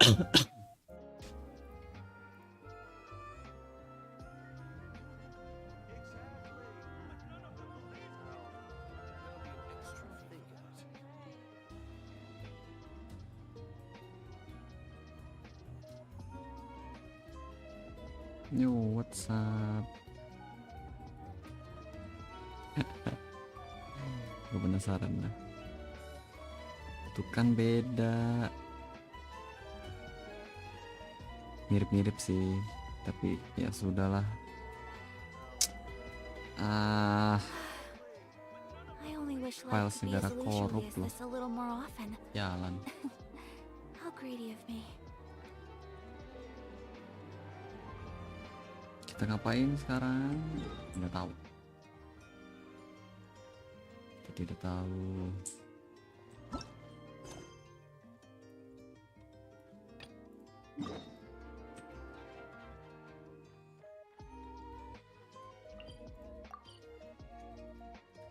Yo, what's up? Gue penasaran dah. Tuh kan beda. Mirip-mirip sih, tapi ya sudahlah. File segera korup loh. Jalan. Kita ngapain sekarang? Nggak tahu. Kita tidak tahu.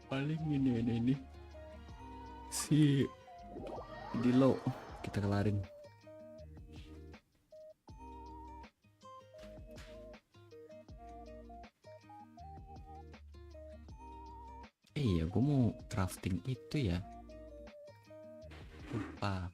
Paling ini si di low kita kelarin. Iya, gue mau crafting itu ya. Lupa.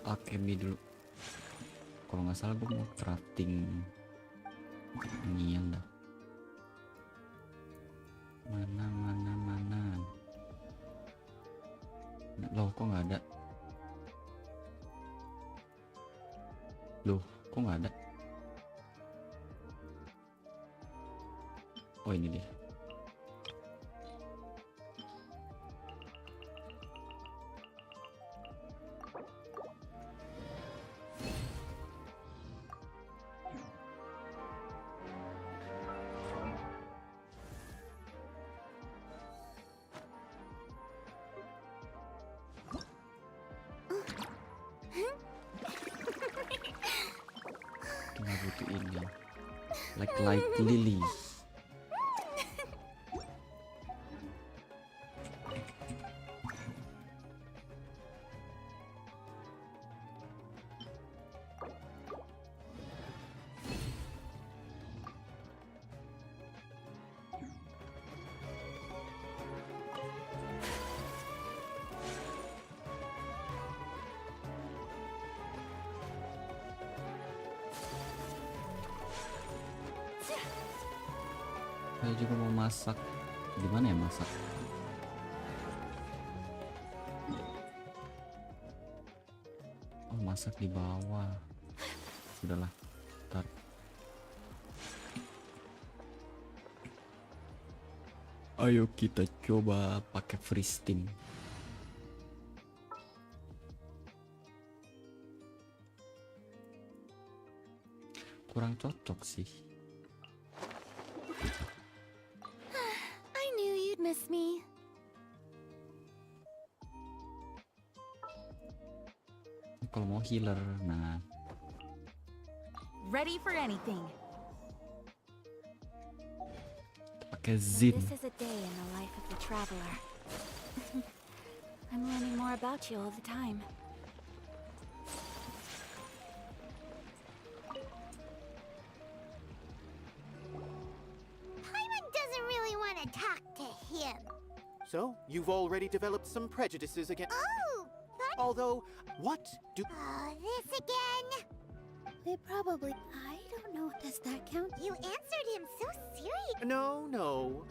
Alchemy dulu. Kalau nggak salah gue mau crafting ini yang dah. Mana. Loh, kok nggak ada? Loh, kok nggak ada? Oh, ini dia. Nggak butuh ini. Like lily. Saya juga mau masak. Gimana ya masak? Oh, masak di bawah. Sudahlah. Ntar. Ayo kita coba pakai free steam. Kurang cocok sih. Miss me. Kalau mau healer, nah. Ready for anything. Pakai zin. This is a day in the life of the traveler. I'm learning more about you all the time. you've already developed some prejudices against. Oh, but... Although, what do. Oh, this again. They probably... I don't know. Does that count? You answered him so serious. No, no.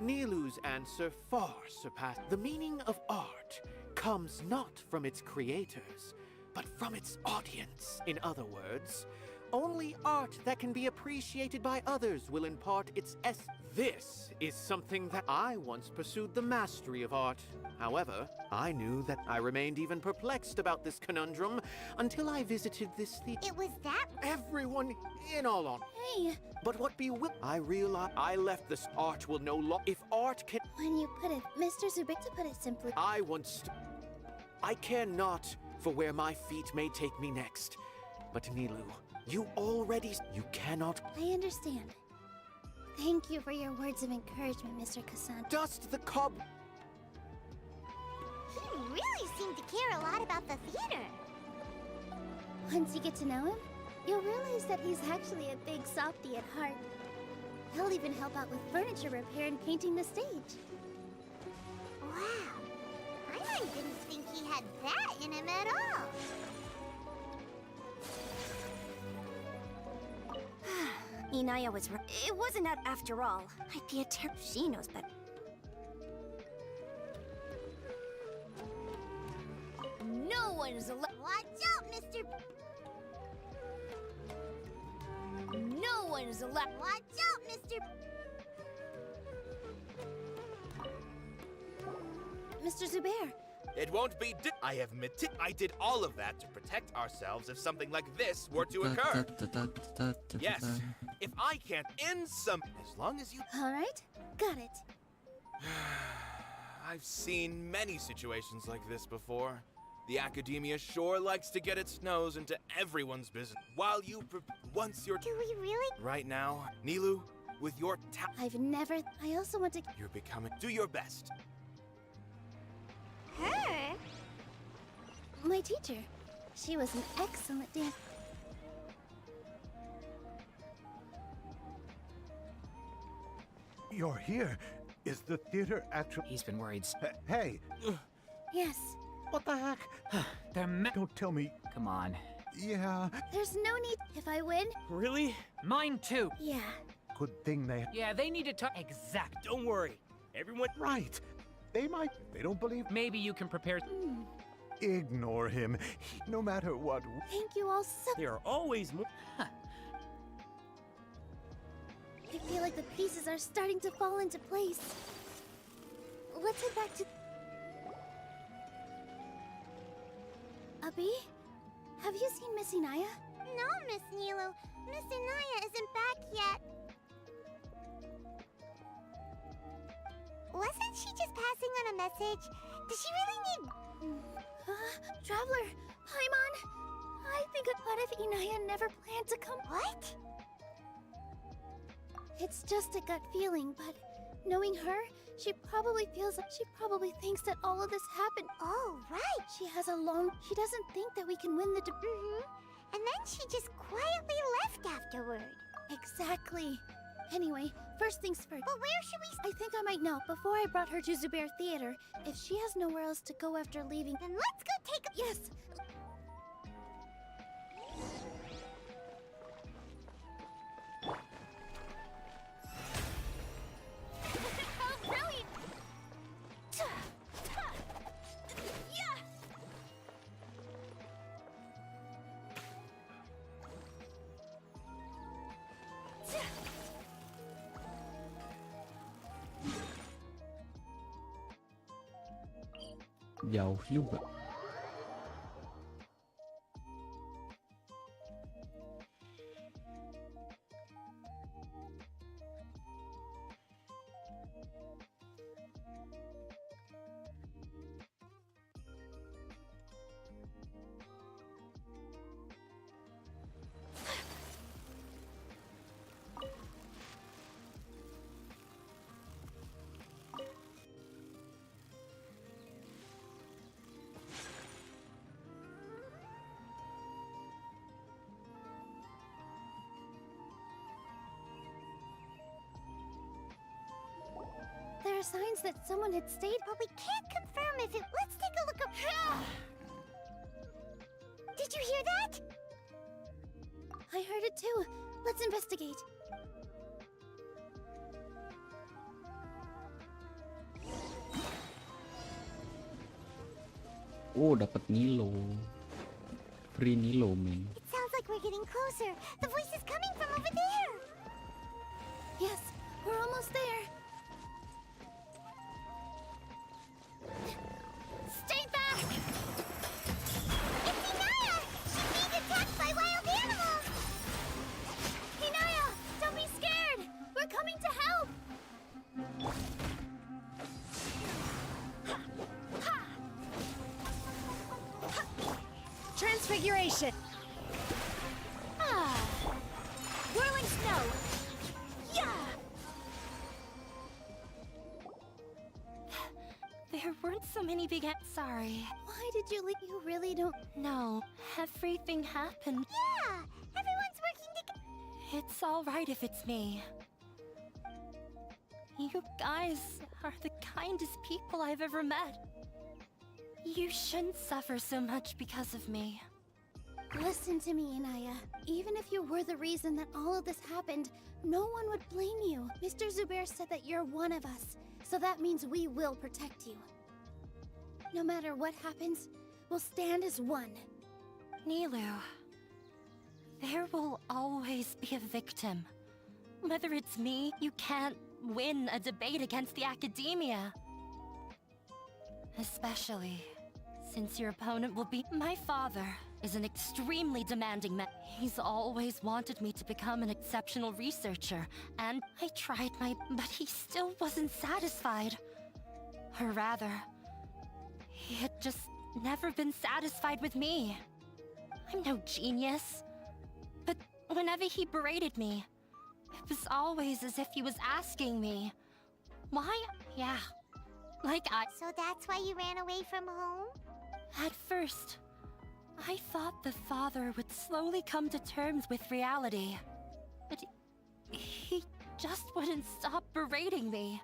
Nilu's answer far surpassed. The meaning of art comes not from its creators, but from its audience. In other words, only art that can be appreciated by others will impart its essence. This is something that I once pursued the mastery of art. However, I knew that I remained even perplexed about this conundrum until I visited this theater. It was that... Everyone in all on. Hey, But what I realized I left this art will no longer. If art can, when you put it... Mr. Zubik, to put it simply... I once. I care not for where my feet may take me next. But Nilu, you cannot. I understand. Thank you for your words of encouragement, Mr. Kassan. Dust the cob. He really seemed to care a lot about the theater. Once you get to know him, you'll realize that he's actually a big softie at heart. He'll even help out with furniture repair and painting the stage. Wow. I didn't think he had that in him at all. Inaya was right. It wasn't that after all. I'd be a she knows better. No one's allowed. Watch out, Mr. No one's allowed. Watch out, Mr. Mr. Zubair. It won't be I have I did all of that to protect ourselves if something like this were to occur. Yes, if I can't end some... As long as you... All right, got it. I've seen many situations like this before. The academia sure likes to get its nose into everyone's business. While you once you're... Do we really? Right now, Nilu, with your I've never... I also want to... You're becoming... Do your best. Her? My teacher. She was an excellent dancer. You're here. Is the theater actually... He's been worried. Hey, Yes. what the heck? Don't tell me. Come on. Yeah, There's no need... If I win... Really? Mine too. Yeah. good thing they... Yeah, they need to talk. Exact. Don't worry. Everyone... Right. They might... They don't believe... Maybe you can prepare. Ignore him. No matter what. Thank you all so... There are always more... I feel like the pieces are starting to fall into place. Let's head back to... Abi? Have you seen Miss Inaya? No, Miss Nilu. Miss Inaya isn't back yet. Wasn't she just passing on a message? Does she really need... Traveler, Paimon! I think what if Inaya never planned to come... What? It's just a gut feeling, but knowing her, she probably thinks that all of this happened. Oh, right. She doesn't think that we can win the And then she just quietly left afterward. Exactly. Anyway, first things first. But where should we... I think I might know. Before I brought her to Zubair Theater, if she has nowhere else to go after leaving, then let's go take a... Yes! How brilliant! Yeah! Jauh juga. There are signs that someone had stayed, but we can't confirm if it. Let's take a look up. Did you hear that? I heard it too. Let's investigate. Oh, dapat Nilo. Free Nilo, man. It sounds like we're getting closer. The voice is coming from over there. Yes, we're almost there. Stay back! It's Inaya! She's being attacked by wild animals! Inaya, don't be scared! We're coming to help! Transfiguration! Ah! Whirling snow! Yeah! There weren't so many big sorry. Why did you leave? You really don't. No, everything happened. Yeah! Everyone's working together. It's alright if it's me. You guys are the kindest people I've ever met. You shouldn't suffer so much because of me. Listen to me, Inaya. Even if you were the reason that all of this happened, no one would blame you. Mr. Zubair said that you're one of us, so that means we will protect you. No matter what happens, we'll stand as one. Nilu, there will always be a victim. Whether it's me, you can't win a debate against the academia. Especially since your opponent will be... My father is an extremely demanding man. He's always wanted me to become an exceptional researcher, and I tried but he still wasn't satisfied. Or rather, he had just never been satisfied with me. I'm no genius. But whenever he berated me, it was always as if he was asking me, why? Yeah. So that's why you ran away from home? At first, I thought the father would slowly come to terms with reality. But he just wouldn't stop berating me.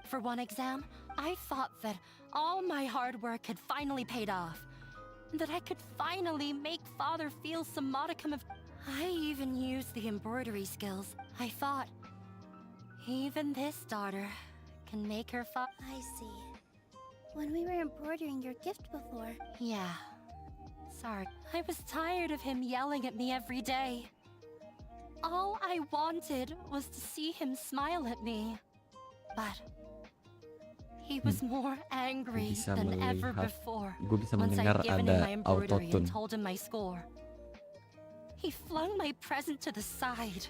For one exam, I thought that all my hard work had finally paid off. That I could finally make father feel some modicum of... I even used the embroidery skills. I thought, even this daughter can make her I see. When we were embroidering your gift before. Yeah. Sorry. I was tired of him yelling at me every day. All I wanted was to see him smile at me. But he was more angry Bisa than ever melihat. before. Gue bisa Once mendengar I'd given him ada my embroidery autotune. and told him my score. He flung my present to the side.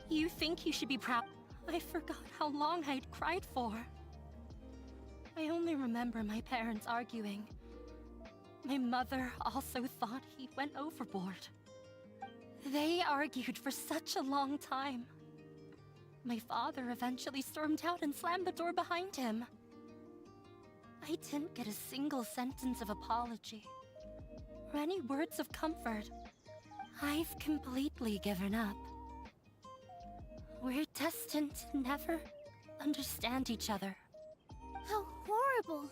You think you should be proud? I forgot how long I'd cried for. I only remember my parents arguing. My mother also thought he went overboard. They argued for such a long time. My father eventually stormed out and slammed the door behind him. I didn't get a single sentence of apology or any words of comfort. I've completely given up. We're destined to never understand each other. How horrible!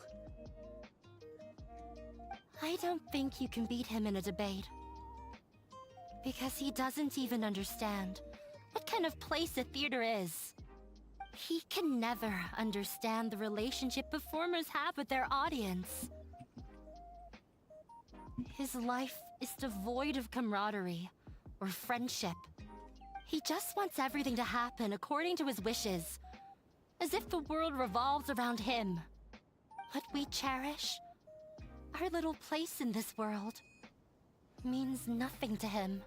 I don't think you can beat him in a debate. Because he doesn't even understand what kind of place a theater is. He can never understand the relationship performers have with their audience. His life is devoid of camaraderie or friendship. He just wants everything to happen according to his wishes, as if the world revolves around him. What we cherish, our little place in this world, means nothing to him.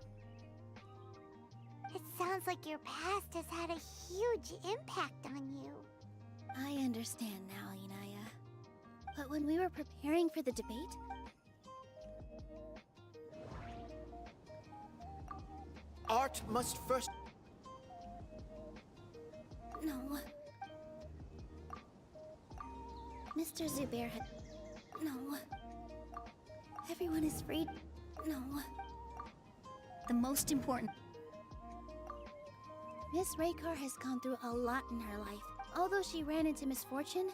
It sounds like your past has had a huge impact on you. I understand now, Inaya. But when we were preparing for the debate... Art must first... No. Mr. Zubair had... No. Everyone is free. No. The most important... Miss Raykar has gone through a lot in her life. Although she ran into misfortune,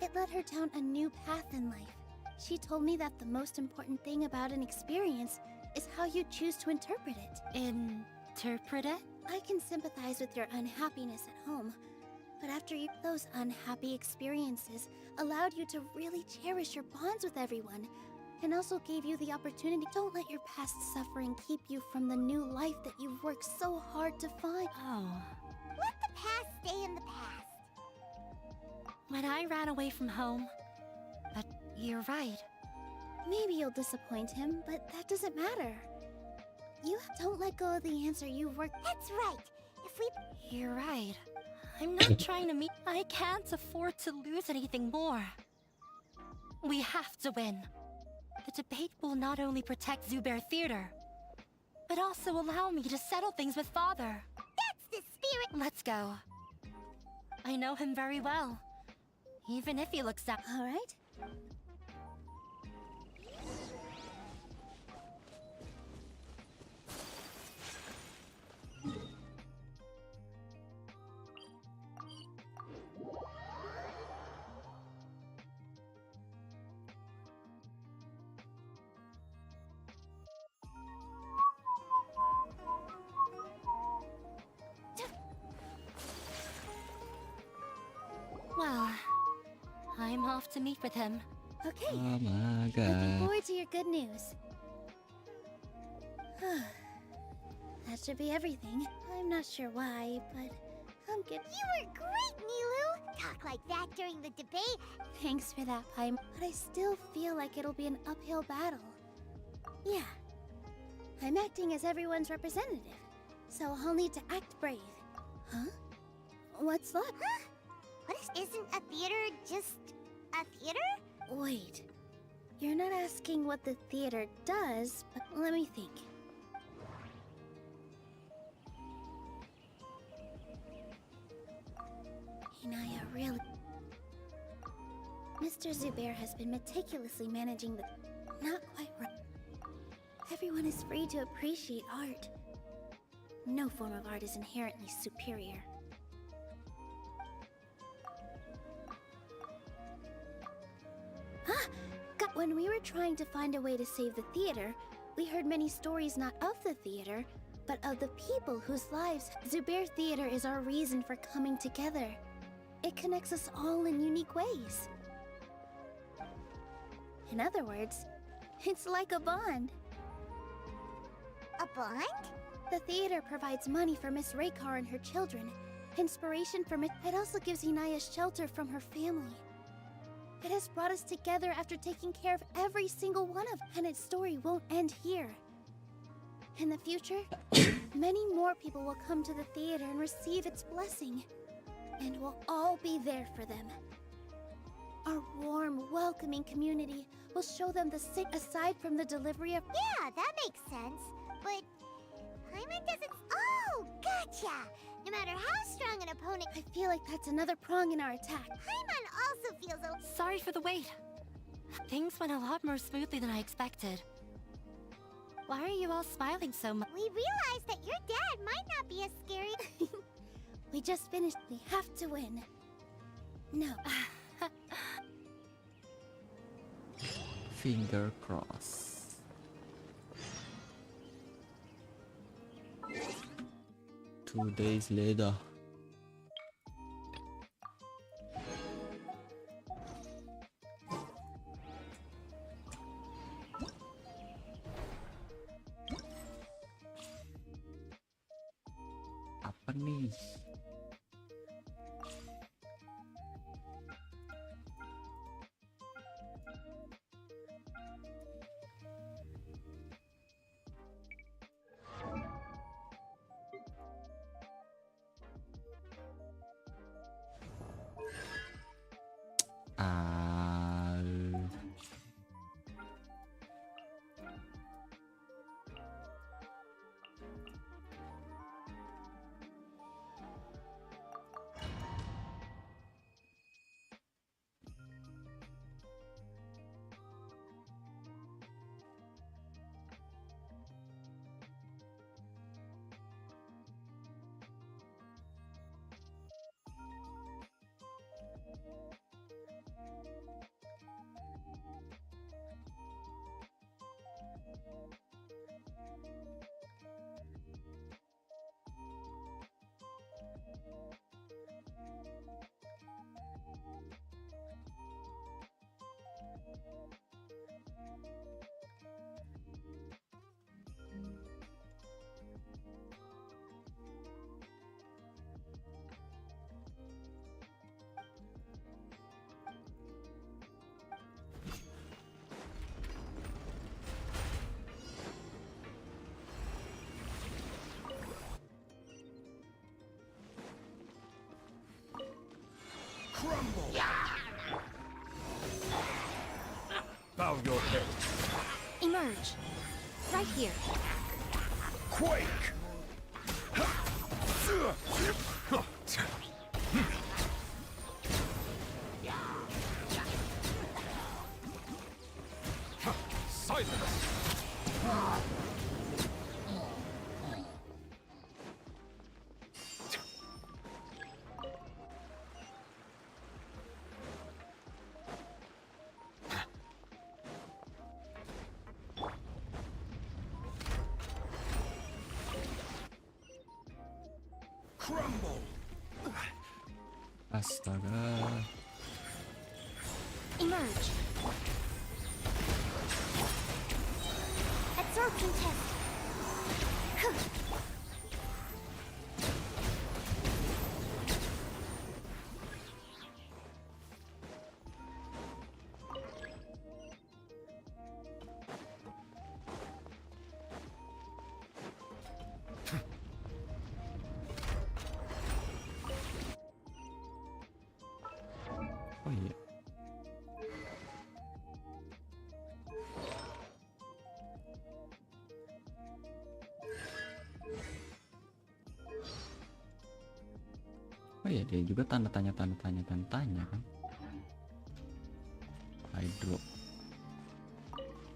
it led her down a new path in life. She told me that the most important thing about an experience is how you choose to interpret it. Interpret it? I can sympathize with your unhappiness at home, but after those unhappy experiences allowed you to really cherish your bonds with everyone, and also gave you the opportunity. Don't let your past suffering keep you from the new life that you've worked so hard to find. Oh. Let the past stay in the past. When I ran away from home. But you're right. Maybe you'll disappoint him, but that doesn't matter. You don't let go of the answer you've worked. That's right. If we... You're right. I'm not trying to meet. I can't afford to lose anything more. We have to win. The debate will not only protect Zubair Theater, but also allow me to settle things with Father. That's the spirit! Let's go. I know him very well, even if he looks out. All right. Well, I'm off to meet with him. Okay. Oh my Looking god. forward to your good news. That should be everything. I'm not sure why, but I'm good. You were great, Nilu! Talk like that during the debate. Thanks for that, Paim. But I still feel like it'll be an uphill battle. Yeah. I'm acting as everyone's representative, so I'll need to act brave. Huh? What's that? Huh? Isn't a theater just a theater? Wait. You're not asking what the theater does, but let me think. Inaya, really? Mr. Zubair has been meticulously managing the... Not quite right. Everyone is free to appreciate art. No form of art is inherently superior. When we were trying to find a way to save the theater, we heard many stories not of the theater, but of the people whose lives... Zubair Theater is our reason for coming together. It connects us all in unique ways. In other words, it's like a bond. A bond? The theater provides money for Miss Raykar and her children, inspiration for Miss... It also gives Inaya shelter from her family. It has brought us together after taking care of every single one of... And its story won't end here. In the future, many more people will come to the theater and receive its blessing. And we'll all be there for them. Our warm, welcoming community will show them the sick aside from the delivery of... Yeah, that makes sense. But... Paimon doesn't... Oh, gotcha! No matter how strong an opponent... I feel like that's another prong in our attack. Paimon also feels... Sorry for the wait. Things went a lot more smoothly than I expected. Why are you all smiling so much? We realized that your dad might not be as scary... We just finished. We have to win. No. Finger cross. Two days later. Apa nih? Bow your head. Emerge. Right here. Quake! Silence! Crumble! Astaga. Emerge. Absorption test. Oh iya. Oh iya, dia juga tanda tanya kan. Hydro.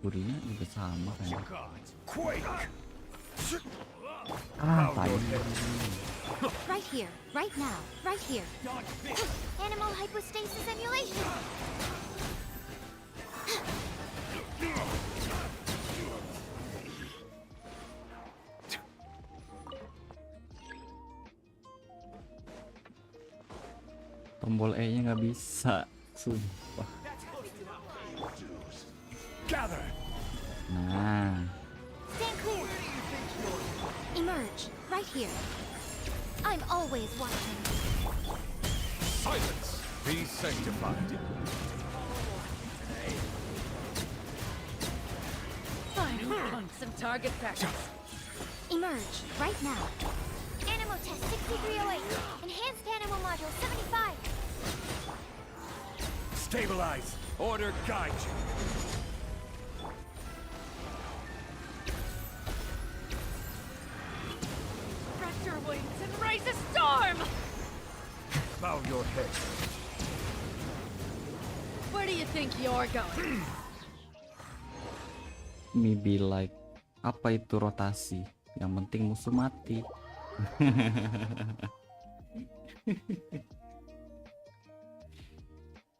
Kurinya juga sama kan. Quake! Ah, Bow your head. Right here. Right now. Right here. Animal hypostasis emulation. Tombol E-nya nggak bisa, sumpah. Gather! Nah, Stand clear. Emerge. Right here. I'm always watching. Silence! Be sanctified. Finally found some target practice. Emerge. Right now. Animal test 6308. Enhanced animal module 75. Stabilize. Order guide you. Stretch your wings and raise a storm! Bow your head. Where do you think you're going? maybe like apa itu rotasi? Yang penting musuh mati.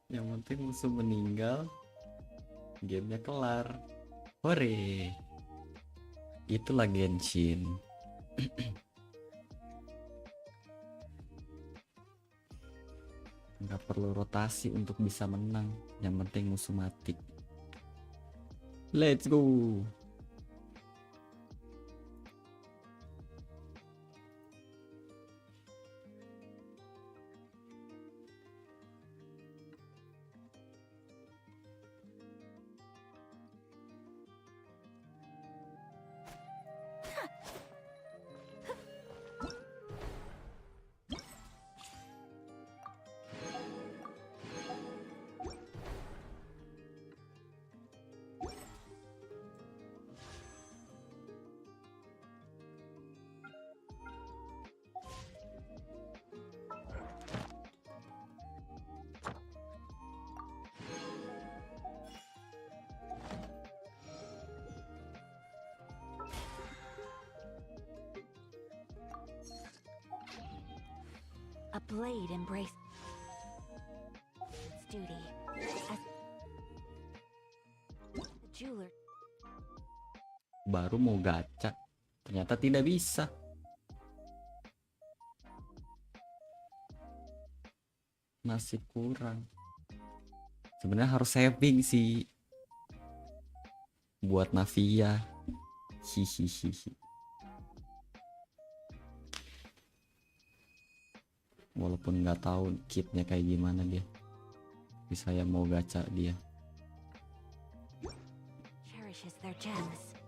Yang penting musuh meninggal, gamenya kelar. Hore! Itulah Genshin. Nggak perlu rotasi untuk bisa menang, yang penting musuh mati. Let's go. A blade embrace its duty as the jeweler. Baru mau gacha, ternyata tidak bisa. Masih kurang. Sebenarnya harus saving sih buat Navia. Hihihihi. Walaupun nggak tahu kitnya kayak gimana dia. Bisa ya mau gacha dia. Cherishes their gems.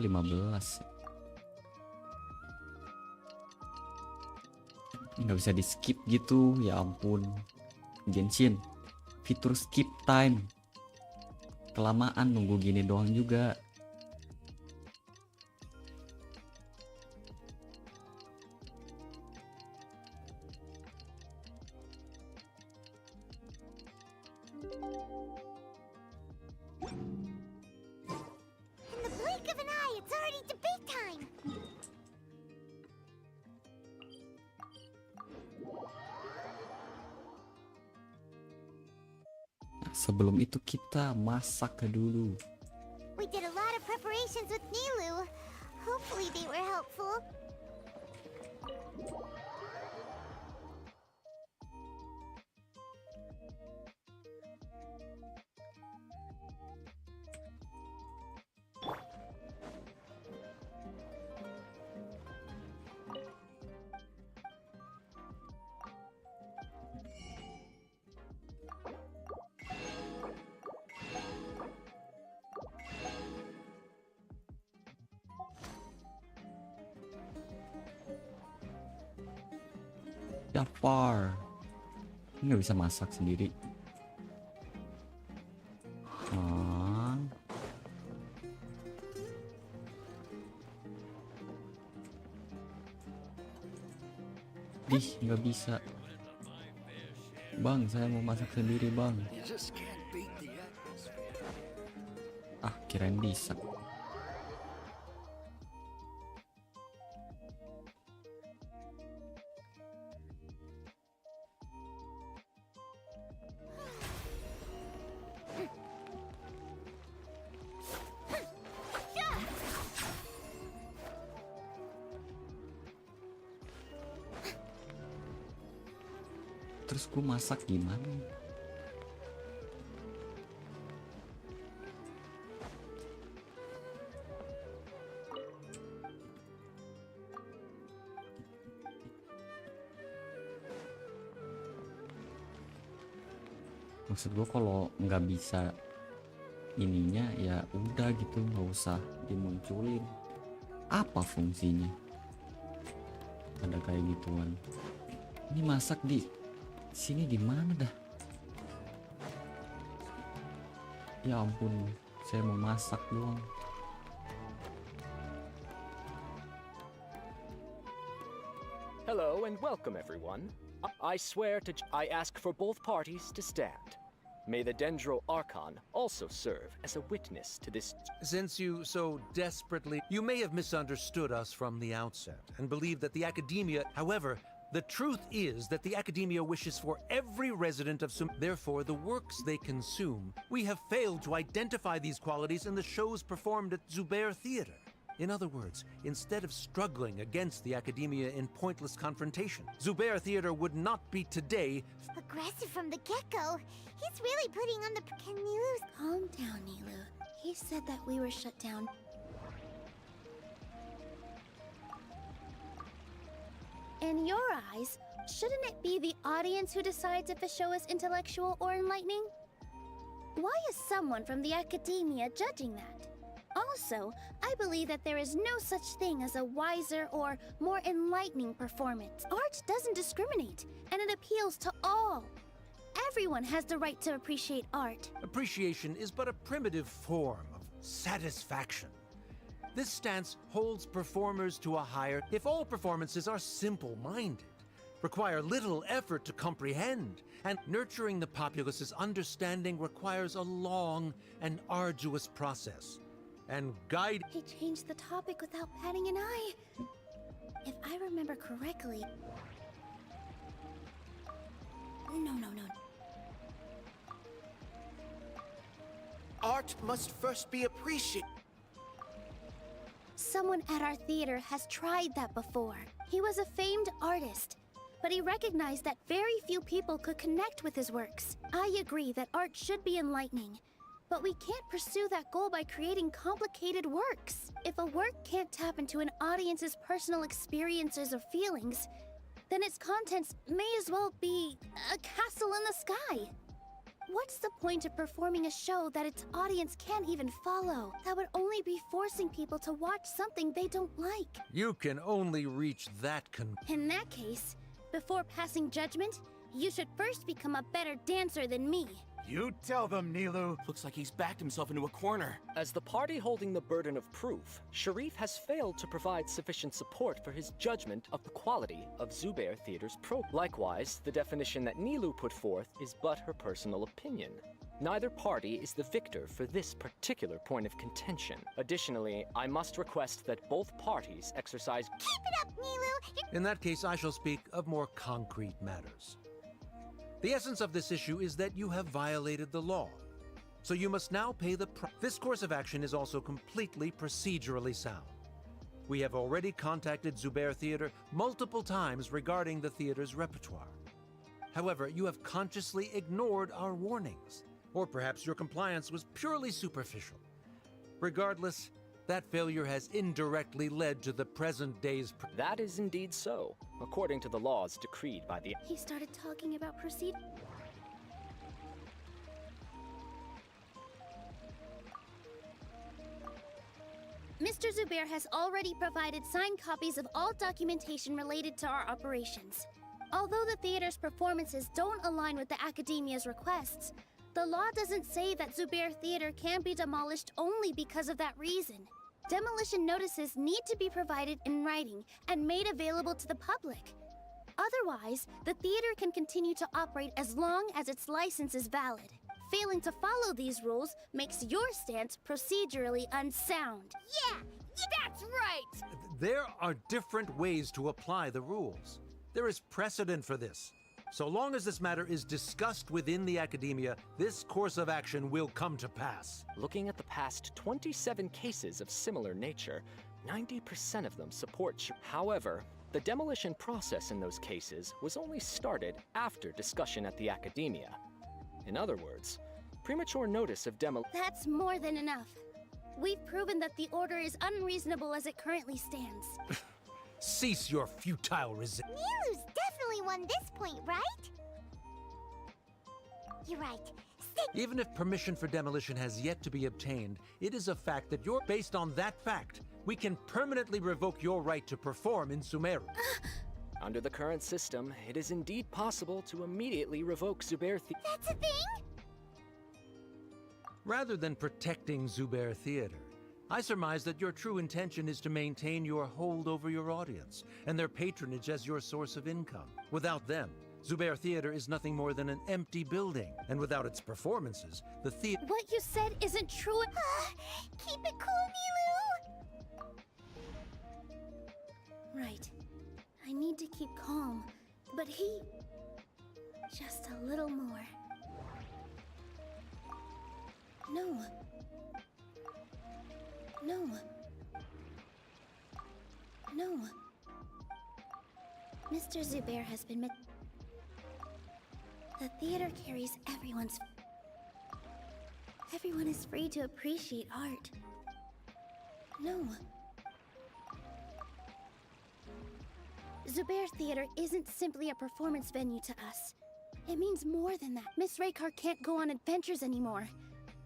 Kenapa 15? Nggak bisa di skip gitu, ya ampun. Genshin, fitur skip time. Kelamaan nunggu gini doang juga. In the blink of an eye, it's already debate time. Nah, sebelum itu kita masak dulu. We did a lot of preparations with Nilu. Hopefully they were helpful. Jafar, nggak bisa masak sendiri. Hah? Dih, nggak bisa. Bang, saya mau masak sendiri, bang. Ah, kirain bisa. Terus gue masak gimana? Maksud gue kalau nggak bisa ininya ya udah gitu, nggak usah dimunculin. Apa fungsinya? Ada kayak gituan. Ini masak di sini di mana dah? Ya ampun, saya mau masak doang. Hello and welcome, everyone. I swear I ask for both parties to stand. May the Dendro Archon also serve as a witness to this. Since you so desperately... You may have misunderstood us from the outset and believe that the Academia... However, the truth is that the Academia wishes for every resident of Therefore, the works they consume, we have failed to identify these qualities in the shows performed at Zubair Theater. In other words, instead of struggling against the Academia in pointless confrontation, Zubair Theater would not be today... Aggressive from the get-go. He's really putting on the... Can Nilu... Calm down, Nilu. He said that we were shut down. In your eyes, shouldn't it be the audience who decides if a show is intellectual or enlightening? Why is someone from the Academia judging that? Also, I believe that there is no such thing as a wiser or more enlightening performance. Art doesn't discriminate, and it appeals to all. Everyone has the right to appreciate art. Appreciation is but a primitive form of satisfaction. This stance holds performers to a higher... If all performances are simple-minded, require little effort to comprehend, and nurturing the populace's understanding requires a long and arduous process. And guide... He changed the topic without batting an eye. If I remember correctly... No. Art must first be appreciated. Someone at our theater has tried that before. He was a famed artist, but he recognized that very few people could connect with his works. I agree that art should be enlightening, but we can't pursue that goal by creating complicated works. If a work can't tap into an audience's personal experiences or feelings, then its contents may as well be a castle in the sky. What's the point of performing a show that its audience can't even follow? That would only be forcing people to watch something they don't like. You can only reach that In that case, before passing judgment, you should first become a better dancer than me. You tell them, Nilu. Looks like he's backed himself into a corner. As the party holding the burden of proof, Sharif has failed to provide sufficient support for his judgment of the quality of Zubair Theater's pro. Likewise, the definition that Nilu put forth is but her personal opinion. Neither party is the victor for this particular point of contention. Additionally, I must request that both parties exercise— Keep it up, Nilu! In that case, I shall speak of more concrete matters. The essence of this issue is that you have violated the law, so you must now pay the price. This course of action is also completely procedurally sound. We have already contacted Zubair Theater multiple times regarding the theater's repertoire. However, you have consciously ignored our warnings, or perhaps your compliance was purely superficial. Regardless, that failure has indirectly led to the present day's— That is indeed so, according to the laws decreed by the— He started talking about proceed. Mr. Zubair has already provided signed copies of all documentation related to our operations. Although the theater's performances don't align with the Academia's requests, the law doesn't say that Zubair Theater can be demolished only because of that reason. Demolition notices need to be provided in writing and made available to the public. Otherwise, the theater can continue to operate as long as its license is valid. Failing to follow these rules makes your stance procedurally unsound. Yeah, that's right! There are different ways to apply the rules. There is precedent for this. So long as this matter is discussed within the Academia, this course of action will come to pass. Looking at the past 27 cases of similar nature, 90% of them support However, the demolition process in those cases was only started after discussion at the Academia. In other words, premature notice of That's more than enough. We've proven that the order is unreasonable as it currently stands. Cease your futile resistance. Nilu's definitely won this point, right? You're right. Even if permission for demolition has yet to be obtained, it is a fact that based on that fact, we can permanently revoke your right to perform in Sumeru. Under the current system, it is indeed possible to immediately revoke Zubair Theater. That's a thing? Rather than protecting Zubair Theater, I surmise that your true intention is to maintain your hold over your audience and their patronage as your source of income. Without them, Zubair Theater is nothing more than an empty building, and without its performances, the theater— What you said isn't true. Keep it cool, Nilu! Right. I need to keep calm, but he— just a little more. No. No. No. Mr. Zubair has been The theater carries everyone's— Everyone is free to appreciate art. No. Zubair Theater isn't simply a performance venue to us. It means more than that. Miss Raykar can't go on adventures anymore.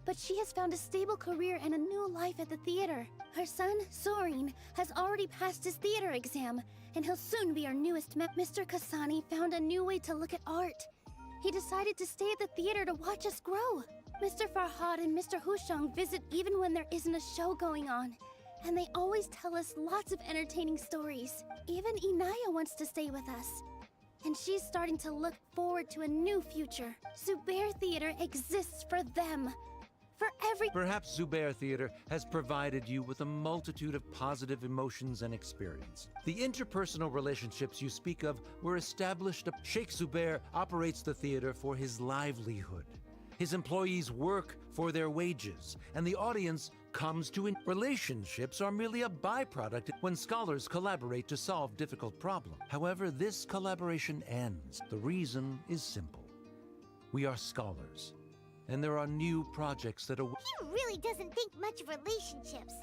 But she has found a stable career and a new life at the theater. Her son, Sorin, has already passed his theater exam, and he'll soon be our newest Mr. Kasani found a new way to look at art. He decided to stay at the theater to watch us grow. Mr. Farhad and Mr. Hushang visit even when there isn't a show going on. And they always tell us lots of entertaining stories. Even Inaya wants to stay with us. And she's starting to look forward to a new future. Zubair Theater exists for them. For every— Perhaps Zubair Theater has provided you with a multitude of positive emotions and experience. The interpersonal relationships you speak of were established. Sheikh Zubair operates the theater for his livelihood. His employees work for their wages, and the audience comes to relationships are merely a byproduct when scholars collaborate to solve difficult problems. However, this collaboration ends. The reason is simple. We are scholars, and there are new projects that are— He really doesn't think much of relationships.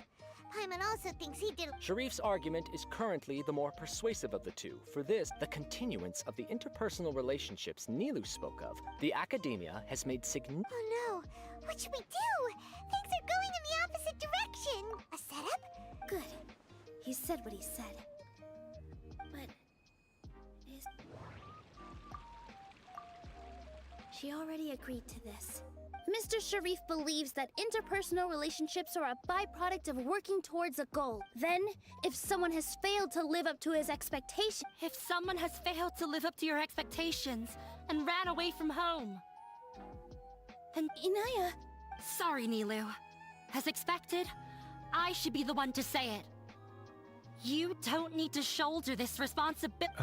Paimon also thinks he did. Sharif's argument is currently the more persuasive of the two. For this, the continuance of the interpersonal relationships Nilu spoke of, the academia has made significant. Oh no, what should we do? Things are going in the opposite direction. A setup? Good. He said what he said. But is she already agreed to this? Mr. Sharif believes that interpersonal relationships are a byproduct of working towards a goal. Then, if someone has failed to live up to his expectations... If someone has failed to live up to your expectations and ran away from home, then Inaya... Sorry, Nilu. As expected, I should be the one to say it. You don't need to shoulder this responsibility.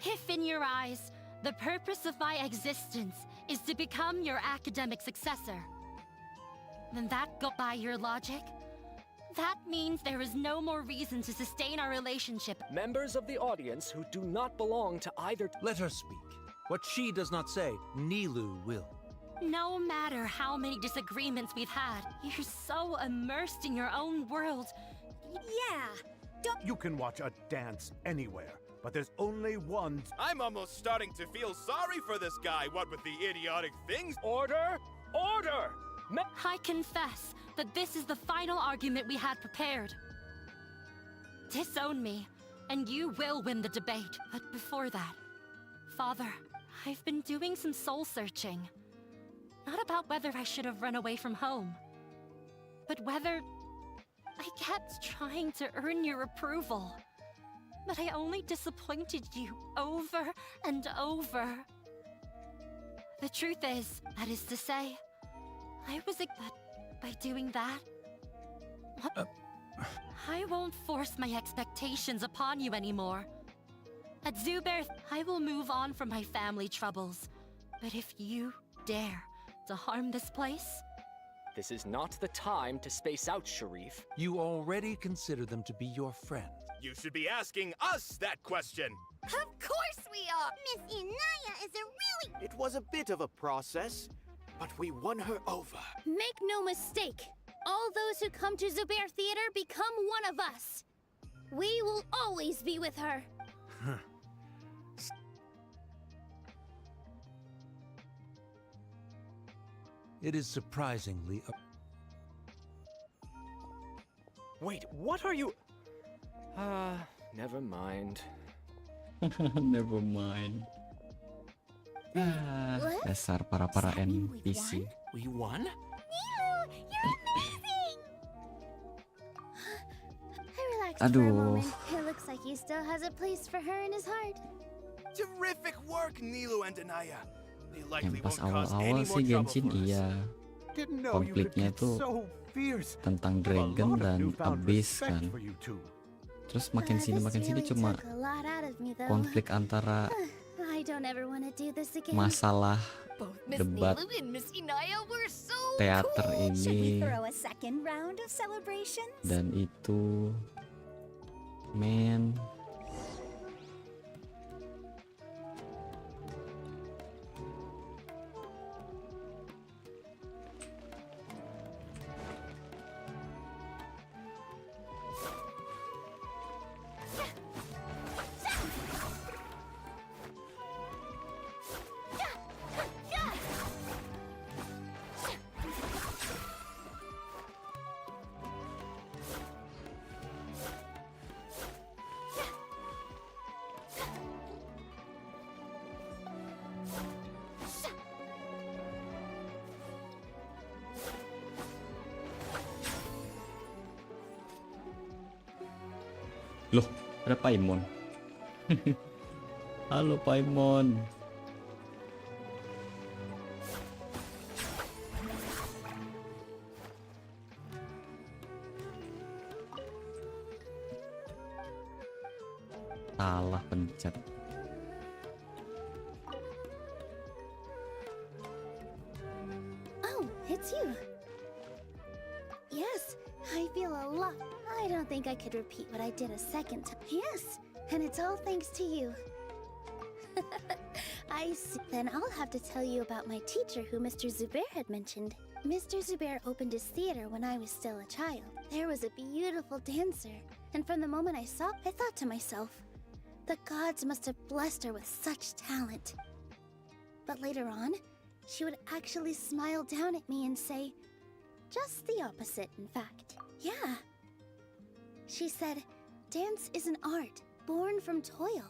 If in your eyes, the purpose of my existence is to become your academic successor, then that go by your logic. That means there is no more reason to sustain our relationship. Members of the audience who do not belong to either. Let her speak. What she does not say, Nilu will. No matter how many disagreements we've had, you're so immersed in your own world. Yeah. You can watch a dance anywhere, but there's only one. I'm almost starting to feel sorry for this guy, what with the idiotic things. Order! Order! I confess that this is the final argument we had prepared. Disown me, and you will win the debate. But before that, Father, I've been doing some soul searching. Not about whether I should have run away from home, but whether I kept trying to earn your approval. But I only disappointed you over and over. The truth is, that is to say, I was but by doing that, I won't force my expectations upon you anymore. At Zubair, I will move on from my family troubles. But if you dare to harm this place... This is not the time to space out, Sharif. You already consider them to be your friend. You should be asking us that question. Of course we are! Miss Inaya is a really... It was a bit of a process, but we won her over. Make no mistake. All those who come to Zubair Theater become one of us. We will always be with her. It is surprisingly... Wait, what are you... never mind. Never mind. What? Dasar para Does that mean we NPC. We won? Nilu, you're amazing! I relaxed for a Aduh. moment. It looks like he still has a place for her in his heart. Terrific work, Nilu and Anaya. They Yang likely pas won't cause any awal-awal more sih trouble Genshin for us. iya Didn't know you could konfliknya get tuh so fierce. tentang A dragon lot of dan newfound abyss respect kan. for you two. Terus makin This sini really cuma took a lot out of me, though. konflik antara I don't ever want to do this again. masalah Both Miss debat Nilu and Miss Inaya were so teater cool. Should we ini throw a second round of celebrations? dan itu. Man, loh, ada Paimon. Halo Paimon. Salah pencet. Oh, it's you. Yes, I feel a lot. I don't think I could repeat what I did a second time. Yes, and it's all thanks to you. I see. Then I'll have to tell you about my teacher who Mr. Zubair had mentioned. Mr. Zubair opened his theater when I was still a child. There was a beautiful dancer, and from the moment I saw, I thought to myself, the gods must have blessed her with such talent. But later on, she would actually smile down at me and say, just the opposite, in fact. Yeah. She said, dance is an art born from toil.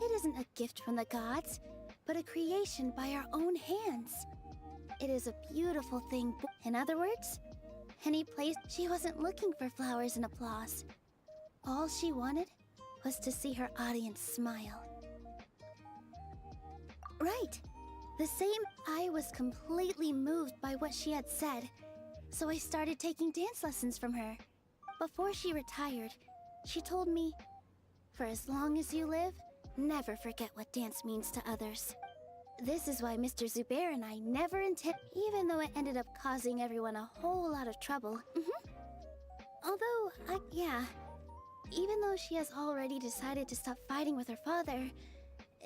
It isn't a gift from the gods, but a creation by our own hands. It is a beautiful thing. In other words, any place she wasn't looking for flowers and applause. All she wanted was to see her audience smile. Right. The same. I was completely moved by what she had said, so I started taking dance lessons from her. Before she retired, she told me, for as long as you live, never forget what dance means to others. This is why Mr. Zubair and I never intend, even though it ended up causing everyone a whole lot of trouble. Although, even though she has already decided to stop fighting with her father,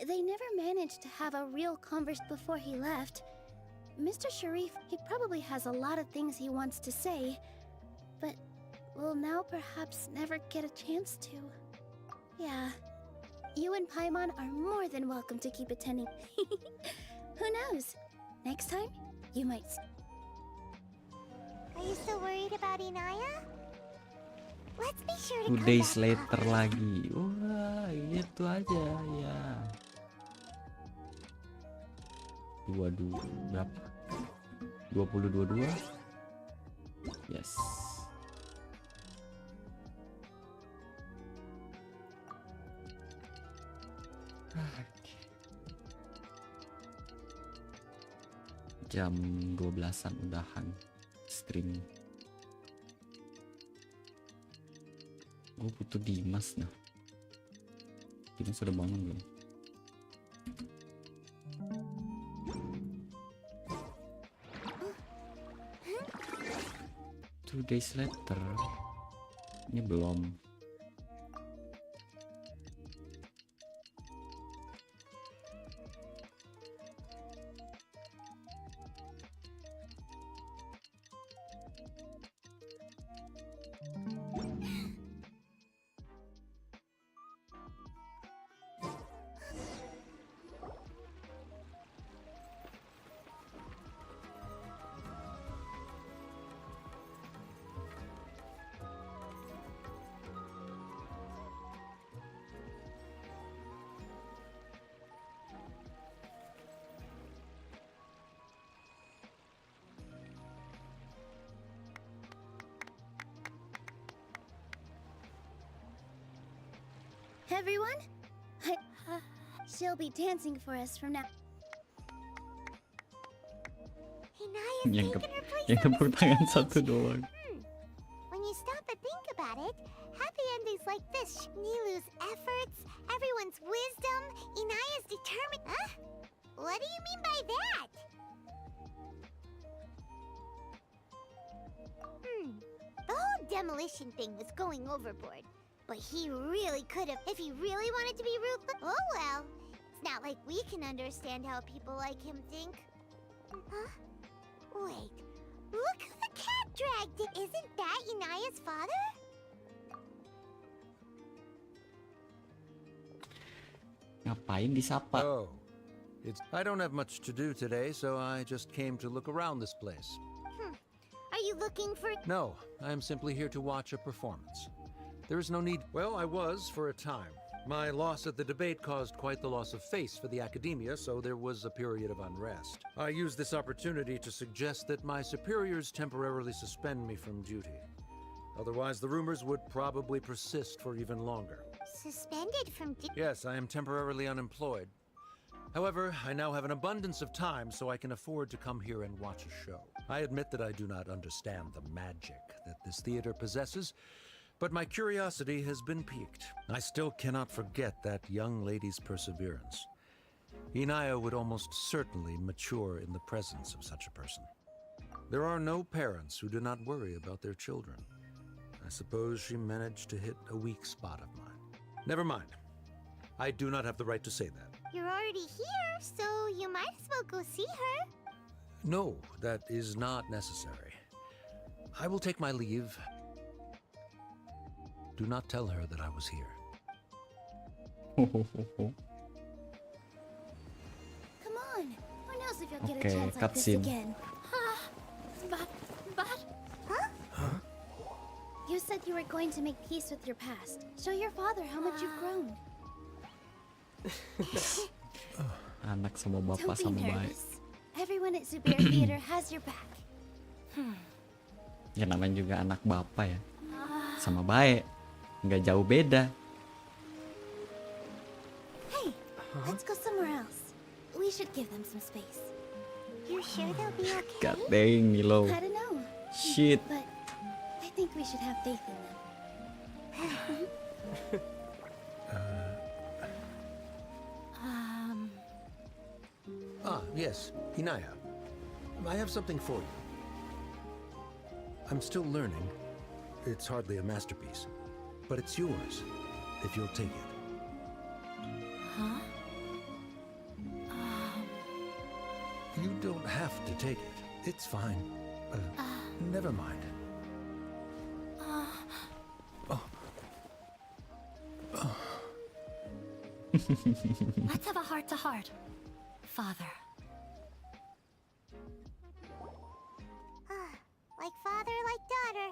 they never managed to have a real conversation before he left. Mr. Sharif, he probably has a lot of things he wants to say, but will now perhaps never get a chance to. Yeah. You and Paimon are more than welcome to keep attending. Who knows? Next time, you might... Are you still worried about Inaya? Let's be sure to 2 come days back later often. lagi. Wah, itu aja ya. 22 berapa? 2022. Yes. Jam 12-an udahan stream. Gue butuh Dimas nah. Dimas sudah bangun belum? Two days later. Ini belum. Everyone? She'll be dancing for us from now. Inaya's Yang taking her place yang on the tepuk tangan stage. satu doang. When you stop and think about it, happy endings like this, Nilu's efforts, everyone's wisdom, Inaya's determined. Huh? What do you mean by that? The whole demolition thing was going overboard. But he really could have, if he really wanted to be ruthless. Oh well, it's not like we can understand how people like him think. Huh? Wait, look who the cat dragged in. Isn't that Inaya's father? Ngapain disapa? Oh, I don't have much to do today, so I just came to look around this place. Are you looking for... No, I am simply here to watch a performance. There is no need. Well, I was for a time. My loss at the debate caused quite the loss of face for the academia, so there was a period of unrest. I used this opportunity to suggest that my superiors temporarily suspend me from duty. Otherwise, the rumors would probably persist for even longer. Suspended from... Yes, I am temporarily unemployed. However, I now have an abundance of time, so I can afford to come here and watch a show. I admit that I do not understand the magic that this theater possesses, but my curiosity has been piqued. I still cannot forget that young lady's perseverance. Inaya would almost certainly mature in the presence of such a person. There are no parents who do not worry about their children. I suppose she managed to hit a weak spot of mine. Never mind. I do not have the right to say that. You're already here, so you might as well go see her. No, that is not necessary. I will take my leave. Do not tell her that I was here. Come on. Who knows if you'll get a Okay, chance like this cutscene. again. But... Huh? You said you were going to make peace with your past. Show your father how much you've grown. Anak sama bapak Don't be sama baik. nervous. Everyone at Zubair Theater has your back. Ya namanya juga anak bapak ya. Sama baik. Nggak jauh beda. Hey, let's go somewhere else. We should give them some space. You sure they'll be okay? God dang, Milo. I don't know. Shit. But I think we should have faith in them. Yes, Inaya. I have something for you. I'm still learning. It's hardly a masterpiece, but it's yours, if you'll take it. Huh? You don't have to take it. It's fine. Never mind. Let's have a heart-to-heart. Father. Like father, like daughter.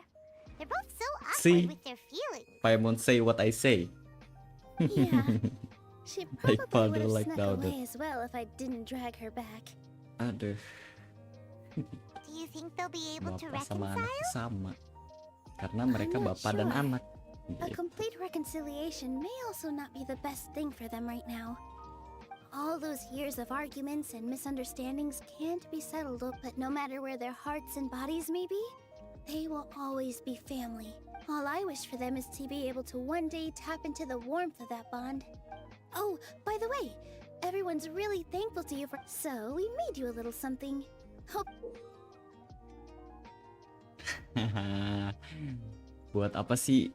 They're both so awkward See? with their feelings. Paimon say what I say. Yeah. She probably Like father, would have like snuck daughter. away as well if I didn't drag her back. Aduh, Do you think they'll be able to bapak sama anak reconcile? tuh sama. Karena mereka I'm not bapak dan sure. anak. A Gitu. complete reconciliation may also not be the best thing for them right now. All those years of arguments and misunderstandings can't be settled, but no matter where their hearts and bodies may be, they will always be family. All I wish for them is to be able to one day tap into the warmth of that bond. Oh, by the way, everyone's really thankful to you for... So, we made you a little something. Hope... Buat apa sih?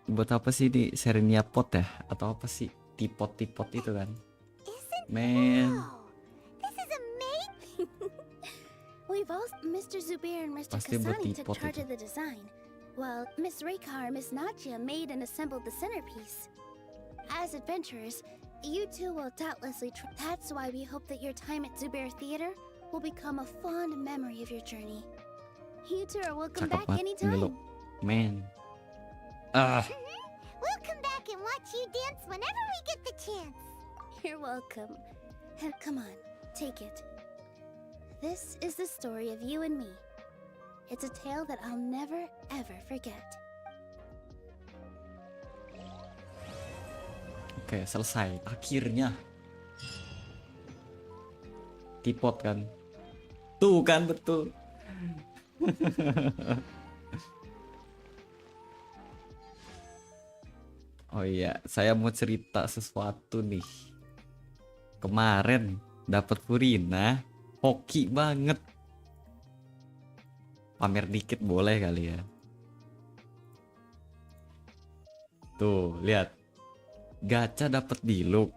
Buat apa sih di Serenia Pot ya? Atau apa sih? Tipot-tipot itu kan? Man, This is amazing! We've all... Mr. Zubair and Mr. Pasti buat Kasani took tipot charge itu. of the design, while Miss Reikar and Miss Nadia made and assembled the centerpiece. As adventurers, you two will doubtlessly That's why we hope that your time at Zubair Theater will become a fond memory of your journey. You two are welcome cakep back banget Milo. anytime. Man. Ah, We'll come back and watch you dance whenever we get the chance. You're welcome. Come on, take it. This is the story of you and me. It's a tale that I'll never ever forget. oke, selesai. Akhirnya. Tipot kan? Tuh kan betul. Oh iya, saya mau cerita sesuatu nih. Kemarin dapat Furina, hoki banget. Pamer dikit boleh kali ya. Tuh, lihat. Gacha dapat Diluc.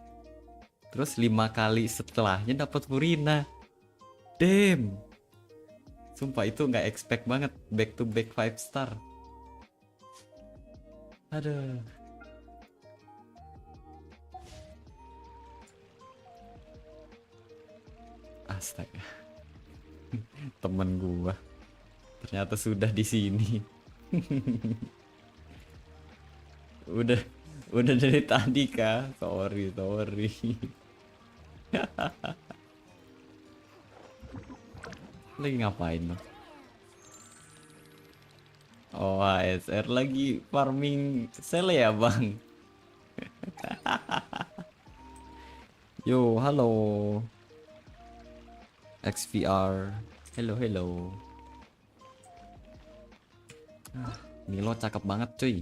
Terus 5 kali setelahnya dapat Furina. Damn. Sumpah itu nggak expect banget, back to back 5 star. Aduh. Astaga. Temen gua ternyata sudah di sini. udah dari tadi kah? Sorry. Lagi ngapain lo? Oh, ASR lagi farming sele ya bang. Yo, halo XVR. Hello. Milo cakep banget cuy.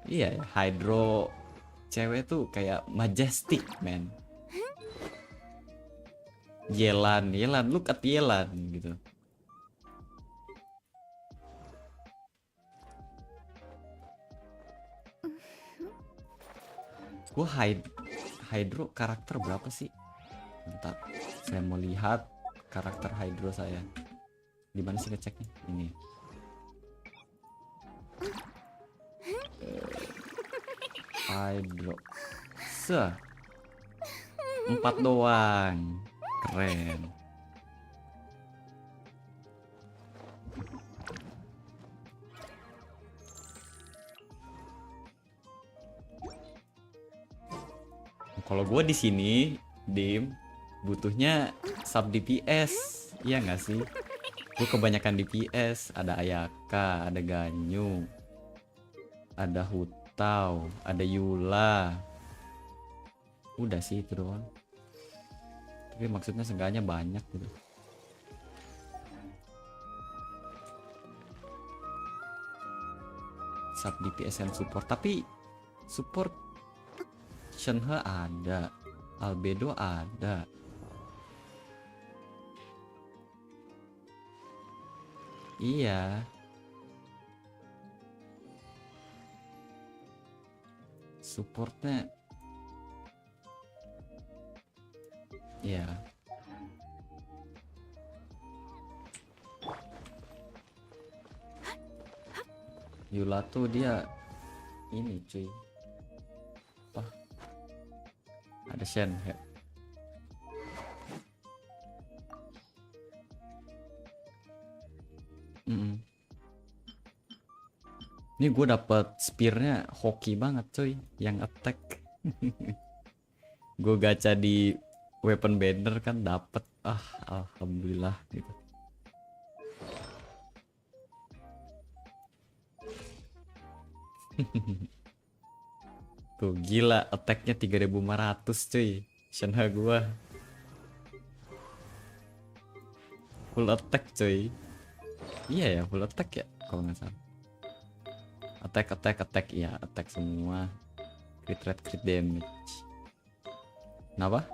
Iya, hydro cewek tuh kayak majestic man. Yelan, look at Yelan gitu. Gue Hydro karakter berapa sih? Bentar, saya mau lihat karakter Hydro saya. Di mana sih ngeceknya? Ini. Hydro. 4 doang. Keren. Kalau gue di sini, Dim, butuhnya sub DPS, iya nggak sih? Gue kebanyakan DPS, ada Ayaka, ada Ganyu, ada Hutau, ada Yula. Udah sih itu doang. Tapi maksudnya seenggaknya banyak gitu. Sub DPS and support, tapi support Shenhe ada, Albedo ada. Iya. Supportnya. Iya. Yula tuh dia ini cuy. Apa? Ada Shenhe. Ini gue dapet spearnya hoki banget cuy, yang attack. Gue gacha di weapon banner kan dapet, alhamdulillah gitu. Tuh gila, attacknya 3500 cuy, Shenhe gua full attack cuy. Iya ya, full attack ya kalau nggak salah. Attack ya, attack semua. Crit rate, crit damage. Kenapa?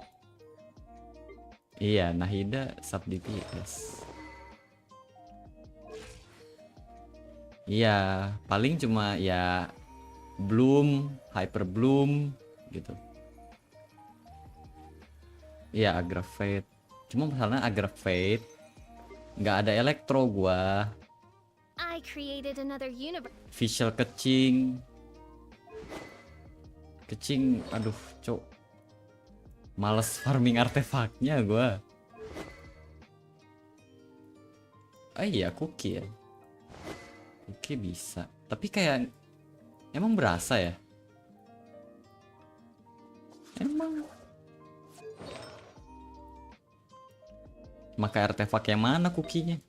Iya, Nahida sub DPS. Iya, paling cuma ya Bloom, Hyper Bloom gitu. Iya, Aggravate. Cuma masalahnya Aggravate nggak ada elektro gua. I created another universe. Visual kecing. Kecing, aduh, cok. Males farming artefaknya gua. Iya, cookie ya. Cookie bisa. Tapi kayak emang berasa ya? Emang. Maka artefak yang mana cookie-nya?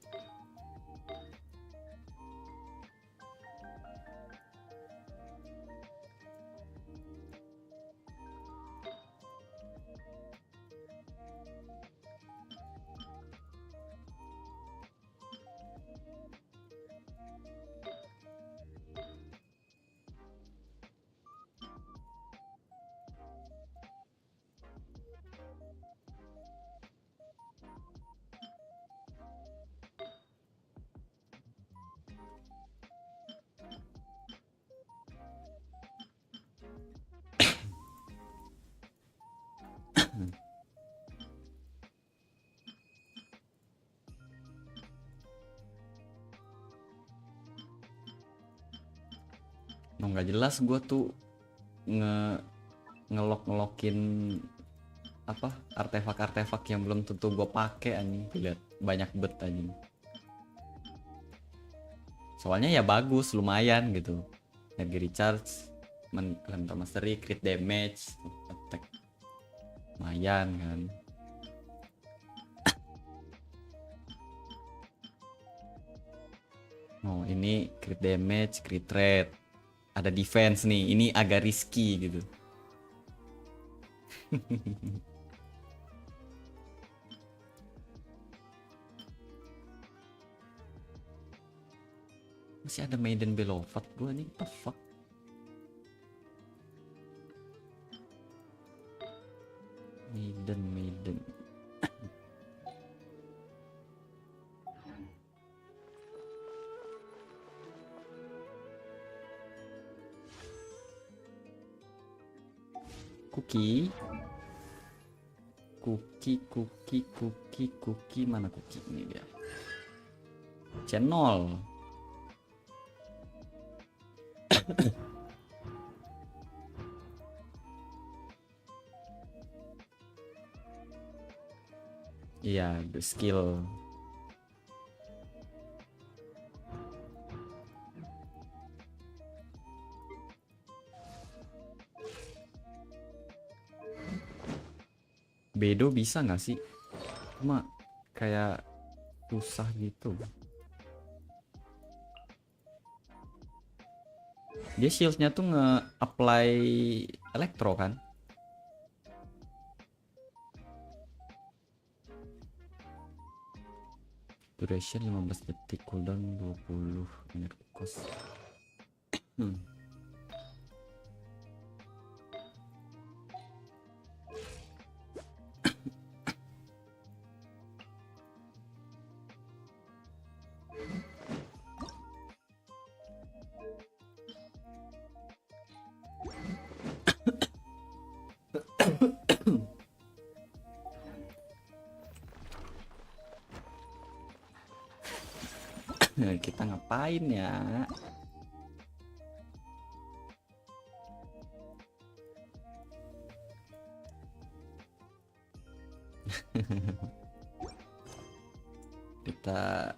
Nggak jelas gue tuh ngelokin apa artefak yang belum tentu gue pakai anjing. Lihat banyak bet anjing. Soalnya ya bagus, lumayan gitu. Energy recharge, elemental mastery, crit damage, attack, lumayan kan. Oh ini crit damage, crit rate. Ada defense nih, ini agak risky gitu. Masih ada Maiden Belovat gua nih, what the fuck? Maiden. Cookie. Cookie mana cookie ini dia. Channel. Iya, the skill. Bedo bisa nggak sih? Cuma kayak susah gitu. Dia shieldnya tuh nge-apply elektro kan? Duration 15 detik, cooldown 20, energi cost. Kita ngapain ya? kita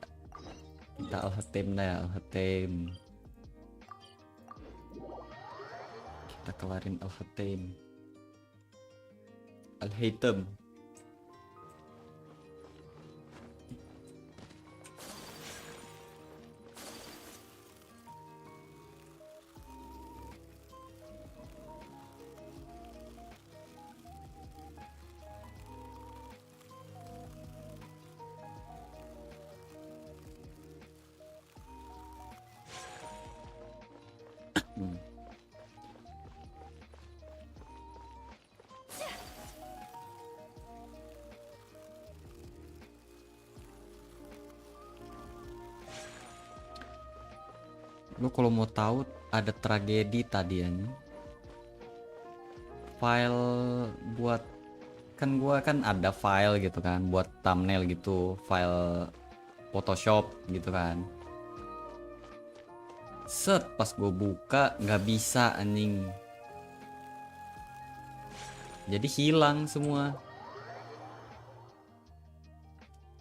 alhatem dah ya, alhatem. Kita kelarin alhatem. Alhatem. Lo kalau mau tahu ada tragedi tadi ya, file buat kan gua kan ada file gitu kan buat thumbnail gitu, file Photoshop gitu kan. Set pas gue buka nggak bisa anjing, jadi hilang semua.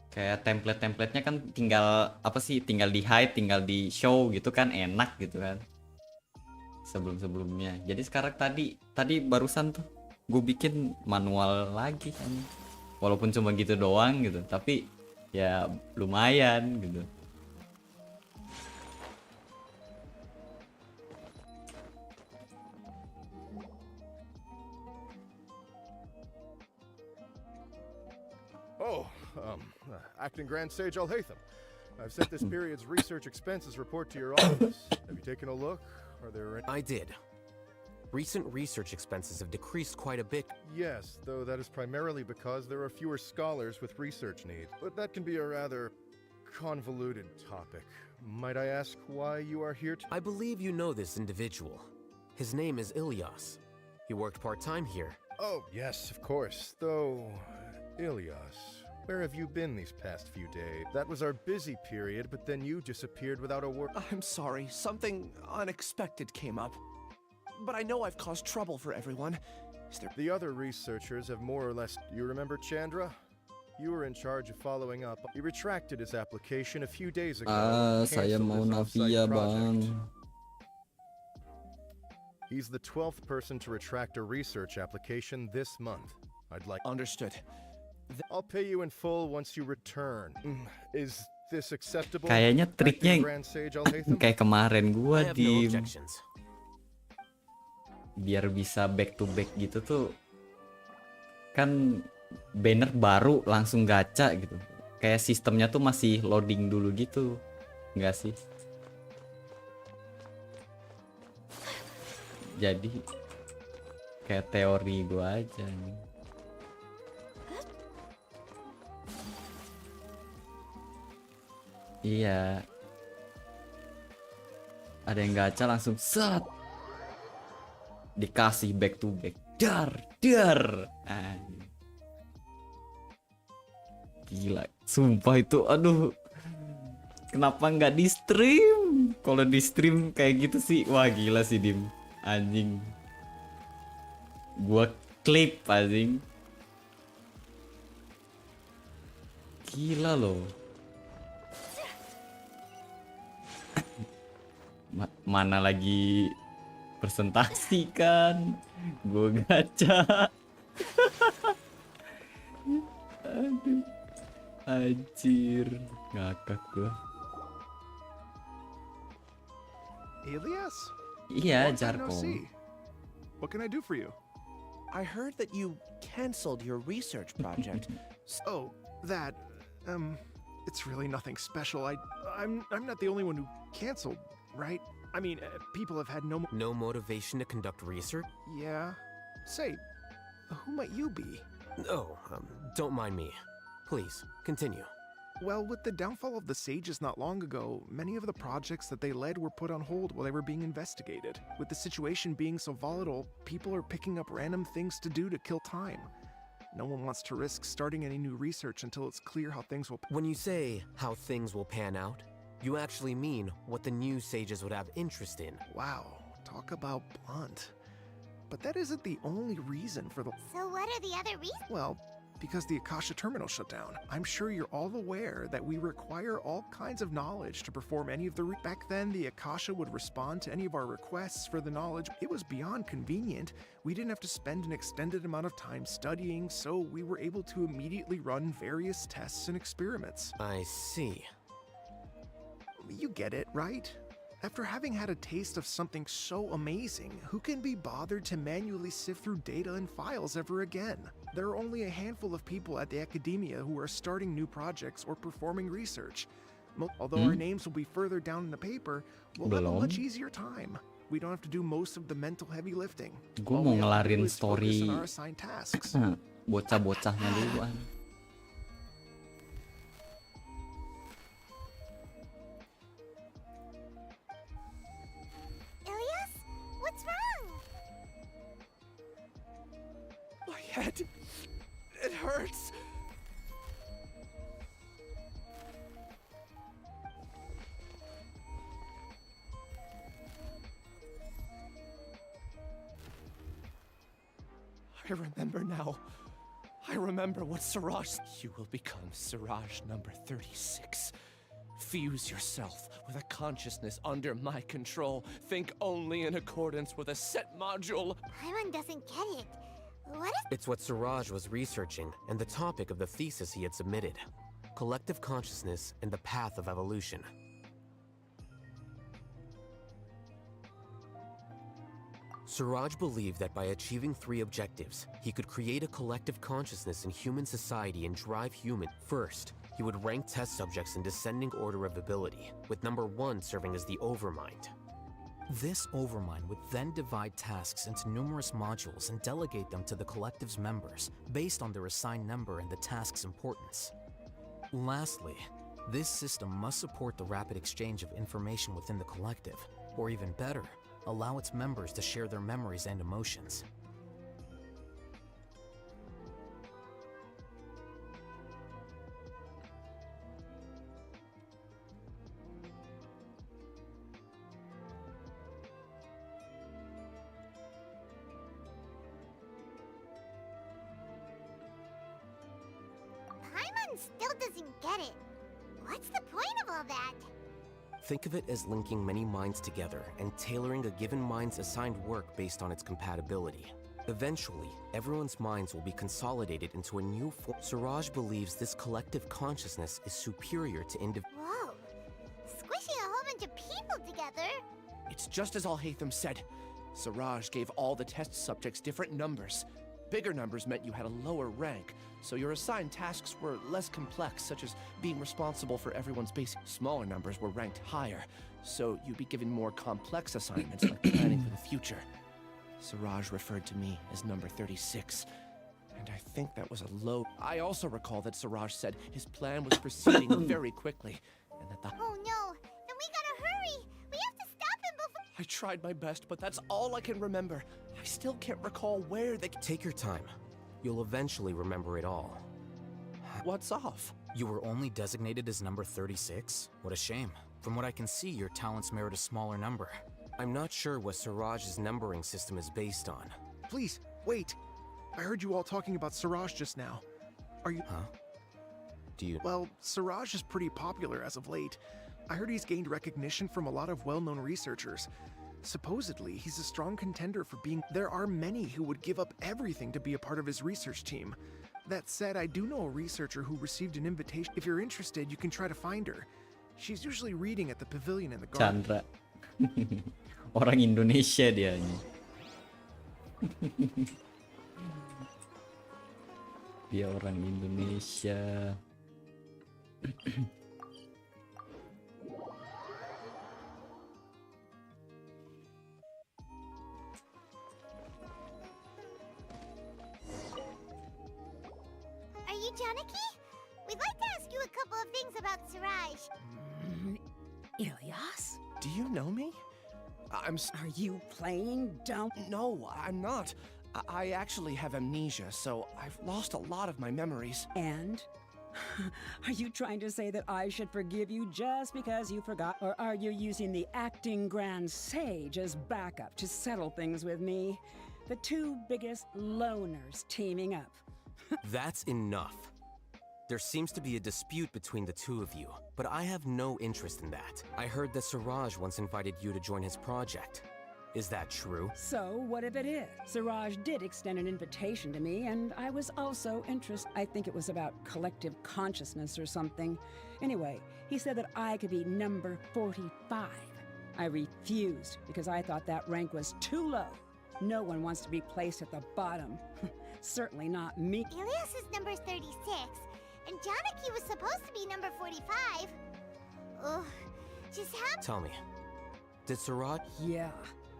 Kayak template-templatenya kan tinggal apa sih, tinggal di hide, tinggal di show gitu kan, enak gitu kan sebelum-sebelumnya. Jadi sekarang tadi barusan tuh gue bikin manual lagi kan, walaupun cuma gitu doang gitu, tapi ya lumayan gitu. Oh, Acting Grand Sage Alhaitham. I've sent this period's research expenses report to your office. Have you taken a look? Are there any... I did. Recent research expenses have decreased quite a bit. Yes, though that is primarily because there are fewer scholars with research needs. But that can be a rather convoluted topic. Might I ask why you are here I believe you know this individual. His name is Ilyas. He worked part-time here. Oh, yes, of course. Though, Ilyas, where have you been these past few days? That was our busy period, but then you disappeared without a word. I'm sorry, something unexpected came up. But I know I've caused trouble for everyone. Is there... The other researchers have more or less... You remember Chandra? You were in charge of following up. He retracted his application a few days ago. Saya mau Navia, bang. He's the 12th person to retract a research application this month. I'd like... Understood. I'll pay you in full once you return. Is this acceptable? Kayaknya triknya kayak kemarin gua di biar bisa back to back gitu tuh kan, banner baru langsung gacha gitu. Kayak sistemnya tuh masih loading dulu gitu. Enggak sih? Jadi kayak teori gua aja nih. Iya. Ada yang gacha langsung set. Dikasih back to back. Dar. Gila, sumpah itu, aduh. Kenapa nggak di stream? Kalau di stream kayak gitu sih, wah gila sih Dim, anjing. Gua klip anjing. Gila loh. Mana lagi presentasi kan? Gua gacha. Aduh. Anjir, ngakak gua. Elias? Iya, Long time no Jarko. see. What can I do for you? I heard that you canceled your research project. Oh, that. It's really nothing special. I'm not the only one who canceled, right? I mean, people have had no. No motivation to conduct research? Yeah. Say, who might you be? Oh, don't mind me. Please, continue. Well, with the downfall of the Sages not long ago, many of the projects that they led were put on hold while they were being investigated. With the situation being so volatile, people are picking up random things to do to kill time. No one wants to risk starting any new research until it's clear how things will. When you say how things will pan out, you actually mean what the new sages would have interest in. Wow, talk about blunt. But that isn't the only reason for the. So what are the other reasons? Well, because the Akasha terminal shut down. I'm sure you're all aware that we require all kinds of knowledge to perform any of the. Back then, the Akasha would respond to any of our requests for the knowledge. It was beyond convenient. We didn't have to spend an extended amount of time studying, so we were able to immediately run various tests and experiments. I see. You get it, right? After having had a taste of something so amazing, who can be bothered to manually sift through data and files ever again? There are only a handful of people at the academia who are starting new projects or performing research. Although our names will be further down in the paper, we'll have a much easier time. We don't have to do most of the mental heavy lifting. Gue mau ngelarin story bocah-bocahnya duluan. Elias, what's wrong? My head. It hurts. I remember now. I remember what Siraj. You will become Siraj number 36. Fuse yourself with a consciousness under my control. Think only in accordance with a set module. Paimon doesn't get it. What is... It's what Siraj was researching and the topic of the thesis he had submitted. Collective consciousness and the path of evolution. Siraj believed that by achieving 3 objectives, he could create a collective consciousness in human society and drive human. First, he would rank test subjects in descending order of ability, with number 1 serving as the overmind. This overmind would then divide tasks into numerous modules and delegate them to the collective's members, based on their assigned number and the task's importance. Lastly, this system must support the rapid exchange of information within the collective, or even better, allow its members to share their memories and emotions. Paimon still doesn't get it. What's the point of all that? Think of it as linking many minds together and tailoring a given mind's assigned work based on its compatibility. Eventually, everyone's minds will be consolidated into a new form. Siraj believes this collective consciousness is superior to individual. Whoa. Squishing a whole bunch of people together? It's just as Al-Haytham said. Siraj gave all the test subjects different numbers. Bigger numbers meant you had a lower rank, so your assigned tasks were less complex, such as being responsible for everyone's basic. Smaller numbers were ranked higher, so you'd be given more complex assignments like planning for the future. Siraj referred to me as number 36, and I think that was a low. I also recall that Siraj said his plan was proceeding very quickly, and that the. Oh no, then we gotta hurry! We have to stop him before— I tried my best, but that's all I can remember. I still can't recall where they. Take your time. You'll eventually remember it all. What's off? You were only designated as number 36? What a shame. From what I can see, your talents merit a smaller number. I'm not sure what Siraj's numbering system is based on. Please, wait. I heard you all talking about Siraj just now. Are you... Huh? Do you... Well, Siraj is pretty popular as of late. I heard he's gained recognition from a lot of well-known researchers. Supposedly, he's a strong contender for being... There are many who would give up everything to be a part of his research team. That said, I do know a researcher who received an invitation. If you're interested, you can try to find her. She's usually reading at the pavilion in the garden. Chandra. Orang Indonesia dia ini. Dia orang Indonesia. Are you Janaki? We'd like to ask you a couple of things about Siraj. Ilyas? Do you know me? Are you playing dumb? No, I'm not. I actually have amnesia, so I've lost a lot of my memories. And? Are you trying to say that I should forgive you just because you forgot? Or are you using the acting grand sage as backup to settle things with me? The two biggest loners teaming up. That's enough. There seems to be a dispute between the two of you, but I have no interest in that. I heard that Siraj once invited you to join his project. Is that true? So, what if it is? Siraj did extend an invitation to me, and I was also interested. I think it was about collective consciousness or something. Anyway, he said that I could be number 45. I refused because I thought that rank was too low. No one wants to be placed at the bottom. Certainly not me. Ilyas is number 36, and Janaki was supposed to be number 45. Ugh, just happened. Tell me, did Siraj... Yeah.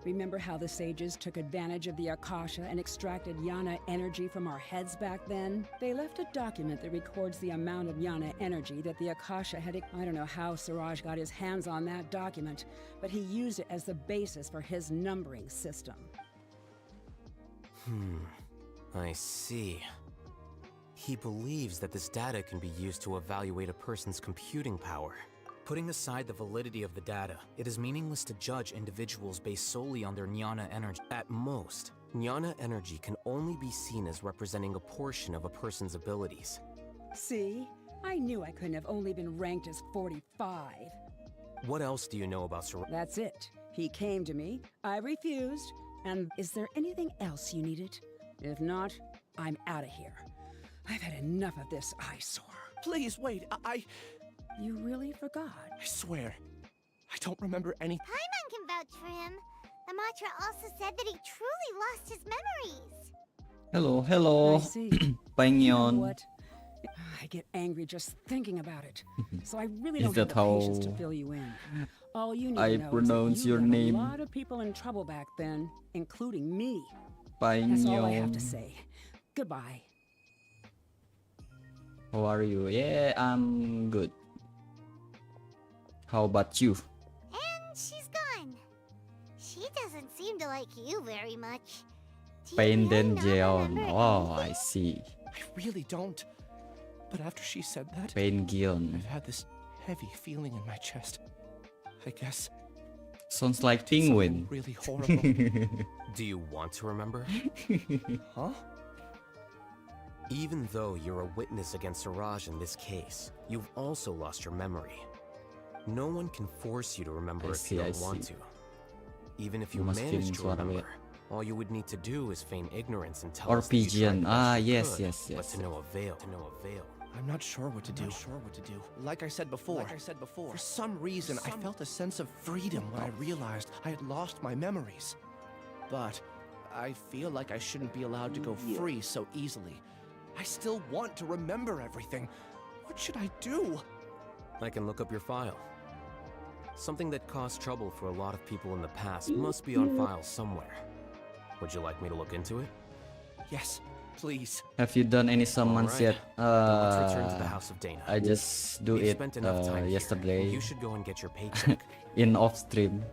Remember how the sages took advantage of the Akasha and extracted Yana energy from our heads back then? They left a document that records the amount of Yana energy that the Akasha had... I don't know how Siraj got his hands on that document, but he used it as the basis for his numbering system. I see. He believes that this data can be used to evaluate a person's computing power. Putting aside the validity of the data, it is meaningless to judge individuals based solely on their Jnana energy. At most, Jnana energy can only be seen as representing a portion of a person's abilities. See? I knew I couldn't have only been ranked as 45. What else do you know about Siraj? That's it. He came to me, I refused, and is there anything else you needed? If not, I'm out of here. I've had enough of this eyesore. Please, wait, You really forgot? I swear, I don't remember anything. Paimon can vouch for him. The mantra also said that he truly lost his memories. Hello, hello. I see. You know Paimon. what? I get angry just thinking about it. So I really Is don't have that the patience to how fill you in. All you need I to know pronounce is that your you got name? a lot of people in trouble back then, including me. That's all I have to Paimon. say. Goodbye. How are you? Yeah, I'm good. How about you? And she's gone. She doesn't seem to like you very much. Do you Pain really dan not Jeon. remember Oh, I anything? see. I really don't. But after she said that, Pain Gion. I've had this heavy feeling in my chest. I guess Sounds like something penguin. really horrible. Do you want to remember? Huh? Even though you're a witness against Siraj in this case, you've also lost your memory. No one can force you to remember I if see, you I don't want see. to. Even if you Masukin manage to suara remember, lihat. all you would need to do is feign ignorance and tell Or us that you tried pigeon. the best Ah, you yes, could, yes, but yes. to no avail. To no avail. I'm not sure what to do. Like I said before, for some reason I felt a sense of freedom when I realized I had lost my memories. But I feel like I shouldn't be allowed to go free so easily. I still want to remember everything. What should I do? I can look up your file. Something that caused trouble for a lot of people in the past must be on file somewhere. Would you like me to look into it? Yes, please. Have you done any summons Alright. yet? Then let's return to the House of Dana. I just do We've it spent enough time here. yesterday You should go and get your paycheck. in off stream.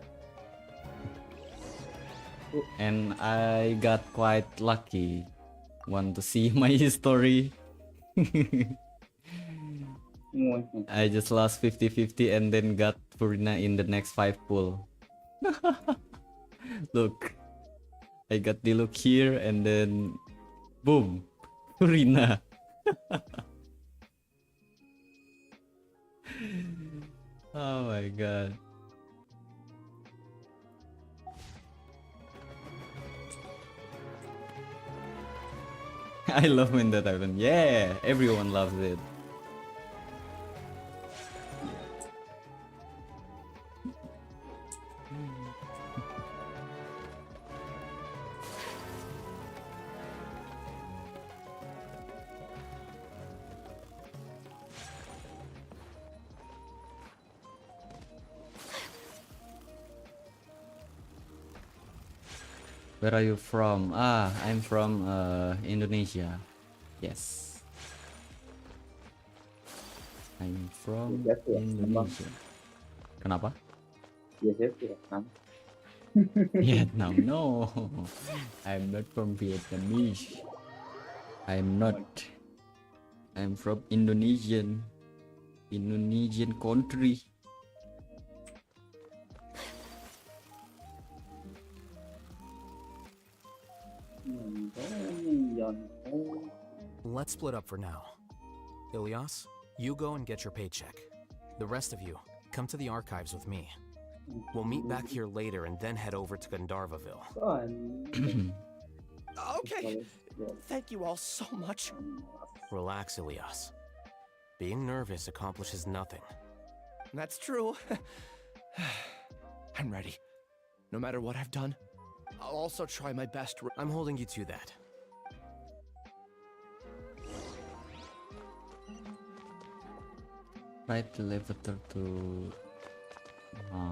And I got quite lucky. Want to see my history? I just lost 50-50 and then got Furina in the next 5 pull. Look, I got the look here and then boom, Furina. Oh my god. I love when that happens. Yeah, everyone loves it. Where are you from? Ah, I'm from Indonesia. Yes. I'm from Indonesia. Kenapa? Vietnam. No. I'm not from Vietnamese. I'm not. I'm from Indonesian country. Let's split up for now. Ilyas, you go and get your paycheck. The rest of you, come to the archives with me. We'll meet back here later and then head over to Gandharvaville. Okay. Thank you all so much. Relax, Ilyas. Being nervous accomplishes nothing. That's true. I'm ready. No matter what I've done, I'll also try my best. I'm holding you to that. Right elevator to oh.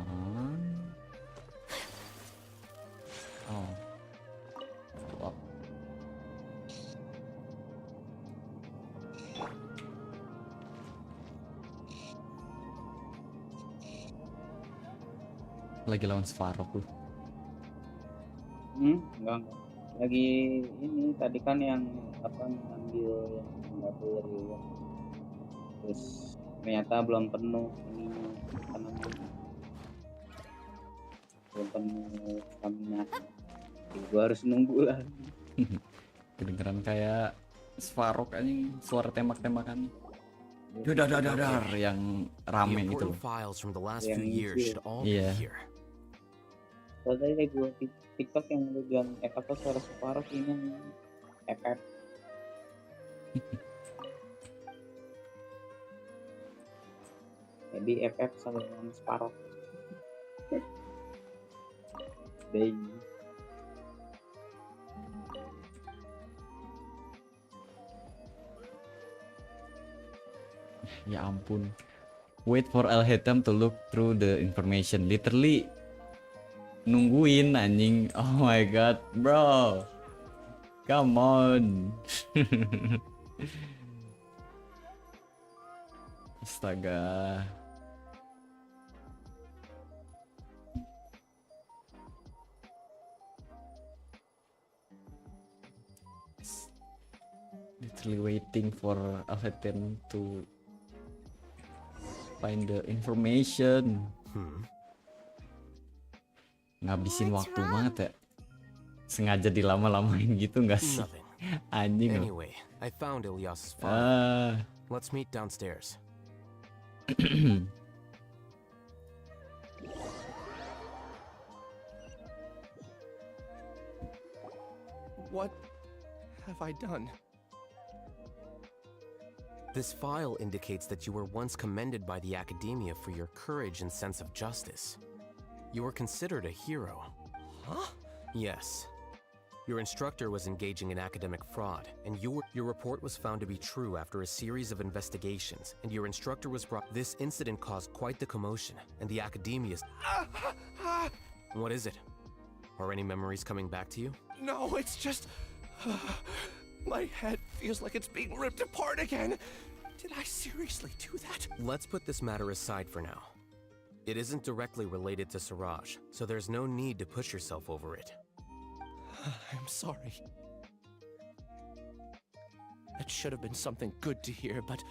Wow. Lagi lawan Sparrow lu. Enggak. Lagi ini tadi kan yang ngambil yang batu dari luar. Terus ternyata belum penuh ininya belum penuh stamina. Gua harus nunggu lah. Kedengeran kayak Sparrow anjing, suara tembak-tembakan. Dadar yang rame gitu loh. Files from the last few years should all be here. Soalnya gua TikTok yang lu bilang apa suara Sparrow ini yang FF. Jadi FF sama dengan Sparrow. Ding. Ya ampun. Wait for Alhaitham to look through the information. Literally nungguin anjing. Oh my god, bro. Come on. Astaga. Literally waiting for Alhaitham to find the information. Ngabisin waktu banget ya. Sengaja dilama-lamain gitu nggak sih? Anjing. Anyway, I found Ilyas's file. Let's meet downstairs. What have I done? This file indicates that you were once commended by the academia for your courage and sense of justice. You were considered a hero. Huh? Yes. Your instructor was engaging in academic fraud, and your report was found to be true after a series of investigations, and your instructor was brought. This incident caused quite the commotion, and the academia. What is it? Are any memories coming back to you? No, it's just... my head feels like it's being ripped apart again. Did I seriously do that? Let's put this matter aside for now. It isn't directly related to Siraj, so there's no need to push yourself over it. I'm sorry. That should have been something good to hear, but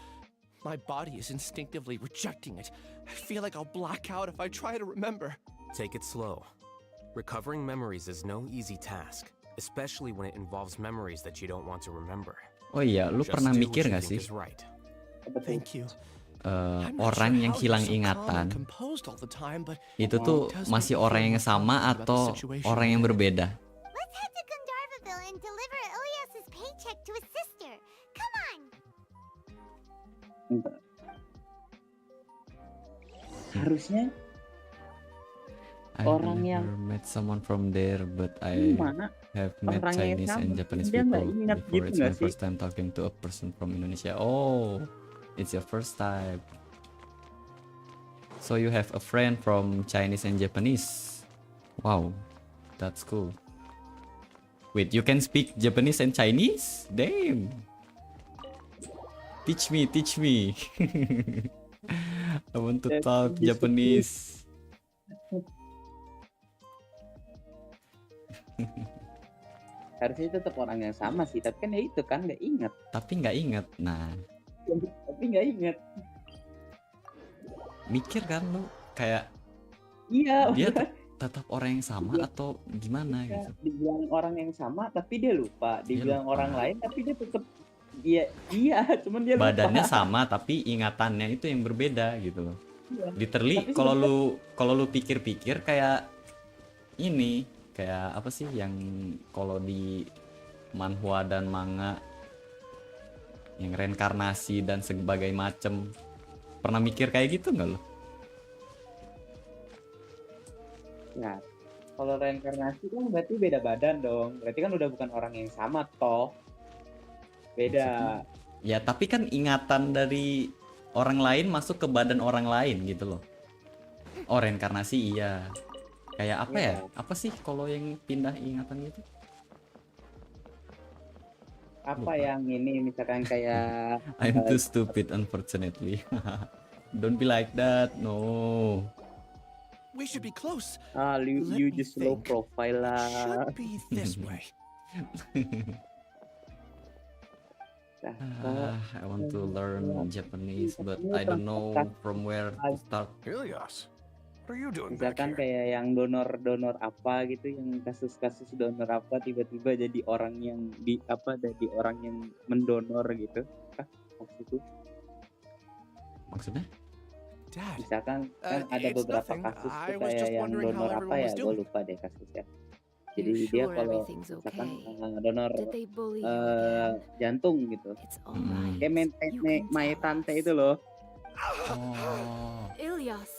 My body is instinctively rejecting it. I feel like I'll black out if I try to remember. Take it slow. Recovering memories is no easy task, especially when it involves memories that you don't want to remember. Oh iya, lu Just pernah do mikir what you gak think sih is right. Thank you. Orang yang hilang ingatan itu tuh masih orang yang sama atau orang yang berbeda? Let's head to Gandharvaville and deliver Ilyas's paycheck to his sister. Come on. Harusnya I've orang yang never met someone from there, but I mana have met orang yang Chinese sama, and Japanese dia nggak people ingat before. gitu It's my nggak sih? first time talking to a person from Indonesia. Oh, it's your first time. So you have a friend from Chinese and Japanese. Wow, that's cool. Wait, you can speak Japanese and Chinese? Damn. Teach me, teach me. I want to talk Japanese. harusnya tetap orang yang sama sih, tapi kan ya itu kan nggak ingat. Tapi nggak inget. Nah, Tapi nggak ingat. mikir kan lu kayak Iya. dia udah. tetap orang yang sama atau gimana gitu. Dibilang orang yang sama tapi dia lupa. Dibilang lupa. orang lain tapi dia tetap iya, cuman dia lupa. Badannya sama tapi ingatannya itu yang berbeda gitu loh. Iya. Literally Tapi kalau lu pikir-pikir kayak ini, kayak apa sih yang kalau di manhwa dan manga yang reinkarnasi dan sebagai macem. Pernah mikir kayak gitu nggak lo? Nah, kalau reinkarnasi kan berarti beda badan dong. Berarti kan udah bukan orang yang sama toh. Beda. Ya tapi kan ingatan dari orang lain masuk ke badan orang lain gitu loh. Oh, reinkarnasi iya. Kayak apa ya? Apa sih kalau yang pindah ingatan gitu? Apa yang ini misalkan kayak I'm too stupid unfortunately. Don't be like that. No. We should be close. you just low profile lah. Should be this way. I want to learn Japanese, but I don't know from where to start. Ilias, what are you doing back Misalkan here? kayak yang donor apa gitu, yang kasus-kasus donor apa tiba-tiba jadi orang yang jadi orang yang mendonor gitu. Maksudku. Maksudnya? Dad, Misalkan kan ada it's beberapa nothing. kasus I tuh was kayak just yang wondering how donor apa everyone ya, was gue doing. lupa deh kasusnya. Jadi You dia sure kalau everything's misalkan okay? donor Did they bully you again? jantung gitu. It's alright. Kayak my tante itu loh. Oh, Ilyas,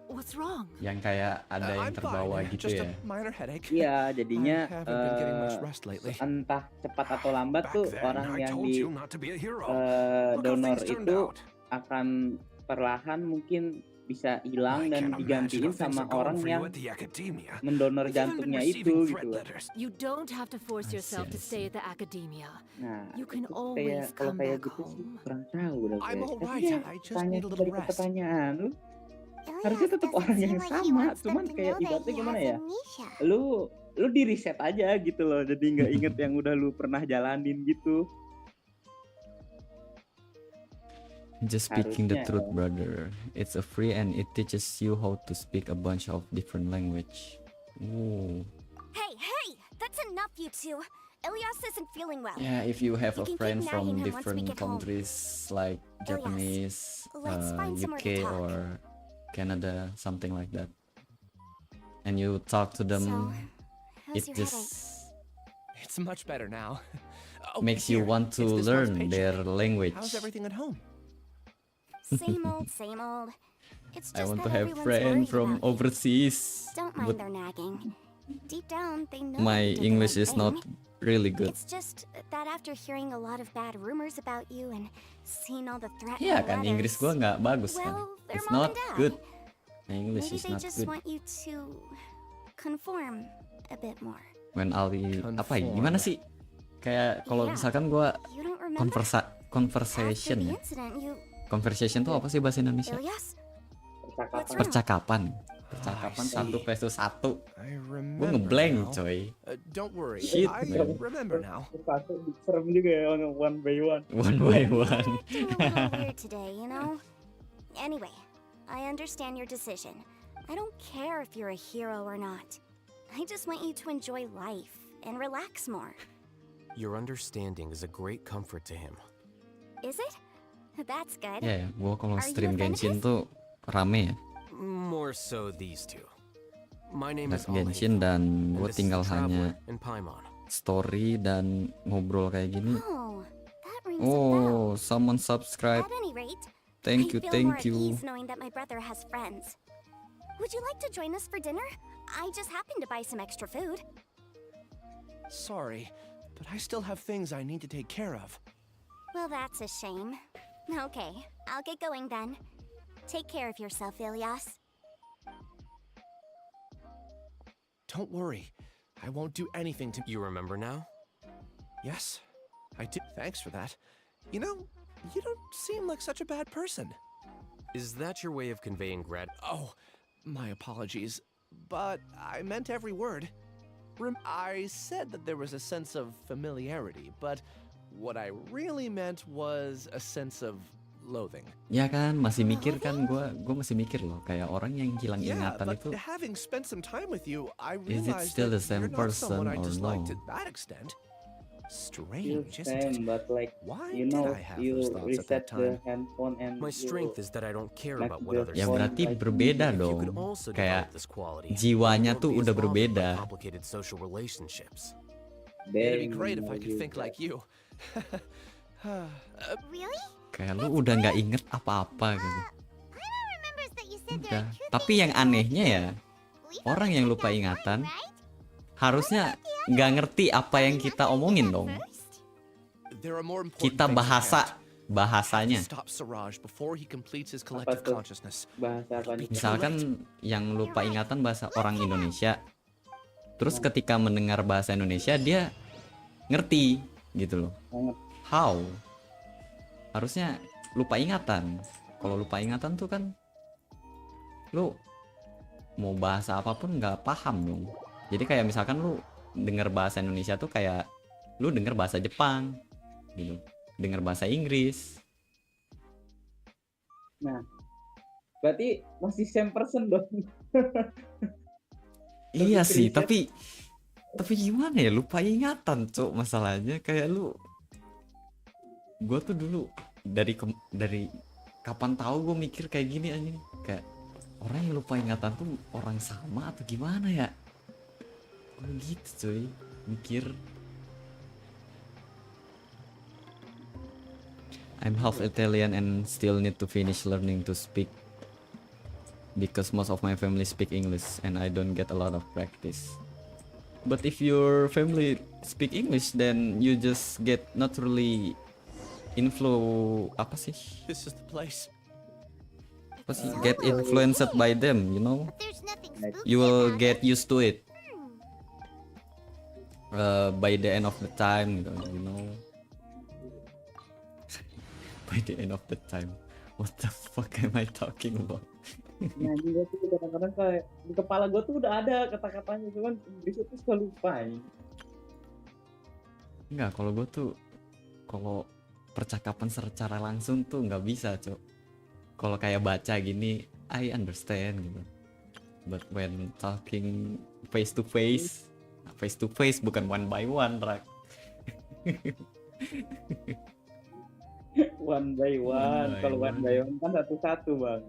what's wrong? yang kayak ada yang I'm terbawa fine. gitu Just ya? a minor headache. Iya, jadinya I haven't been getting much rest lately. entah cepat atau lambat tuh Back then, orang I yang told di you not to be a hero. Look how donor things turned itu out. akan perlahan mungkin bisa hilang I dan can't imagine digantiin how things sama are going orang for you yang at the academia. mendonor I've even been jantungnya receiving itu threat gitu loh. letters. You don't have to force I yourself to see. stay at the academia. Nah, You can itu always kayak kalau come kayak back gitu sih home. kurang tahu udah I'm gue. Tapi alright, ya I just tanya need a little balik ke rest. pertanyaan lu, harusnya Ilyas tetap doesn't orang seem yang like he sama, wants them cuman to kayak know that ibaratnya he gimana has ya? amnesia. Lu di reset aja gitu loh, jadi nggak inget yang udah lu pernah jalanin gitu. Just speaking the Harusnya truth, ya. brother. It's a free and it teaches you how to speak a bunch of different language. Ooh. Hey, that's enough, you two. Ilyas isn't feeling well. Yeah, if you have You a can keep friend nagging from him once we different get home. countries like Japanese, let's find somewhere to UK talk. or Canada, something like that, and you talk to them, So, how's it your just It's much better now. Oh, makes you here, want to it's this month's learn paycheck. their language. How's everything at home? Same old, same old. It's I just want to that have everyone's friends worried from about me. overseas, Don't mind but their nagging. Deep down, they know my you did the English right is not thing. really good. It's just that after hearing a lot of bad rumors about you and seeing all the threatening Iya kan, Inggris gua letters, nggak bagus kan. well, they're It's mom not and dad. good. My English Maybe is they not just good. want you to conform a bit more. When Ali apa ya? Gimana sih? Kayak kalau Yeah. misalkan gua You don't remember? After conversation the ya. incident, you... Conversation tuh apa sih bahasa Indonesia? Ilyas? Percakapan. Percakapan. Percakapan I 1 see. versus 1. I Gue remember ngeblank now. coy. Don't worry, Shit, I man. remember now. Satu serem juga ya one by one. One by one. Acting a little weird today, you know? Anyway, I understand your decision. I don't care if you're a hero or not. I just want you to enjoy life and relax more. Your understanding is a great comfort to him. Is it? That's good. Ya, gue kalau Are you stream a Genshin tuh rame ya. More so these two. My name Lihat is All Genshin Hateful, dan and gue this is tinggal the hanya Traveler in Paimon. story dan ngobrol kayak gini. Oh, that rings a bell. Oh, someone subscribe. At any rate, Thank you, I feel more thank at you. ease knowing that my brother has friends. Would you like to join us for dinner? I just happened to buy some extra food. Sorry, but I still have things I need to take care of. Well, that's a shame. Okay, I'll get going then. Take care of yourself, Ilias. Don't worry, I won't do anything to. You remember now? Yes, I do. Thanks for that. You know, you don't seem like such a bad person. Is that your way of conveying Oh, my apologies, but I meant every word. I said that there was a sense of familiarity, but what I really meant was a sense of loathing. Ya kan, masih mikir kan, gue masih mikir loh, kayak orang yang hilang Yeah, ingatan but itu. having spent some time with you, I Is it realized still that the same you're not someone person I or dislike no? to that extent. Still Strange, isn't it? same, but like Why you did know, I have you those thoughts at reset that the time? handphone and My you strength is that I don't care like about what the others Ya phone berarti like berbeda If you dong. could also Kayak develop this quality, jiwanya you tuh won't be udah as bothered by berbeda. complicated social relationships. It'd be Dang, great if I could you think like you. Really? Kayak lu udah nggak inget apa-apa gitu. Paimon remembers that you said Udah. there are two Tapi yang anehnya ya, orang yang lupa ingatan harusnya nggak ngerti apa yang kita omongin dong. There are more important Kita things at hand. bahasanya. Stop Siraj before he completes his Apa collective tuh? consciousness. Bahasa apa nih? Misalkan yang lupa ingatan bahasa orang Indonesia, terus ketika mendengar bahasa Indonesia dia ngerti gitu loh. How? Harusnya lupa ingatan. Kalau lupa ingatan tuh kan lu mau bahasa apapun nggak paham dong. Jadi kayak misalkan lu dengar bahasa Indonesia tuh kayak lu dengar bahasa Jepang gitu, dengar bahasa Inggris. Nah, berarti masih same person dong. Iya Lebih sih, riset. tapi gimana ya, lupa ingatan cok, masalahnya kayak lu, gue tuh dulu dari kapan tahu gue mikir kayak gini aja, kayak orang yang lupa ingatan tuh orang sama atau gimana ya, gue gitu cuy mikir. I'm half Italian and still need to finish learning to speak because most of my family speak English and I don't get a lot of practice. But if your family speak English, then you just get naturally apa sih? This is the place. Apa sih? Get influenced by them, you know? You will get used to it. By the end of the time, you know. By the end of the time, what the fuck am I talking about? Nah, gue tuh kadang-kadang kayak di kepala gue tuh udah ada kata-katanya, cuman Inggris itu suka lupa ya. Enggak, kalau gue tuh kalau percakapan secara langsung tuh nggak bisa, cok. Kalau kayak baca gini, I understand gitu. But when talking face to face bukan one by one, Rak. One by one. Kalau one by one kan satu-satu, Bang.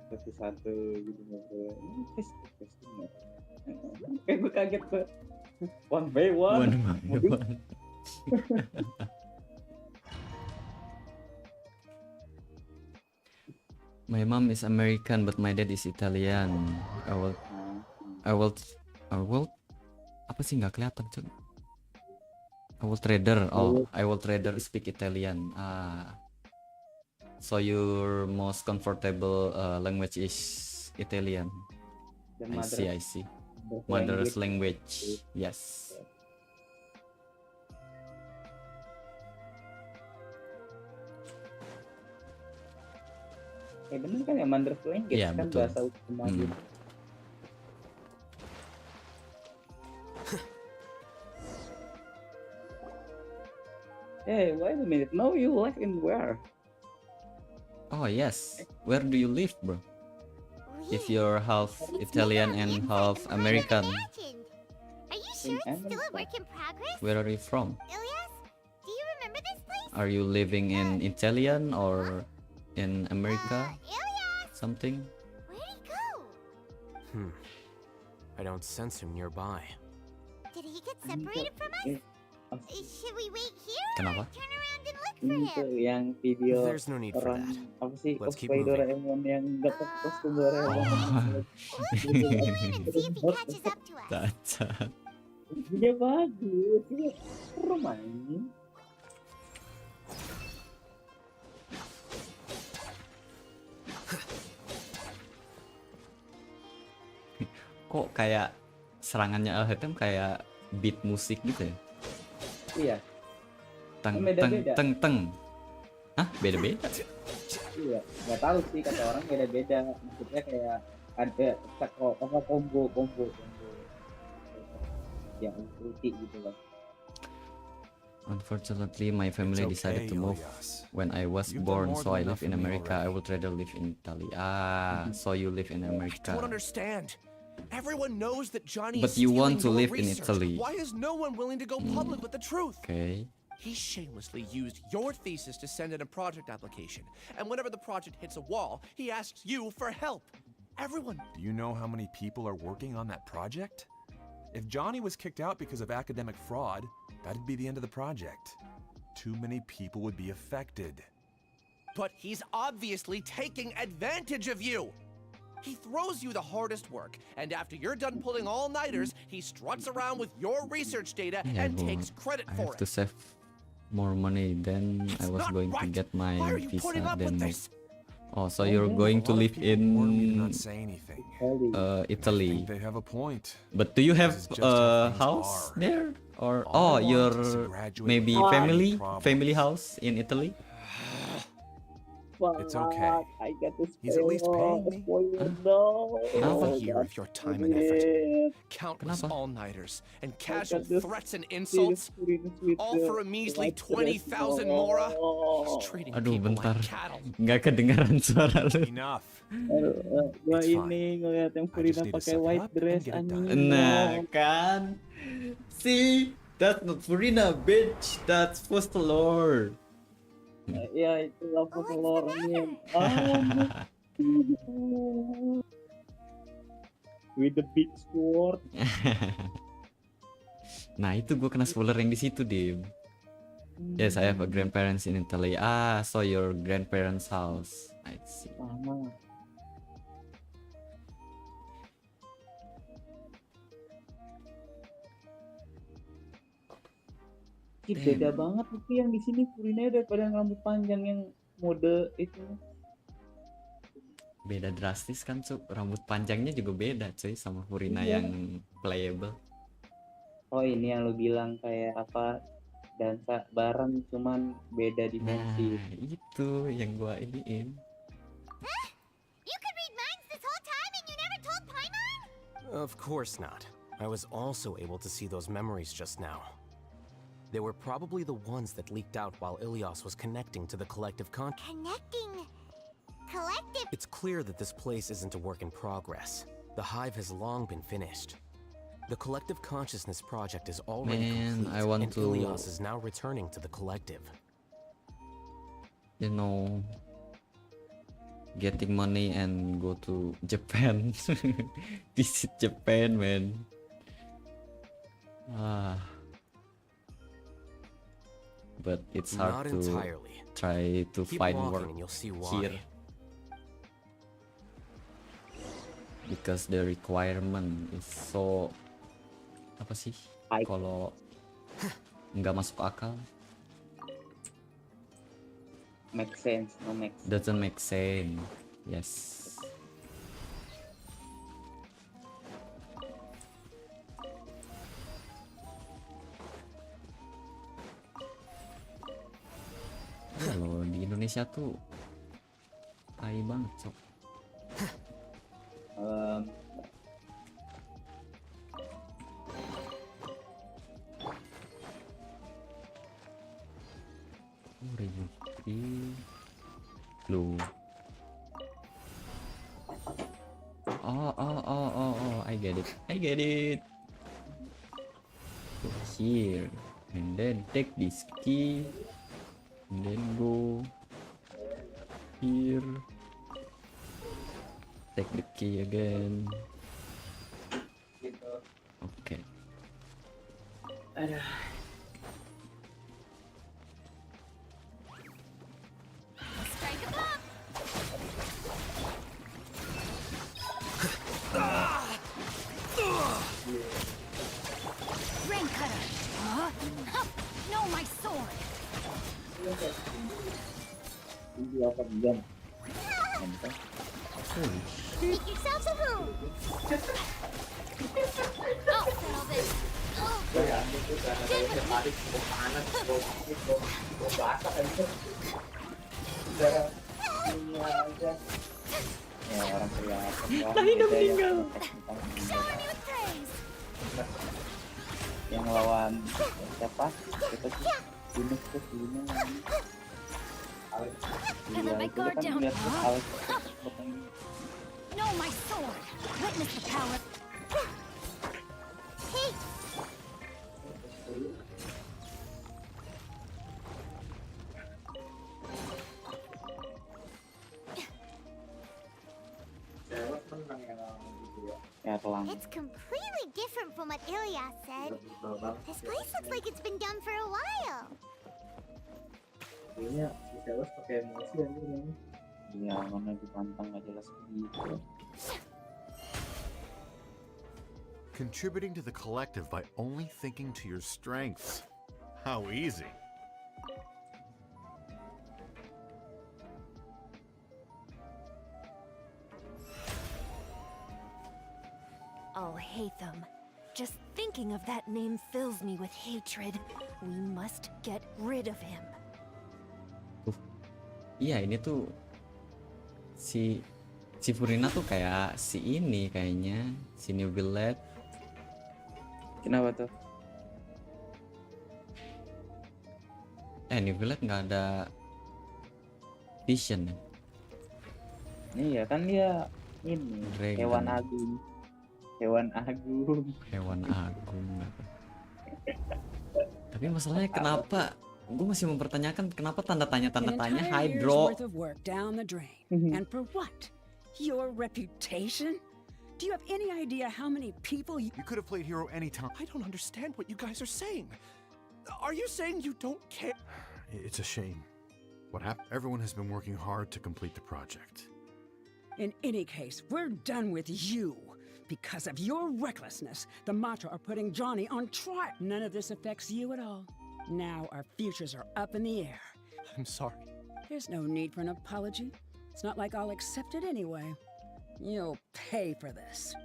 Satu-satu gitu ngobrol. Kayak gue kaget tuh. One by one. One by one. My mom is American but my dad is Italian. I will apa sih, nggak kelihatan, cok. I will trader speak Italian. So your most comfortable language is Italian. I see. Mother's language. Yes. bener kan ya, Mother's Language Iya, kan betul. bahasa utama Hmm. gitu. Hey, wait a minute. No, you live in where? Oh yes, where do you live, bro? If you're half Italian and half American, Are you sure In it's still a America. work in progress? where are you from? Ilyas, do you remember this place? Are you living in Italian or in America? Ilyas, Something? where'd he go? I don't sense him nearby. Did he get separated from us? Should we wait here Kenapa? or turn around and look for Ini tuh him? yang video There's no need for orang that. apa sih Let's keep cosplay moving. Doraemon yang dapat kostum Doraemon. Oh, See if he catches up to us. cacat. Dia bagus, dia seru main. Kok kayak serangannya Al-Hatem kayak beat musik gitu ya? Iya, Teng teng beda-beda. teng teng. Hah, beda-beda? iya. Nggak tahu sih, kata orang beda-beda. Maksudnya kayak ada apa combo yang ulti gitu loh. Unfortunately, my family It's decided to okay, move Ilias. when I was You've done born, more so than I enough live in for me America. I already. would rather live in Italy. Ah, so you live in I don't America. understand. Everyone knows that Johnny But is you stealing want to your live in research. Italy. Why is no one willing to go public with the truth? Okay. He shamelessly used your thesis to send in a project application, and whenever the project hits a wall, he asks you for help. Everyone. Do you know how many people are working on that project? If Johnny was kicked out because of academic fraud, that'd be the end of the project. Too many people would be affected. But he's obviously taking advantage of you. He throws you the hardest work, and after you're done pulling all-nighters, he struts around with your research data Yeah, and bro. takes credit I for have to it. save more money than I was not going to right. get my Why are you visa. putting up with Then this? oh, so you're going to live in Not say anything. Italy. I think they have a point. But do you have This is just how things house are. there, or All oh, I want your is to graduate maybe without family any problems. house in Italy? It's okay. I got this. He's at least paying me. No. Over Kenapa? here of your time and effort. Countless Kenapa? all-nighters and casual this threats and insults, all for a measly 20,000 mora. He's treating Aduh, people bentar. like cattle. Nggak kedengaran suara lu. Enough. Gua It's fine. ini ngeliat yang I just Furina need to pakai suck it white up and dress get it done. anjing. Nah, kan? See, that's not Furina, bitch. That's Fustelor. Ya itu lampu telurnya. With the big sword. Nah, itu gue kena spoiler yang di situ, Dim. Yes, I have a grandparents in Italy. Ah, so your grandparents' house. I see. Sama. Ih, beda banget itu yang di sini Furina daripada yang rambut panjang yang mode itu. Beda drastis kan, Cuk. Rambut panjangnya juga beda, cuy, sama Furina Iya. yang playable. Oh, ini yang lu bilang kayak apa? Dansa bareng cuman beda Nah, dimensi. itu yang gua iniin. You could read minds this whole time and you never told Paimon? Of course not. I was also able to see those memories just now. They were probably the ones that leaked out while Ilias was connecting to the collective Connecting. Collective. It's clear that this place isn't a work in progress. The hive has long been finished. The collective consciousness project is already Man, complete, I want and to- Ilias is now returning to the collective. You know, getting money and go to Japan. Visit Japan, man. Ah. But it's hard Not to entirely. try to Keep find walking work and you'll see here why. because the requirement is so apa sih? Kalau nggak masuk akal, Make sense, no make sense. doesn't make sense. Yes. Kalau di Indonesia tuh Tai banget, Sok. Rezeki lu. Oh, I get it. Go here and then take this key and then go here, take the key again. Okay. Strike a pop! Rain cutter! Huh? Huh! No, my sword! Make yourselves a room! I'll settle this! Oh. Ya orang kelihatan. Udah meninggal. Shower me with praise! Yang lawan siapa? Kita Yunus tuh dulunya. I let my guard down. Huh? No, my sword! Witness the power! Hey! Ya telang. It's completely different from what Ilyas said. This place looks like it's been done for a while. Kayaknya si Zeus pakai emosi aja nih. Iya, mana dipantang gak jelas begitu. Contributing to the collective by only thinking to your strengths. How easy. I'll hate them. Just thinking of that name fills me with hatred. We must get rid of him. Iya, ini tuh si Furina tuh kayak si ini kayaknya, si New Billet. Kenapa tuh? New Billet nggak ada vision. Iya kan dia ini Dragon. hewan agung. Hewan agung. Tapi masalahnya kenapa? Gue masih mempertanyakan kenapa tanda tanya Hydro. Worth of work down the drain. And for what? Your reputation? Do you have any idea how many people You could have played hero anytime. I don't understand what you guys are saying. Are you saying you don't care? It's a shame. What happened? Everyone has been working hard to complete the project. In any case, we're done with you. Because of your recklessness, the Matra are putting Johnny on trial. None of this affects you at all. Now our futures are up in the air. I'm sorry. There's no need for an apology. It's not like I'll accept it anyway. You'll pay for this.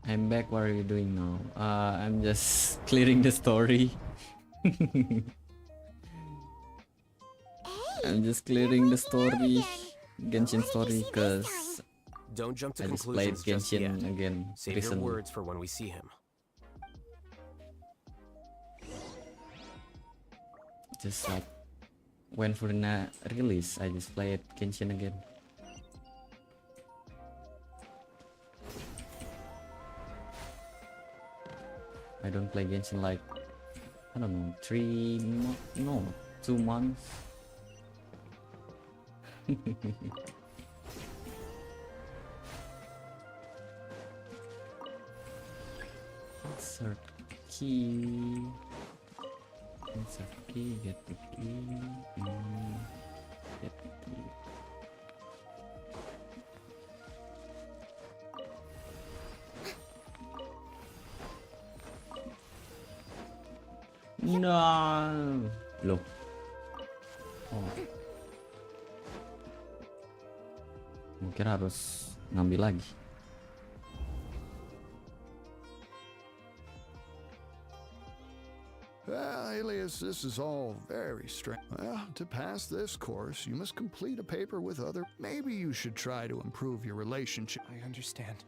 I'm back. What are you doing now? I'm just clearing the story. I'm just clearing the story, Genshin story, because Don't jump to I just played conclusions just Genshin yet. again Save your recently. words for when we see him. Just like when Furina release, I just played Genshin again. I don't play Genshin like, I don't know, 2 months. Insert key. Insert key, get the key. Get the key. No. Loh. Oh. Mungkin harus ngambil lagi. Well, Alias, this is all very strange. Well, to pass this course, you must complete a paper with other. Maybe you should try to improve your relationship. I understand.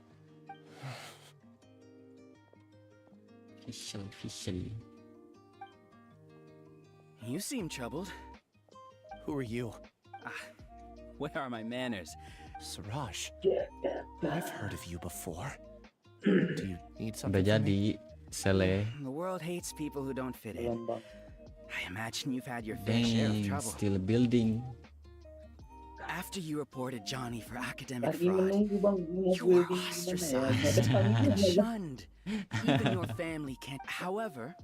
Official. You seem troubled. Who are you? Where are my manners? Siraj, I've heard of you before. Do you need Udah something from me? jadi, Sele. The world hates people who don't fit in. I imagine you've had your fair share of Dang, trouble. still building. After you reported Johnny for academic fraud, you were ostracized, shunned. Even your family can't. However,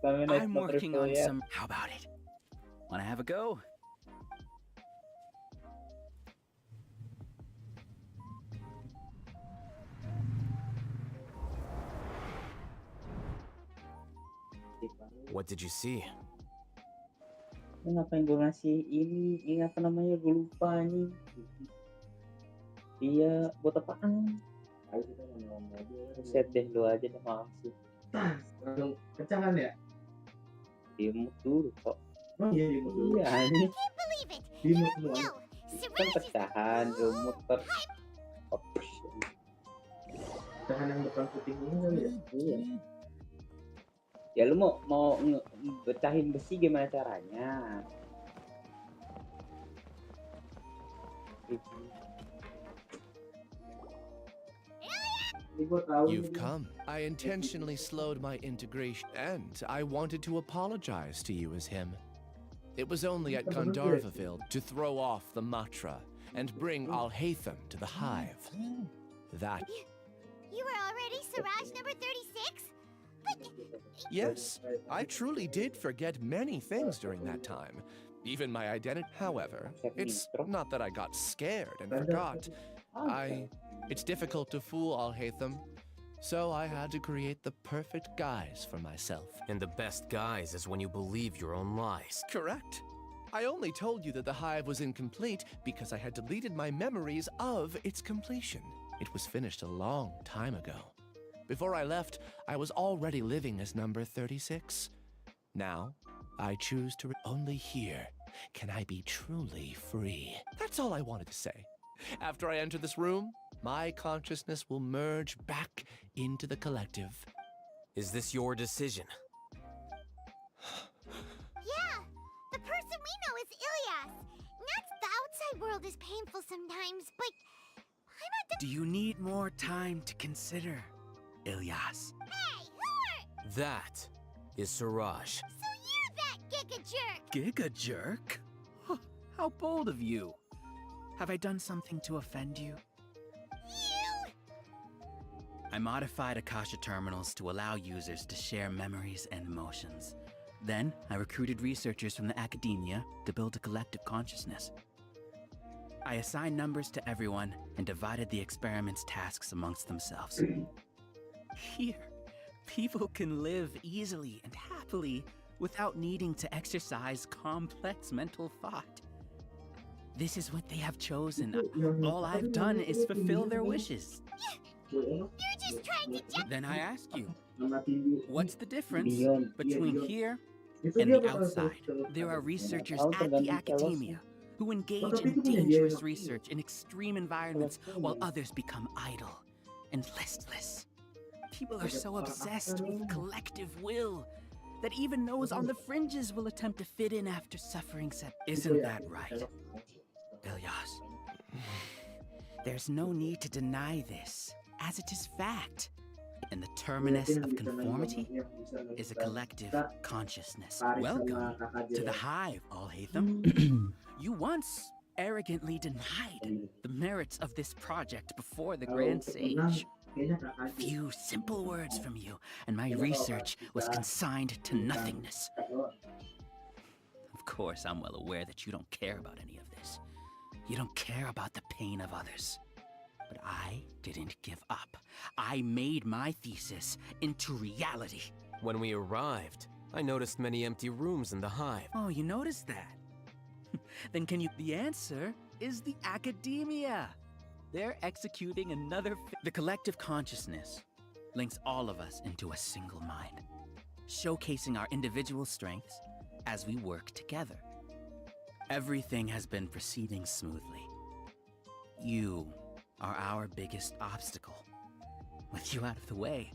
I'm working on some. How about it? Wanna have a go? What did you see? Ngapain gue ngasih ini apa namanya, gue lupa nih. Iya, buat apaan? Set deh lu aja deh, makasih. Kencang ya? Dimut dulu kok. Oh iya, dimut dulu. Iya, ini. Dimut semua. Kan pecahan, lumut ter. Pecahan yang depan putih ini kali ya? Iya. Ya lu mau becahin besi gimana caranya? You've come. I intentionally slowed my integration, and I wanted to apologize to you as him. It was only at Gandharvaville to throw off the Matra and bring Alhaitham to the hive. That... You were already Siraj number 36? But... Yes, I truly did forget many things during that time. Even my identity. However, it's not that I got scared and forgot. It's difficult to fool Alhaitham, so I had to create the perfect guise for myself. And the best guise is when you believe your own lies. Correct. I only told you that the hive was incomplete because I had deleted my memories of its completion. It was finished a long time ago. Before I left, I was already living as number 36. Now, I choose to only here can I be truly free. That's all I wanted to say. After I enter this room, my consciousness will merge back into the collective. Is this your decision? Yeah, the person we know is Ilyas. That's the outside world is painful sometimes, but I'm not. Do you need more time to consider, Ilyas? Hey, who are? That is Siraj. So you're that Giga jerk. Giga jerk? Huh, how bold of you. Have I done something to offend you? You! I modified Akasha terminals to allow users to share memories and emotions. Then, I recruited researchers from the academia to build a collective consciousness. I assigned numbers to everyone and divided the experiment's tasks amongst themselves. Here, people can live easily and happily without needing to exercise complex mental thought. This is what they have chosen. All I've done is fulfill their wishes. You're just trying to Then I ask you, what's the difference between here and the outside? There are researchers at the academia who engage in dangerous research in extreme environments while others become idle and listless. People are so obsessed with collective will that even those on the fringes will attempt to fit in after suffering set. Isn't that right, Ilyas? There's no need to deny this, as it is fact. And the terminus of conformity is a collective consciousness. Welcome to the hive, Alhaitham. You once arrogantly denied the merits of this project before the Grand Sage. A few simple words from you, and my research was consigned to nothingness. Of course, I'm well aware that you don't care about any of this. You don't care about the pain of others. But I didn't give up. I made my thesis into reality. When we arrived, I noticed many empty rooms in the hive. Oh, you noticed that? Then can you... The answer is the academia. They're executing another... The collective consciousness links all of us into a single mind. showcasing our individual strengths as we work together. Everything has been proceeding smoothly. You are our biggest obstacle. With you out of the way,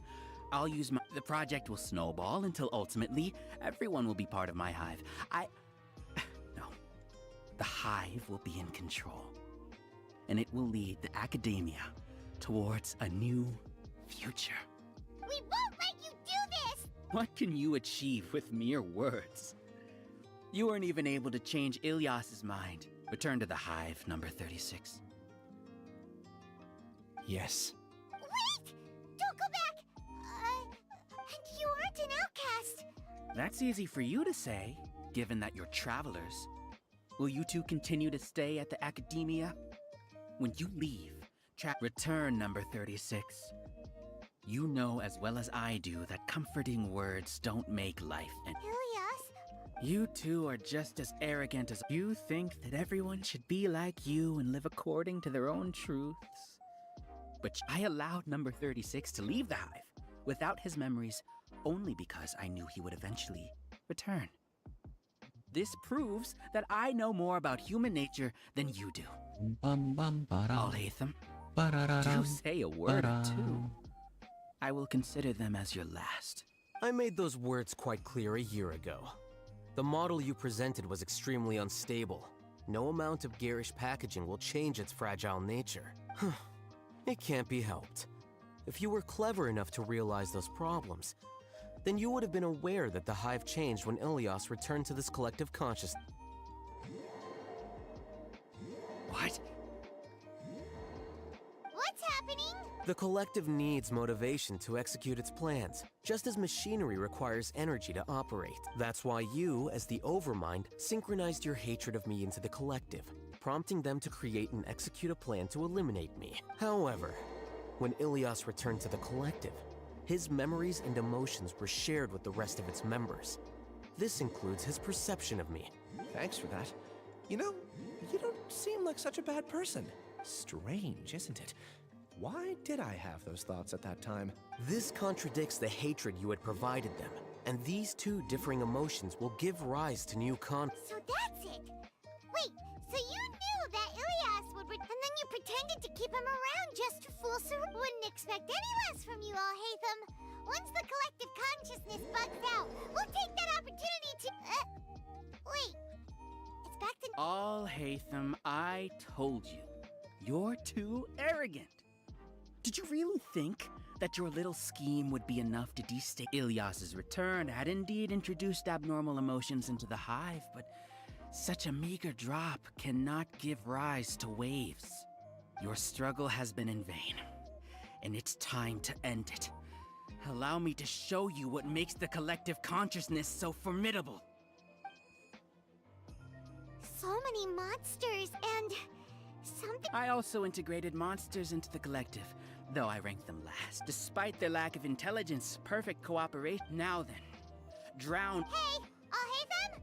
I'll use the project will snowball until ultimately everyone will be part of my hive. No. The hive will be in control. And it will lead the academia towards a new future. We won't let you do this! What can you achieve with mere words? You weren't even able to change Ilyas's mind. Return to the hive, number 36. Yes. Wait! Don't go back! And you aren't an outcast! That's easy for you to say, given that you're travelers. Will you two continue to stay at the academia? When you leave, return, number 36. You know as well as I do that comforting words don't make life and Ilyas? You two are just as arrogant as you think that everyone should be like you and live according to their own truths. But I allowed number 36 to leave the hive without his memories only because I knew he would eventually return. This proves that I know more about human nature than you do. Al-Haytham, do say a word or two. I will consider them as your last. I made those words quite clear a year ago. The model you presented was extremely unstable. No amount of garish packaging will change its fragile nature. It can't be helped. If you were clever enough to realize those problems, then you would have been aware that the hive changed when Ilyas returned to this collective consciousness. What? What's happening? The collective needs motivation to execute its plans, just as machinery requires energy to operate. That's why you, as the Overmind, synchronized your hatred of me into the collective, prompting them to create and execute a plan to eliminate me. However, when Ilyas returned to the collective, his memories and emotions were shared with the rest of its members. This includes his perception of me. Thanks for that. You know, you don't seem like such a bad person. Strange, isn't it? Why did I have those thoughts at that time? This contradicts the hatred you had provided them, and these two differing emotions will give rise to new So that's it! Wait, so you knew that Ilyas would and then you pretended to keep him around just to fool Sir? Wouldn't expect any less from you, Al-Haytham. Once the collective consciousness bugs out, we'll take that opportunity to... wait. It's back to... Al-Haytham, I told you. You're too arrogant. Did you really think that your little scheme would be enough to destabilize? Ilyas's return had indeed introduced abnormal emotions into the hive, but such a meager drop cannot give rise to waves. Your struggle has been in vain, and it's time to end it. Allow me to show you what makes the collective consciousness so formidable. So many monsters and... something... I also integrated monsters into the collective, though I ranked them last. Despite their lack of intelligence, perfect cooperation. Now then, drown... Hey, Al-Haytham?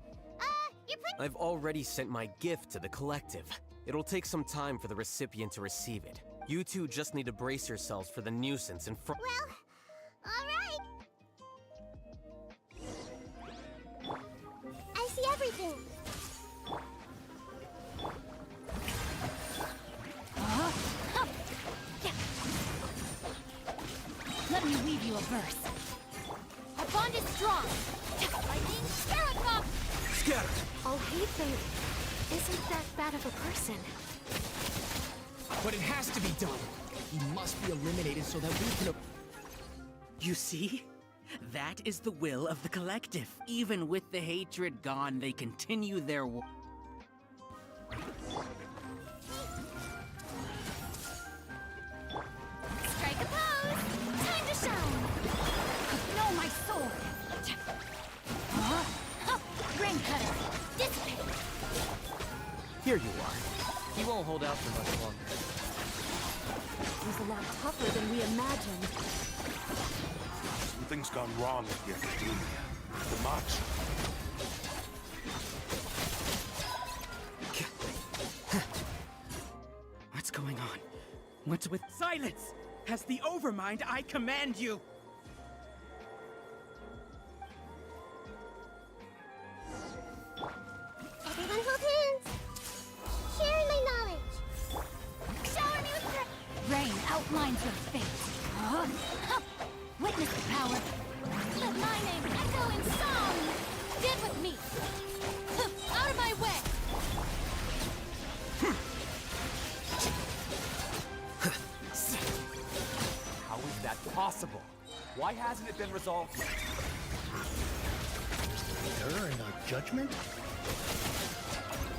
You're putting... I've already sent my gift to the collective. It'll take some time for the recipient to receive it. You two just need to brace yourselves for the nuisance in front. Well, alright. I see everything. Let me weave you a verse. Our bond is strong. Lightning, Sharou! Scatter! Al-Haytham isn't that bad of a person. But it has to be done. He must be eliminated so that we can... You see? That is the will of the collective. Even with the hatred gone, they continue their war. Strike a pose! Time to shine! No, my sword! Ring cutter! Dissipate! Here you are. He won't hold out for much longer. He's a lot tougher than we imagined. Something's gone wrong with the academia. The march. What's going on? What's with silence? As the Overmind, I command you! outlines your fate. Witness the power. Let my name echo in song. Get with me. Out of my way. How is that possible? Why hasn't it been resolved yet? Error in our judgment?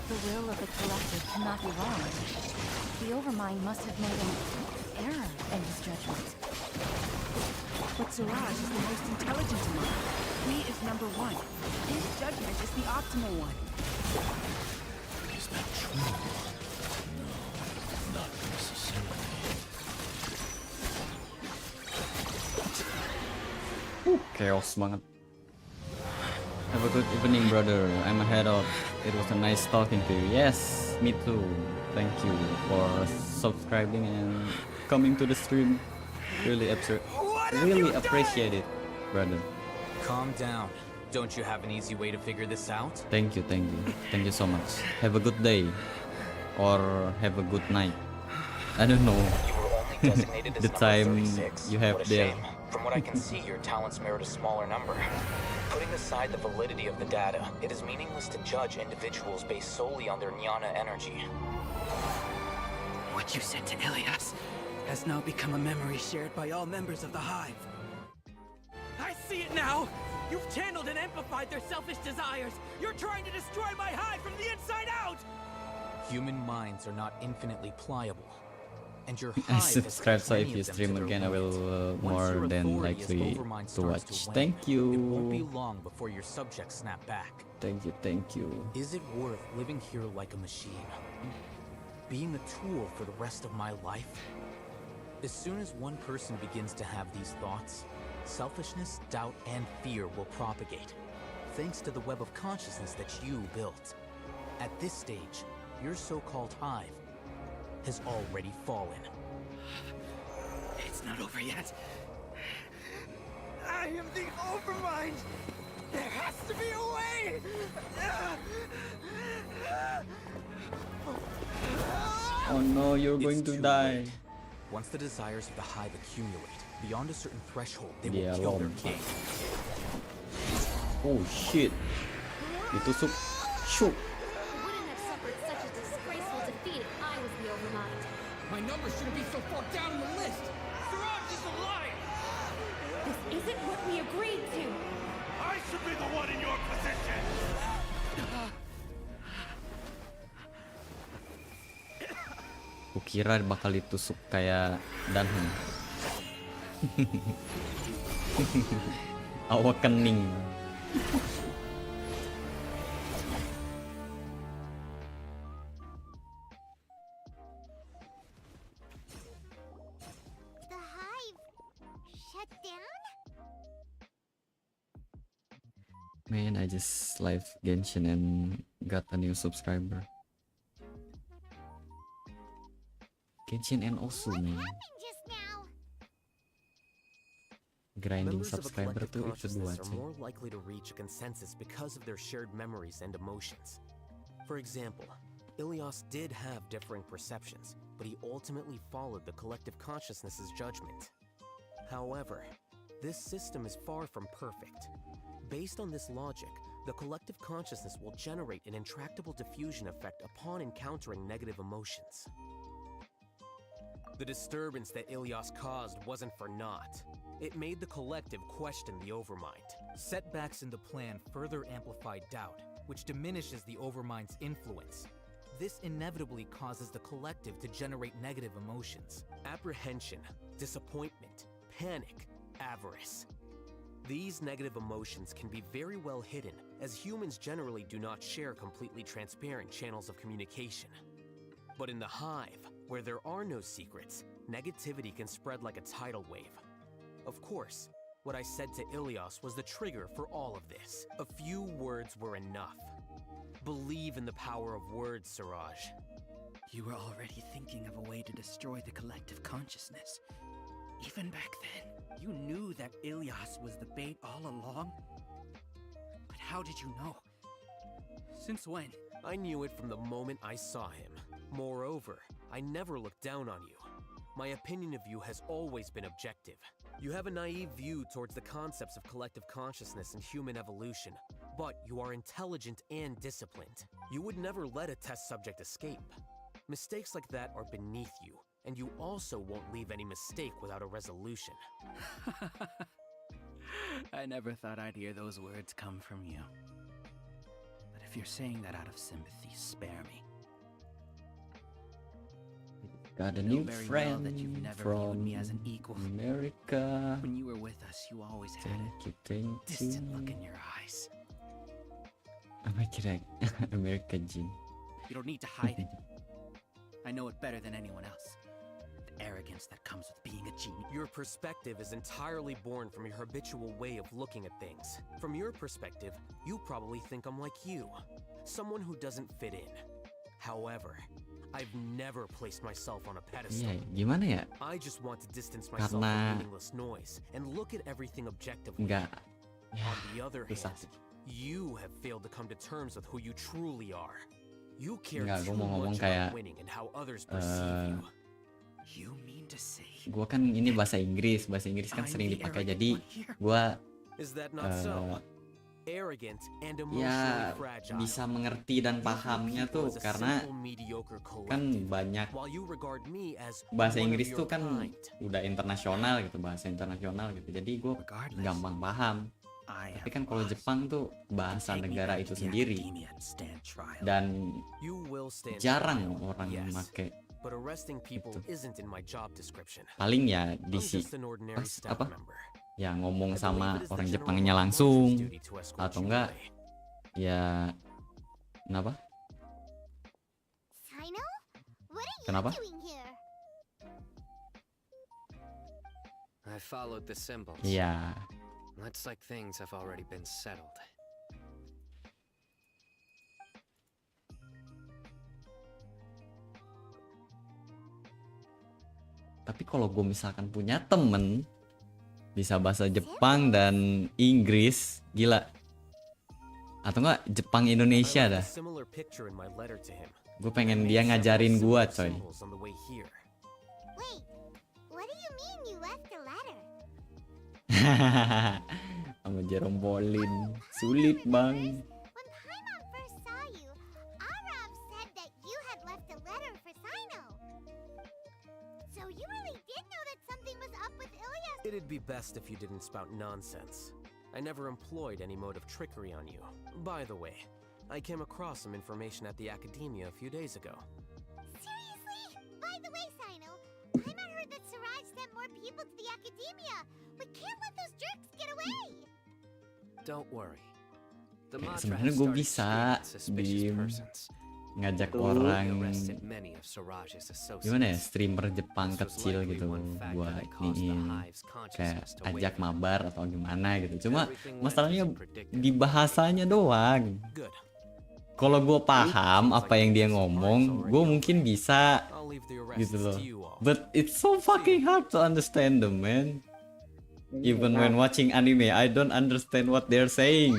The will of the collective cannot be wrong. The Overmind must have made an error in his judgment. But Siraj is the most intelligent among us. He is number one. His judgment is the optimal one. Is that true? No, not necessarily. Chaos banget. Have a good evening, brother. I'm ahead of. It was a nice talking to you. Yes, me too. Thank you for subscribing and coming to the stream. Really appreciate it, brother. Calm down. Don't you have an easy way to figure this out? Thank you so much. Have a good day, or have a good night. I don't know. You were only designated as the number time 36. you have What a there. shame. From what I can see, your talents merit a smaller number. Putting aside the validity of the data, it is meaningless to judge individuals based solely on their jnana energy. What you said to Ilias has now become a memory shared by all members of the Hive. I see it now! You've channeled and amplified their selfish desires! You're trying to destroy my Hive from the inside out! Human minds are not infinitely pliable. And your I hive subscribe, has so if many you of them stream to their again, I will limit. Once more your than authority as likely Overmind to starts watch. wane, Thank you. It won't be long before your subjects snap back. Thank you. Is it worth living here like a machine? Being a tool for the rest of my life? As soon as one person begins to have these thoughts, selfishness, doubt, and fear will propagate, thanks to the web of consciousness that you built. At this stage, your so-called hive has already fallen. It's not over yet. I am the Overmind! There has to be a way! Oh no, you're going It's to too die. late. Once the desires of the hive accumulate, beyond a certain threshold, they Dia will kill their lompat. king. Oh shit. Ditusuk. Shoot. Wouldn't have suffered such a disgraceful defeat if I was the Overmind. My number shouldn't be so far down the list! Siraj is a liar! This isn't what we agreed to. I should be the one in your position! Kukira bakal ditusuk kayak Danhun. Awak kening. The Hive shut down? Man, I just live Genshin and got a new subscriber. Genshin and also man. Just now. Grinding Members of a subscriber collective tuh itu dua consciousness are cuy. more likely to reach a consensus because of their shared memories and emotions. For example, Ilias did have differing perceptions, but he ultimately followed the collective consciousness's judgment. However, this system is far from perfect. Based on this logic, the collective consciousness will generate an intractable diffusion effect upon encountering negative emotions. The disturbance that Ilias caused wasn't for naught. It made the collective question the Overmind. Setbacks in the plan further amplified doubt, which diminishes the Overmind's influence. This inevitably causes the collective to generate negative emotions. Apprehension, disappointment, panic, avarice. These negative emotions can be very well hidden, as humans generally do not share completely transparent channels of communication. But in the Hive, where there are no secrets, negativity can spread like a tidal wave. Of course, what I said to Ilias was the trigger for all of this. A few words were enough. Believe in the power of words, Siraj. You were already thinking of a way to destroy the collective consciousness. Even back then, you knew that Ilias was the bait all along? But how did you know? Since when? I knew it from the moment I saw him. Moreover, I never looked down on you. My opinion of you has always been objective. You have a naive view towards the concepts of collective consciousness and human evolution, but you are intelligent and disciplined. You would never let a test subject escape. Mistakes like that are beneath you, and you also won't leave any mistake without a resolution. I never thought I'd hear those words come from you. But if you're saying that out of sympathy, spare me. Got a I know new very well friend that you've never from viewed me as an equal. America. When you were with us, you always had a Thank distant look in your eyes. America Jin. You don't need to hide it. I know it better than anyone else. The arrogance that comes with being a genius. Your perspective is entirely born from your habitual way of looking at things. From your perspective, you probably think I'm like you, someone who doesn't fit in. However, I've never placed myself on a pedestal. Iya, gimana ya? I just want to distance myself Karena from meaningless noise and look at everything objectively. enggak. On the other Susah hand, sih. you have failed to come to terms with who you truly are. You care Enggak, too gue mau ngomong much kayak about winning and how others perceive you. You mean to say gue kan ini bahasa Inggris kan sering dipakai, jadi gue Is that not so? Arrogant and ya emotionally fragile. bisa mengerti dan pahamnya tuh karena kan banyak While you regard me as bahasa one of Inggris your tuh kan kind. udah internasional gitu, bahasa internasional gitu, jadi gue gampang paham. Tapi kan kalau Jepang tuh bahasa negara itu sendiri dan You will stand jarang trial, orang yes. make. But arresting people isn't in my job description. Paling ya I'm di just an ordinary staff apa member. ya ngomong sama orang Jepangnya langsung atau enggak ya kenapa Sino? What are you Kenapa? doing here? I followed the symbols. Iya. Looks like things have already been settled. Tapi kalau gue misalkan punya temen bisa bahasa Jepang dan Inggris, gila. Atau enggak Jepang Indonesia dah. Similar picture in my letter to him. Gue pengen dia ngajarin gue, coy. Symbols on the way here. Wait, what do you mean you left a letter? Sama jerombolin. Sulit, Bang. When Paimon first saw you, Arab said that you had left a letter for Sino. So you really did know that something was up with Ilyas. It'd be best if you didn't spout nonsense. I never employed any mode of trickery on you. By the way, I came across some information at the academia a few days ago. Seriously? By the way, Sino, Paimon heard that Siraj sent more people to the academia. We can't let those jerks get away. Don't worry. The Kayak mantra sebenarnya has gue started bisa screening suspicious Bim persons. ngajak We orang arrested many of Siraj's associates. gimana ya, streamer Jepang This was kecil likely gitu one fact buat that caused the iniin hive's kayak consciousness to ajak waver. mabar atau gimana gitu, cuma Everything went masalahnya as predicted. di bahasanya doang. Good. Kalau gue paham apa yang dia ngomong, gue mungkin bisa I'll leave the arrest gitu loh, to you all. but it's so fucking hard to understand them, man. Even when watching anime, I don't understand what they're saying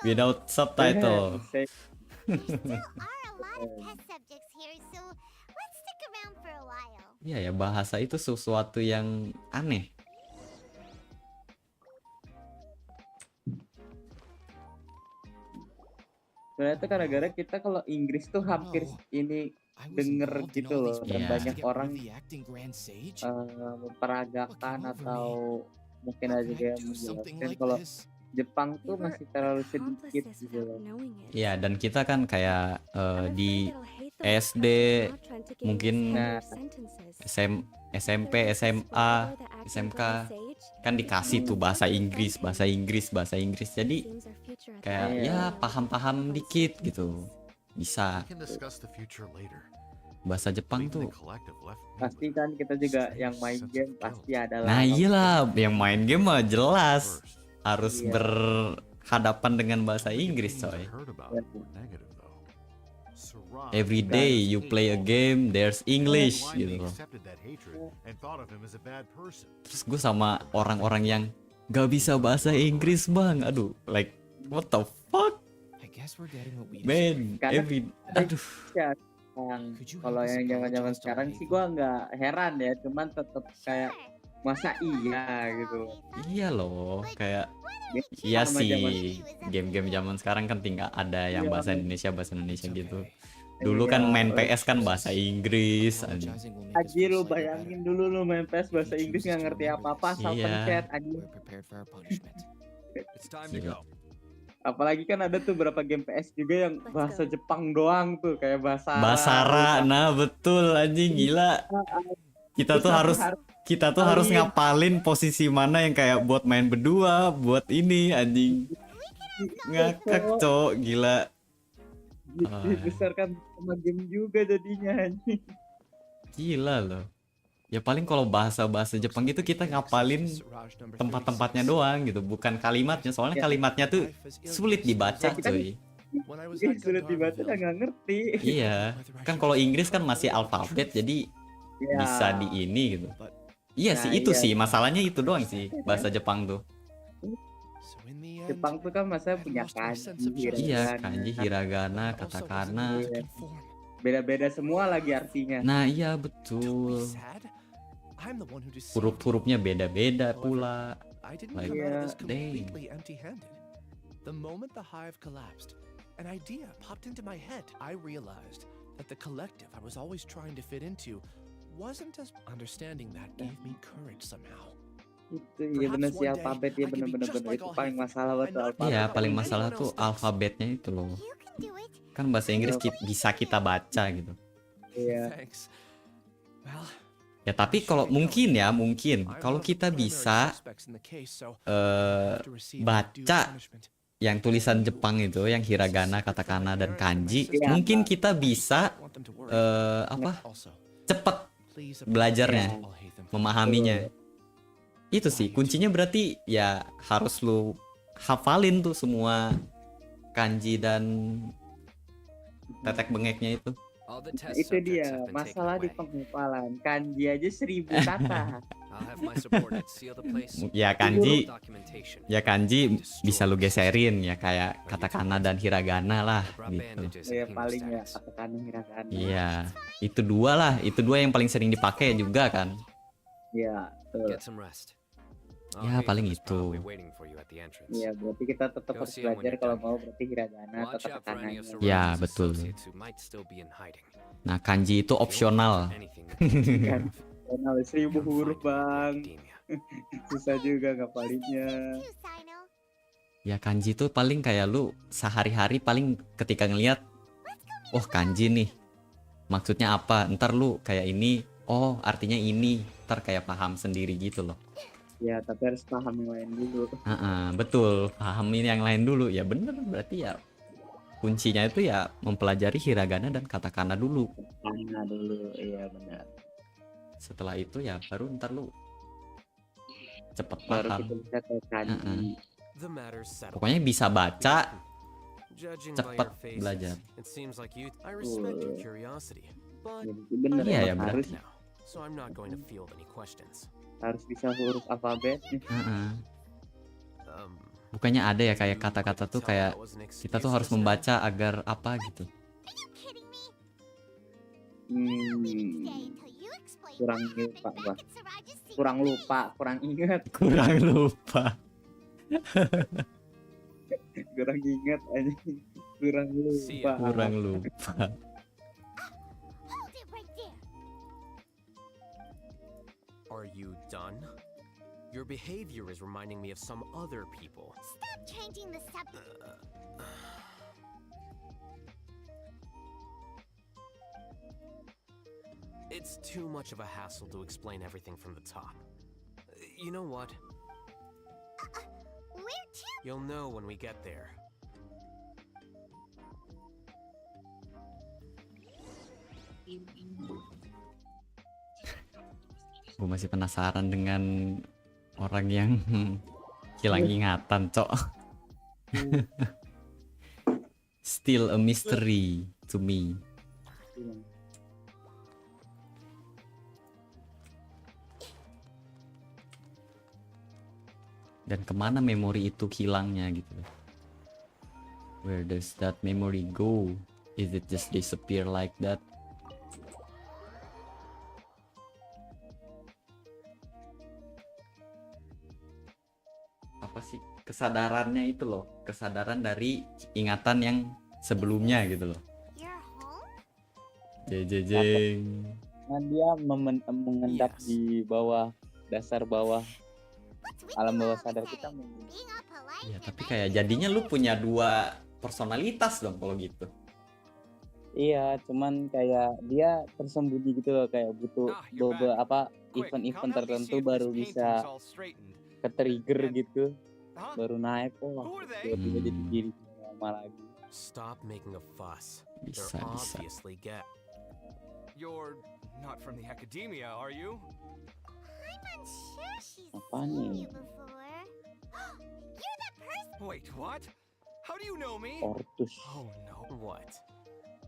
without subtitle. There still are a lot of test subjects here, so let's stick around for a while. Iya ya, bahasa itu sesuatu yang aneh. Sebenarnya tuh gara-gara kita kalau Inggris tuh hampir ini denger gitu loh, dan Iya. banyak orang memperagakan atau mungkin aja kayak menjelaskan kalau Jepang tuh masih terlalu sedikit gitu loh. Iya, dan kita kan kayak di SD mungkin SMP, SMA, SMK kan dikasih tuh bahasa Inggris. Jadi kayak ya paham-paham dikit gitu. Bisa. We can discuss the future later. Bahasa Jepang tuh. Pasti kan kita juga yang main game pasti ada lah. Nah iyalah, yang main game mah jelas harus Iya. berhadapan dengan bahasa Inggris, coy. Every day you play a game, there's English gitu loh. Terus gue sama orang-orang yang gak bisa bahasa Inggris, bang. Aduh, like what the fuck? Man, every aduh. Kalau yang zaman-zaman sekarang sih gua nggak heran ya, cuman tetap kayak masa iya gitu. Iya loh, kayak Beda iya sama zaman sih, game-game zaman sekarang kan tinggal ada yang Iya. bahasa Indonesia gitu. Dulu kan main Iya. PS kan bahasa Inggris anjing. Anjir, lu bayangin dulu lu main PS bahasa Inggris nggak ngerti apa-apa, asal Iya. pencet anjir. It's time to Gila. go. Apalagi kan ada tuh beberapa game PS juga yang bahasa Jepang doang tuh, kayak bahasa Basara, nah betul anjing gila. Kita tuh harus ngapalin posisi mana yang kayak buat main berdua, buat ini anjing. Ngakak, cok, gila. dibesarkan sama game juga jadinya anjing. Gila loh. Ya paling kalau bahasa-bahasa Jepang gitu kita ngapalin tempat-tempatnya doang gitu, bukan kalimatnya. Soalnya kalimatnya tuh sulit dibaca, cuy. Sulit dibaca nggak ngerti. Iya, kan kalau Inggris kan masih alfabet, jadi Ya. bisa di ini gitu. Iya sih, itu sih masalahnya itu doang sih bahasa Jepang tuh. Jepang tuh kan masa punya kanji, Iya, kanji, hiragana, katakana. beda-beda semua lagi artinya. Nah, iya betul. Huruf-hurufnya beda-beda pula. I didn't Like, come out of this dang. completely empty-handed. The moment the hive collapsed, an idea popped into my head. I realized that the collective I was always trying to fit into wasn't as understanding that gave me courage somehow. Itu iya bener sih, alfabet ya, bener-bener itu paling masalah buat alfabet. Iya, paling masalah tuh alfabetnya itu loh. Kan bahasa Inggris bisa kita baca gitu. Iya. Ya tapi kalau mungkin kalau kita bisa baca yang tulisan Jepang itu, yang hiragana, katakana dan kanji, mungkin kita bisa cepat belajarnya, memahaminya. Itu sih kuncinya, berarti ya harus lu hafalin tuh semua kanji dan tetek bengeknya itu. Itu dia masalah di penghafalan. Kanji aja 1000 kata. Ya kanji bisa lu geserin ya, kayak katakana dan hiragana lah gitu. Ya paling ya katakana, hiragana. Iya, itu dua yang paling sering dipakai juga kan. Iya. Ya paling itu. Iya, berarti kita tetap harus belajar kalau mau, berarti hiragana atau katakananya. Ya betul. Nah kanji itu opsional. Kan, 1000 huruf bang. Susah juga ngapalinnya. Ya kanji itu paling kayak lu sehari-hari paling ketika ngelihat, oh kanji nih, maksudnya apa? Ntar lu kayak ini, oh artinya ini, ntar kayak paham sendiri gitu loh. Ya tapi harus paham yang lain dulu. Betul, pahamin yang lain dulu. Ya bener, berarti ya kuncinya itu ya mempelajari hiragana dan katakana dulu. Katakana dulu, iya benar. Setelah itu ya baru ntar lu cepet Baru paham. kita bisa ke kanji. Pokoknya bisa baca, cepet belajar. Bener Iya ya emang berarti. harus bisa huruf alfabet. Bukannya ada ya kayak kata-kata tuh kayak kita tuh harus membaca agar apa gitu. Kurang lupa gua. Kurang ingat. Kurang lupa. Kurang ingat aja. Kurang lupa. Kurang lupa. Are you done? Your behavior is reminding me of some other people. Stop changing the subject. It's too much of a hassle to explain everything from the top. You know what? Where to? You'll know when we get there. Gue masih penasaran dengan orang yang hilang ingatan, cok. Still a mystery to me. Dan kemana memori itu hilangnya gitu. Where does that memory go? Is it just disappear like that? apa sih kesadarannya itu loh, kesadaran dari ingatan yang sebelumnya gitu loh. Jeng. Nah, dia mengendap di bawah dasar bawah alam bawah sadar kita. Ya tapi kayak jadinya lu punya 2 personalitas dong kalau gitu. Iya, cuman kayak dia tersembunyi gitu loh, kayak butuh beberapa event-event tertentu baru bisa ke-trigger gitu, baru naik tiba-tiba jadi diri normal lagi. Stop making a fuss. Bisa. You're not from the academia, are you? I'm unsure she's Apa seen nih? you before. You're that person. Wait, what? How do you know me? Ortus. Oh no. What?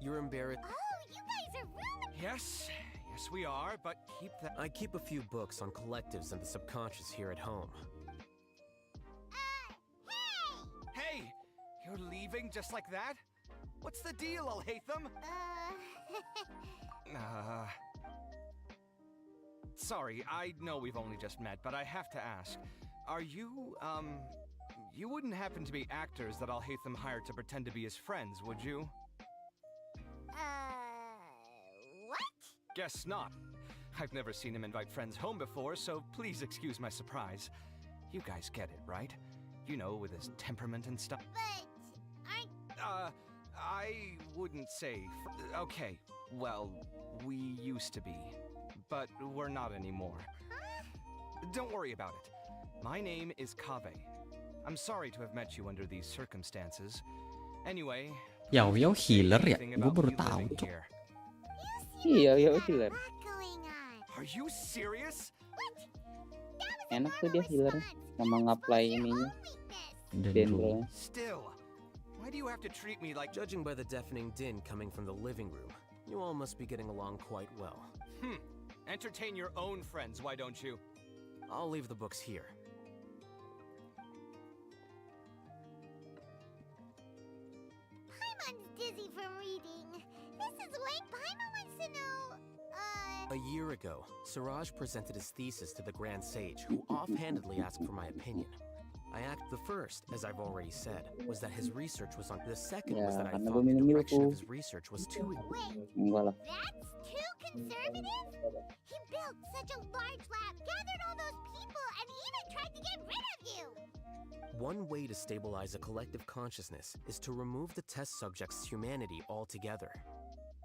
You're embarrassed. Oh, you guys are ruined. Yes, we are, but keep that. I keep a few books on collectives and the subconscious here at home. Hey, you're leaving just like that? What's the deal, Alhaitham? Sorry, I know we've only just met, but I have to ask. Are you, you wouldn't happen to be actors that Alhaitham hired to pretend to be his friends, would you? What? Guess not. I've never seen him invite friends home before, so please excuse my surprise. You guys get it, right? You know, with his temperament and stuff. But aren't... I wouldn't say... Okay, well, we used to be. But we're not anymore. Don't worry about it. My name is Kave. I'm sorry to have met you under these circumstances. Anyway... Yao healer ya? Gue baru tahu tuh. Iya, healer. Are you serious? Enak tuh dia healer sama ngapply ininya. Dendronya. Still, why do you have to treat me like... Judging by the deafening din coming from the living room, you all must be getting along quite well. Entertain your own friends, why don't you? I'll leave the books here. Paimon's dizzy from reading. This is why Paimon wants to know... A year ago, Siraj presented his thesis to the Grand Sage, who offhandedly asked for my opinion. The first, as I've already said, was that his research was on. The second was that I thought the direction of his research was too. That's too conservative? He built such a large lab, gathered all those people, and even tried to get rid of you! One way to stabilize a collective consciousness is to remove the test subject's humanity altogether.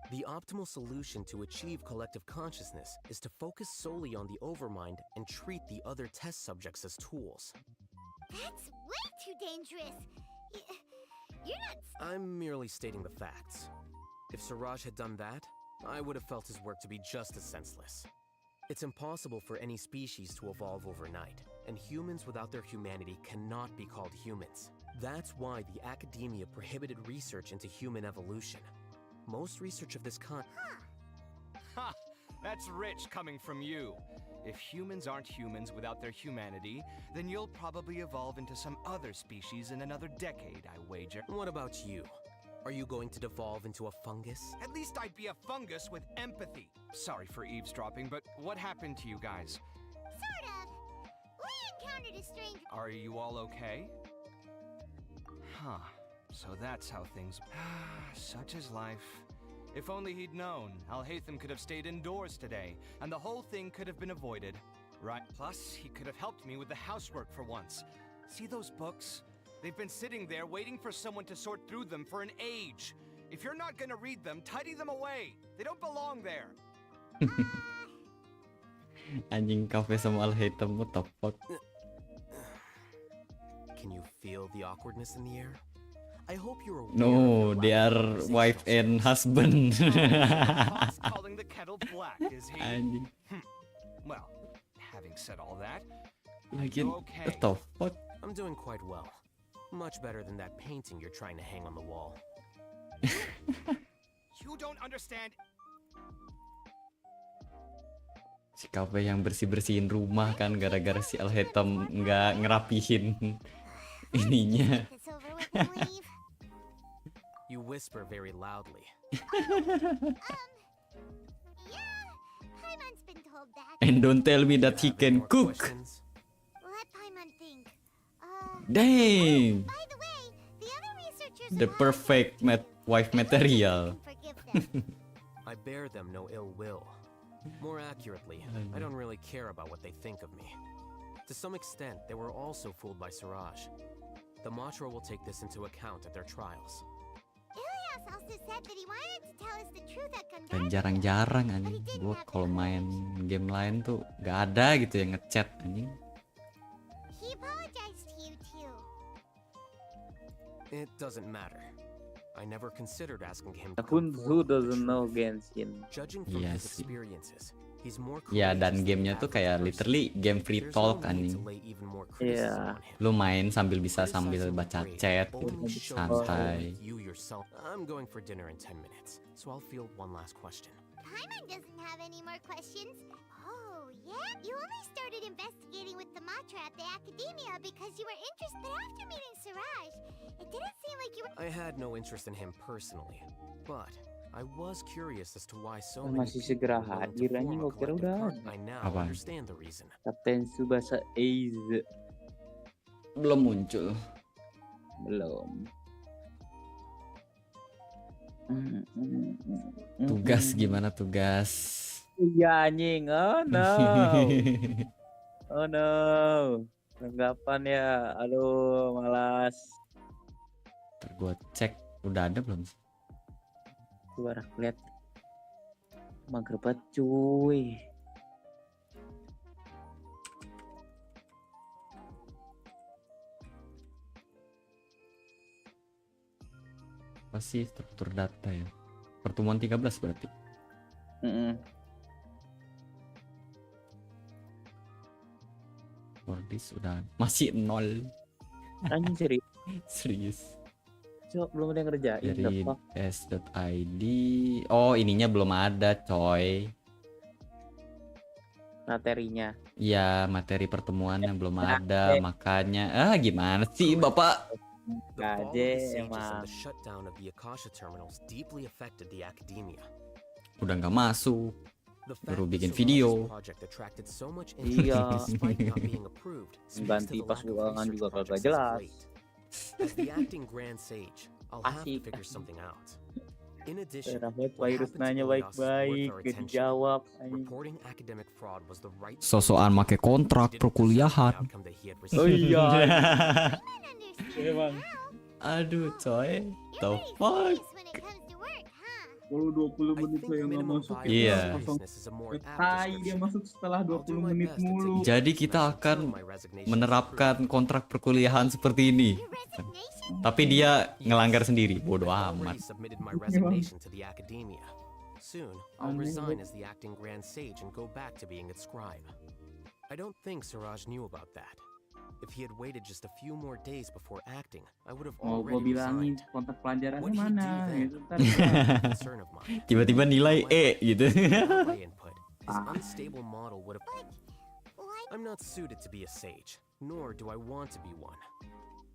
The optimal solution to achieve collective consciousness is to focus solely on the overmind and treat the other test subjects as tools. That's way too dangerous! You're not... I'm merely stating the facts. If Siraj had done that, I would have felt his work to be just as senseless. It's impossible for any species to evolve overnight, and humans without their humanity cannot be called humans. That's why the academia prohibited research into human evolution. Most research of this kind... Ha! That's rich coming from you. If humans aren't humans without their humanity, then you'll probably evolve into some other species in another decade, I wager. What about you? Are you going to devolve into a fungus? At least I'd be a fungus with empathy. Sorry for eavesdropping, but what happened to you guys? Sort of. We encountered a strange... Are you all okay? Huh. So that's how things... Such is life. If only he'd known, Alhaitham could have stayed indoors today, and the whole thing could have been avoided. Right? Plus, he could have helped me with the housework for once. See those books? They've been sitting there waiting for someone to sort through them for an age. If you're not gonna read them, tidy them away. They don't belong there. Anjing Cafe sama Alhaitham, what the fuck? Can you feel the awkwardness in the air? I hope you're aware. No, they are wife and husband. Calling the kettle black, is he? Anjing. Well, having said all that, Lagi, okay. what the fuck? I'm doing quite well. Much better than that painting you're trying to hang on the wall. You don't understand. Si Cafe yang bersih-bersihin rumah kan gara-gara si Alhaitham nggak ngerapihin ininya. You whisper very loudly. Yeah, Paimon's been told that. And don't tell me that he can cook. Let Paimon think. Dang, By the way, the other researchers the perfect wife material. I bear them no ill will. More accurately, I don't really care about what they think of me. To some extent, they were also fooled by Siraj. The Matra will take this into account at their trials. Ilias also said that he wanted to tell us the truth at Dan Gungar. jarang-jarang anjing. Gue kalau main game lain tuh gak ada gitu yang ngechat anjing. He apologized to you too. It doesn't matter. I never considered asking him to Akun come Zu forward with the doesn't know truth. Genshin. Judging from Iya his sih. experiences, he's more Ya dan courageous than gamenya the tuh average kayak person. literally game free There's talk no need to anjing. lay even more criticism Yeah. on him. Lu main sambil bisa sambil Criticizing baca the chat brave gitu, only shows santai. you yourself. I'm going for dinner in 10 minutes, so I'll field one last question. Paimon doesn't have any more questions. Oh, yeah? You only started investigating with the Matra at the Academia because you were interested after meeting Siraj. It didn't seem like you were... I had no interest in him personally, but I was curious as to why so many Masih people segera were willing to hadir form anjing, a gua kira collective udah part. ada. I now Apaan? understand the reason. Kapten Tsubasa Eize. Belum muncul. Belum. Tugas gimana tugas? Iya anjing. Oh no. Oh no. Tanggapan ya. Aduh, malas. Ntar gue cek udah ada belum sih? Suara lihat. Mager banget cuy. Apa sih struktur data ya? Pertemuan 13 berarti. This udah masih 0. Anjing serius. Serius. Cok, belum ada yang ngerjain. Dari the fuck? s.id. Oh, ininya belum ada, coy. Materinya. Ya, materi pertemuannya belum ada, makanya gimana sih, Bapak? The fall of the Gaje sages and emang. the shutdown of the Akasha terminals deeply affected the academia. Udah nggak masuk. The fact Baru that bikin Siraj's video. project attracted so much interest Iya. despite not being approved speaks Ganti to the pas lack of ulangan research juga kagak projects as of jelas. late. As the acting Grand Sage, I'll have to Asik. figure something out. In addition, Rahmat what virus happened to nanya Ilias is worth baik-baik, our gak attention. dijawab. anjing. Reporting academic fraud was the right Sosokan make kontrak perkuliahan. outcome that he had Oh received. iya. understand Emang. Aduh, coy. The Pretty fuck? serious when it comes to work, huh? Kalau 20 I menit think saya nggak minimum masuk viable Iya. seriousness is a more apt Tai dia description. masuk setelah I'll do 20 my menit best to mulu. take Jadi this kita message akan until my resignation is menerapkan approved. kontrak perkuliahan seperti ini. Tapi dia ngelanggar sendiri. Bodoh I've amat. already submitted my resignation to the academia. Soon, I'll Aneh resign banget. as the acting Grand Sage and go back to being its scribe. I don't think Siraj knew about that. If he had waited just a few more days before acting, I would have Mau gue already bilangin resigned. kontak pelajarannya What he'd do mana? then Gitu, ntar is gua- a concern of mine. Tiba-tiba nilai E gitu. Without my input, his Ah. unstable model would have. I'm not suited to be a sage, nor do I want to be one.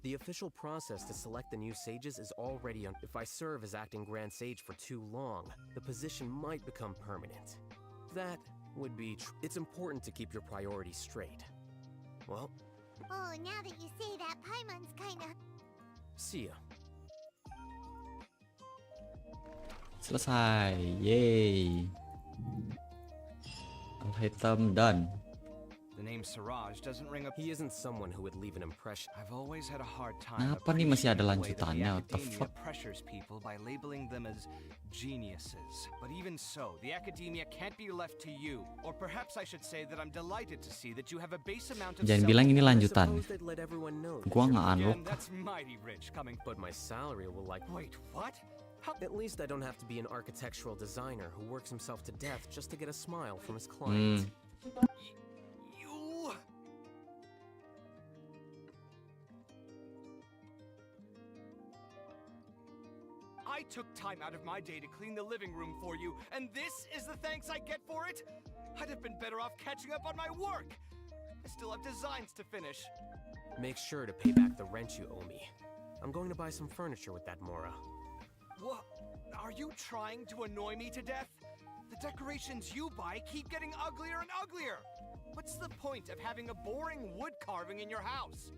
The official process to select the new sages is already on. If I serve as acting Grand Sage for too long, the position might become permanent. That would be. It's important to keep your priorities straight. Well, Oh, now that you say that, Paimon's kinda... see ya. Selesai. Yeay. Item done. The name Siraj doesn't ring a. He isn't someone who would leave an impression. I've always had a hard time. Kenapa nih masih ada appreciating the way that lanjutannya? What the The academia fuck? pressures people by labeling them as geniuses. But even so, the academia can't be left to you. Or perhaps I should say that I'm delighted to see that you have a base amount of. Jangan bilang ini lanjutan. Suppose they'd let everyone know that Gua you're- nggak unlock. Again, that's mighty rich coming. But my salary will like. Wait, what? At least I don't have to be an architectural designer who works himself to death just to get a smile from his client. You. I took time out of my day to clean the living room for you, and this is the thanks I get for it? I'd have been better off catching up on my work. I still have designs to finish. Make sure to pay back the rent you owe me. I'm going to buy some furniture with that Mora. What? Are you trying to annoy me to death? The decorations you buy keep getting uglier and uglier. What's the point of having a boring wood carving in your house?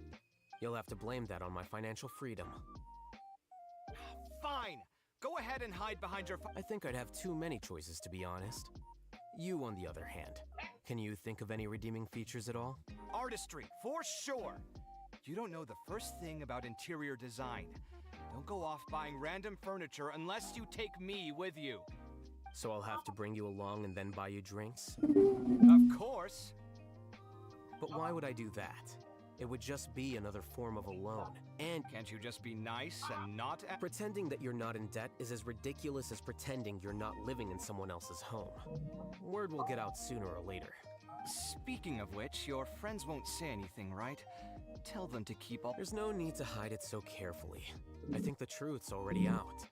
You'll have to blame that on my financial freedom. Fine. Go ahead and hide behind your. I think I'd have too many choices, to be honest. You, on the other hand, can you think of any redeeming features at all? Artistry, for sure. You don't know the first thing about interior design. Don't go off buying random furniture unless you take me with you. So I'll have to bring you along and then buy you drinks? Of course. But why would I do that? It would just be another form of a loan. And can't you just be nice and not pretending that you're not in debt is as ridiculous as pretending you're not living in someone else's home. Word will get out sooner or later. Speaking of which, your friends won't say anything, right? Tell them to keep all. There's no need to hide it so carefully. I think the truth's already out.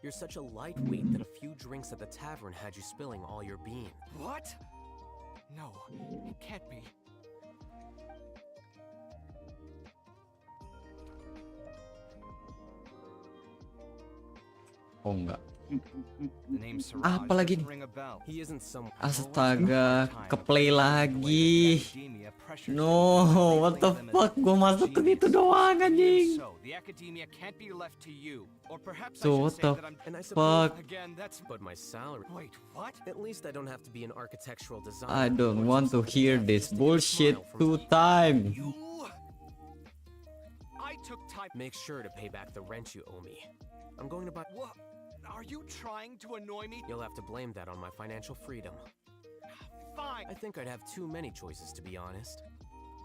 You're such a lightweight that a few drinks at the tavern had you spilling all your bean. What? No, it can't be. Oh enggak. The name Apa lagi nih? ring a bell. He isn't some. Astaga, keplay lagi. No, what the fuck? Gue masuk ke situ doang anjing. So, the academia can't be left to you. Or perhaps So I what should the say that I'm. And I fuck? suppose Again, that's. But my salary. Wait, what? At least I don't have to be an architectural designer. I don't want to hear this bullshit 2 times. I took time. Make sure to pay back the rent you owe me. I'm going to buy. What? Are you trying to annoy me? You'll have to blame that on my financial freedom. Fine. I think I'd have too many choices, to be honest.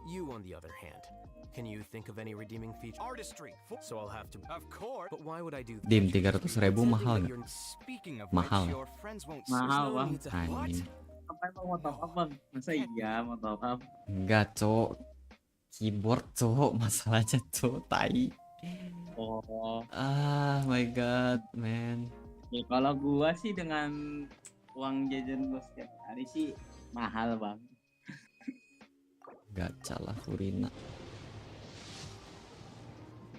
You, on the other hand, can you think of any redeeming feature? Artistry. So I'll have to. Of course. But why would I do that? Dim 300.000 mahal nggak? Speaking of Mahal. which, your friends won't. Mahal, no Bang. need to- Anjing. Apa emang mau top up, Bang? Masa iya mau top up? Enggak, cowok. Keyboard, cowok. Masalahnya, cowok. Tai. Oh. Ah, my god, man. Ya kalau gua sih dengan uang jajan gua setiap hari sih mahal, Bang. Gacha lah Furina.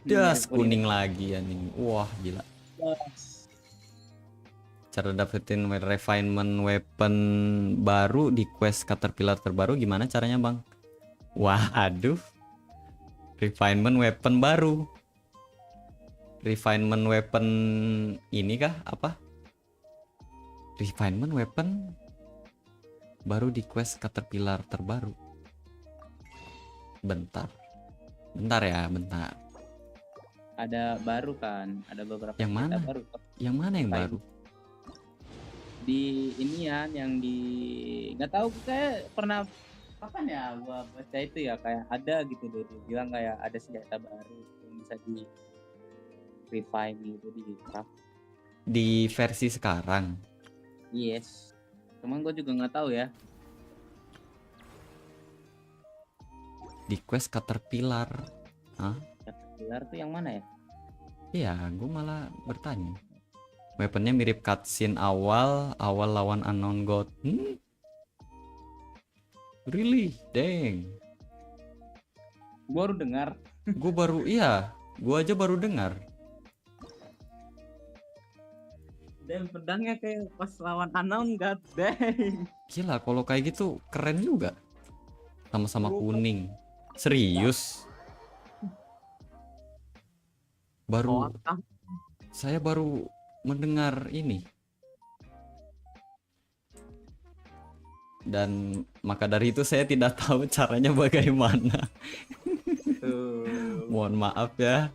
Das kuning lagi anjing. Wah, gila. Cara dapetin refinement weapon baru di quest Caterpillar terbaru gimana caranya, Bang? Waduh. Refinement weapon baru. Refinement weapon ini kah apa? Refinement weapon baru di quest Caterpillar terbaru. Bentar ya, bentar. Ada baru kan, ada beberapa Yang mana? baru. Yang mana yang baru? Di inian yang di nggak tahu, kayak pernah kapan ya gua baca itu ya, kayak ada gitu dulu bilang kayak ada senjata baru yang bisa di refine gitu di craft. Di versi sekarang. Yes. Cuman gue juga nggak tahu ya. Di quest Caterpillar. Hah? Caterpillar tuh yang mana ya? Iya, gue malah bertanya. Weaponnya mirip cutscene awal lawan unknown god. Really? Dang. Gue baru dengar. Gue aja baru dengar. Dan pedangnya kayak pas lawan unknown god, dang. Gila, kalau kayak gitu keren juga. Sama-sama kuning. Serius? Saya baru mendengar ini. Dan maka dari itu saya tidak tahu caranya bagaimana. Mohon maaf ya.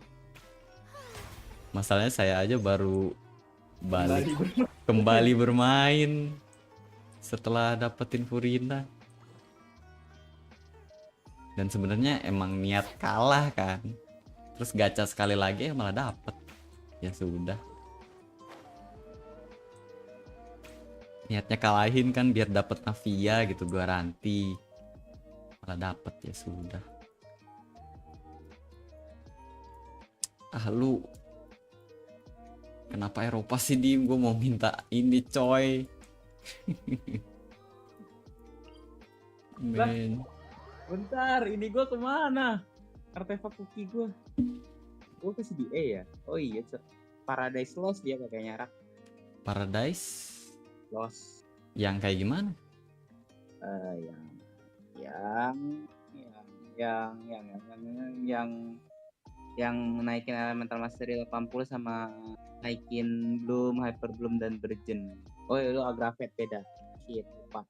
Masalahnya saya aja baru kembali bermain setelah dapetin Furina. Dan sebenarnya emang niat kalah kan. Terus gacha sekali lagi malah dapet. Ya sudah. Niatnya kalahin kan biar dapet Navia gitu, 2 ranti. Malah dapet, ya sudah. Ah lu. Kenapa Eropa sih Dim? Gue mau minta ini coy. Men. Bentar, ini gue kemana? Artefak cookie gue. Gue kasih di E ya? Oh iya, Paradise Lost dia kayaknya rak. Paradise Lost. Yang kayak gimana? yang naikin elemental mastery 80 sama naikin bloom, hyper bloom dan virgin. Oh itu aggravate beda. Shit, lupa.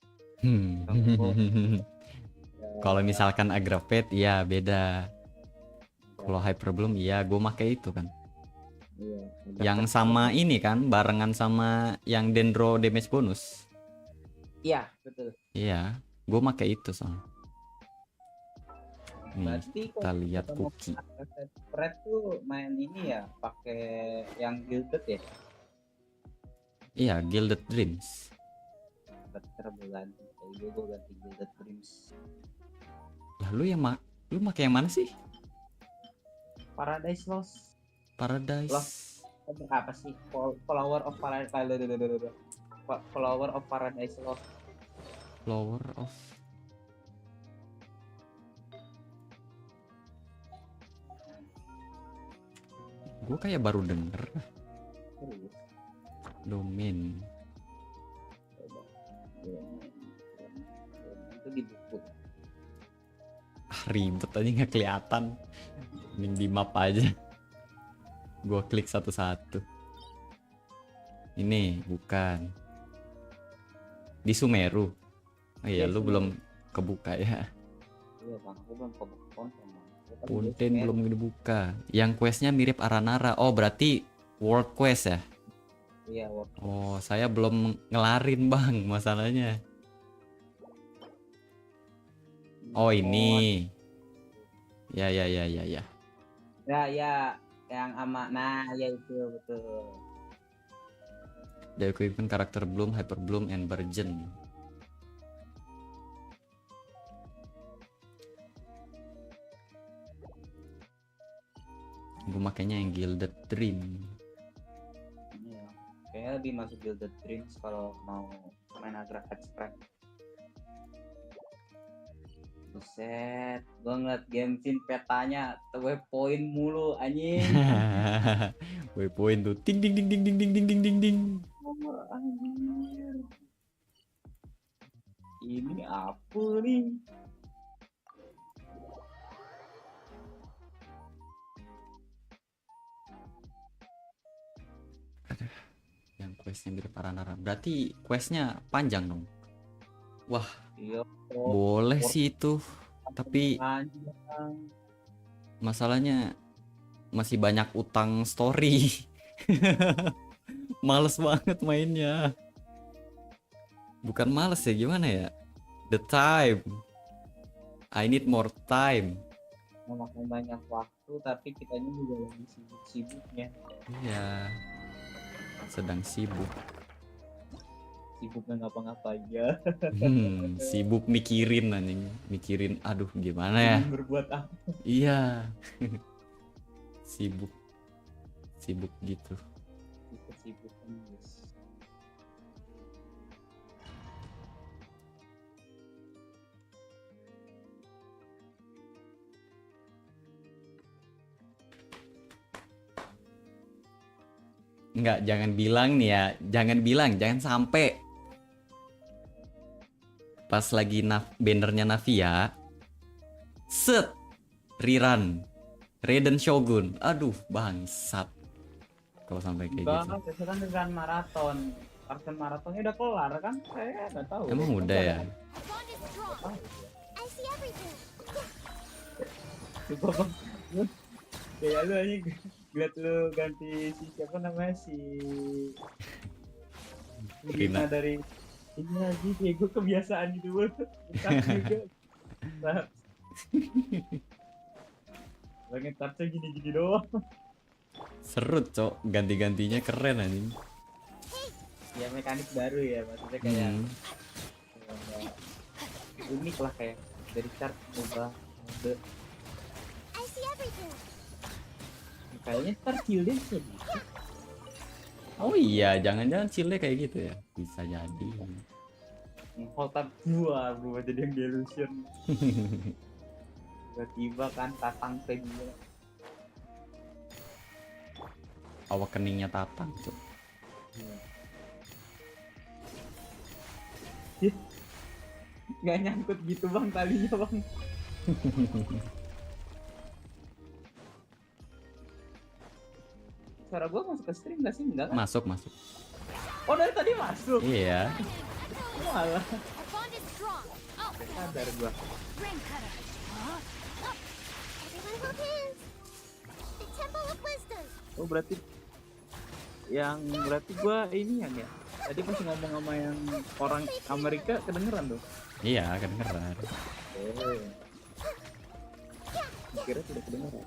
Kalau misalkan aggravate ya beda. Kalau hyper bloom iya gue pakai itu kan. Iya. Yang sama ini kan barengan sama yang dendro damage bonus. Iya, betul. Iya, gue pakai itu soalnya. Nih, Berarti kita lihat Cookie. Spread tuh main ini ya, pakai yang gilded ya? Iya, Gilded Dreams. Gue ganti Gilded Dreams. Lah lu pakai yang mana sih? Paradise Lost. Paradise. Apa sih? Flower of Paradise. Flower of Paradise Lost. Flower of gue kayak baru denger. Domain. Itu di buku. Ribet aja nggak kelihatan. Mending di map aja. Gue klik satu-satu. Ini bukan. Di Sumeru. Oh iya, lu belum kebuka ya. Iya, Bang. Aku belum kebuka konten. Punten belum dibuka. Yang questnya mirip Aranara. Oh berarti world quest ya? Iya world quest. Oh saya belum ngelarin bang masalahnya. Oh ini. Ya. Ya yang ama. Nah ya itu betul. The equipment karakter Bloom, Hyper Bloom, and Virgin. Gue makanya yang Gilded Dream. Iya. Kayaknya lebih masuk Gilded Dreams kalau mau main aggregate strength. Buset, gue ngeliat Genshin petanya waypoint mulu anjing. Waypoint tuh ting ding ding ding ding ding ding ding ding ding. Anjir. Ini apa nih? Yang questnya mirip Aranara. Berarti questnya panjang dong. Wah, iya, boleh sih itu. Tapi masalahnya masih banyak utang story. Males banget mainnya. Bukan males ya, gimana ya? The time. I need more time. Memakan banyak waktu tapi kitanya juga lagi sibuk-sibuknya. Iya. Sedang sibuk. Sibuk nggak ngapa-ngapain ya. Sibuk mikirin anjing. Mikirin aduh gimana ya? Berbuat apa? Iya. Sibuk gitu. Sibuk guys. Enggak, jangan bilang nih ya. Jangan sampai pas lagi bannernya Navia set rerun Raiden Shogun. Aduh, bangsat. Kalau sampai kayak gitu. Itu kan run maraton. Karton maratonnya udah kelar kan? Saya nggak tahu. Emang udah ya? Kayak lu aja lihat lu ganti si siapa namanya si Rina dari ini lagi kayak gue kebiasaan gitu juga. Banget touch gini-gini doang. Seru cok, ganti-gantinya keren anjing. Ya mekanik baru ya, maksudnya kayak unik lah kayak dari chart ubah mode. Kayaknya ntar Chile sih. Oh iya, jangan-jangan Chile kayak gitu ya? Bisa jadi. Hotan gua jadi yang delusion. Tiba-tiba kan tatang kayak gila. Awak keningnya tatang cok. Gak nyangkut gitu bang talinya bang. Suara gua masuk ke stream nggak sih? Enggak kan? Masuk, masuk. Oh, dari tadi masuk. Iya. Malah. Our bond is strong. Oh, Sadar gua. rain cutter. Everyone hold hands. The Temple of Wisdom. Oh, berarti gua ini ya. Tadi pas ngomong sama yang orang Amerika kedengeran tuh. Iya, kedengeran. Oh. Kira tidak kedengeran.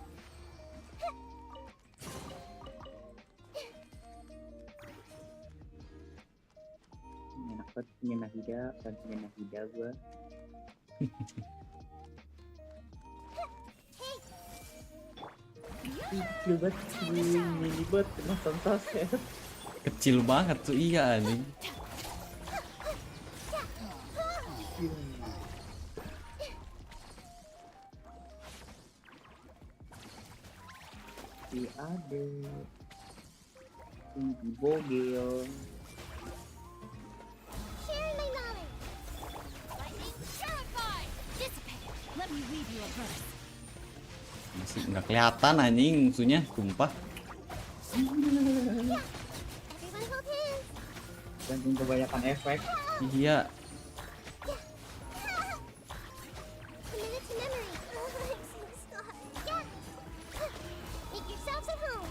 Enak banget punya Nahida, dan punya Nahida gua. Kecil banget, mini banget, nonton saset. Kecil banget tuh, iya anjing. Si Ade, si Bogel. Sharing my knowledge. Lightning purified. Dissipate. Let me weave you a verse. Masih nggak kelihatan anjing musuhnya, sumpah. Everyone hold hands. Jangan kebanyakan efek. Iya. Commit it to memory. Stop. Yeah. Make yourselves at home.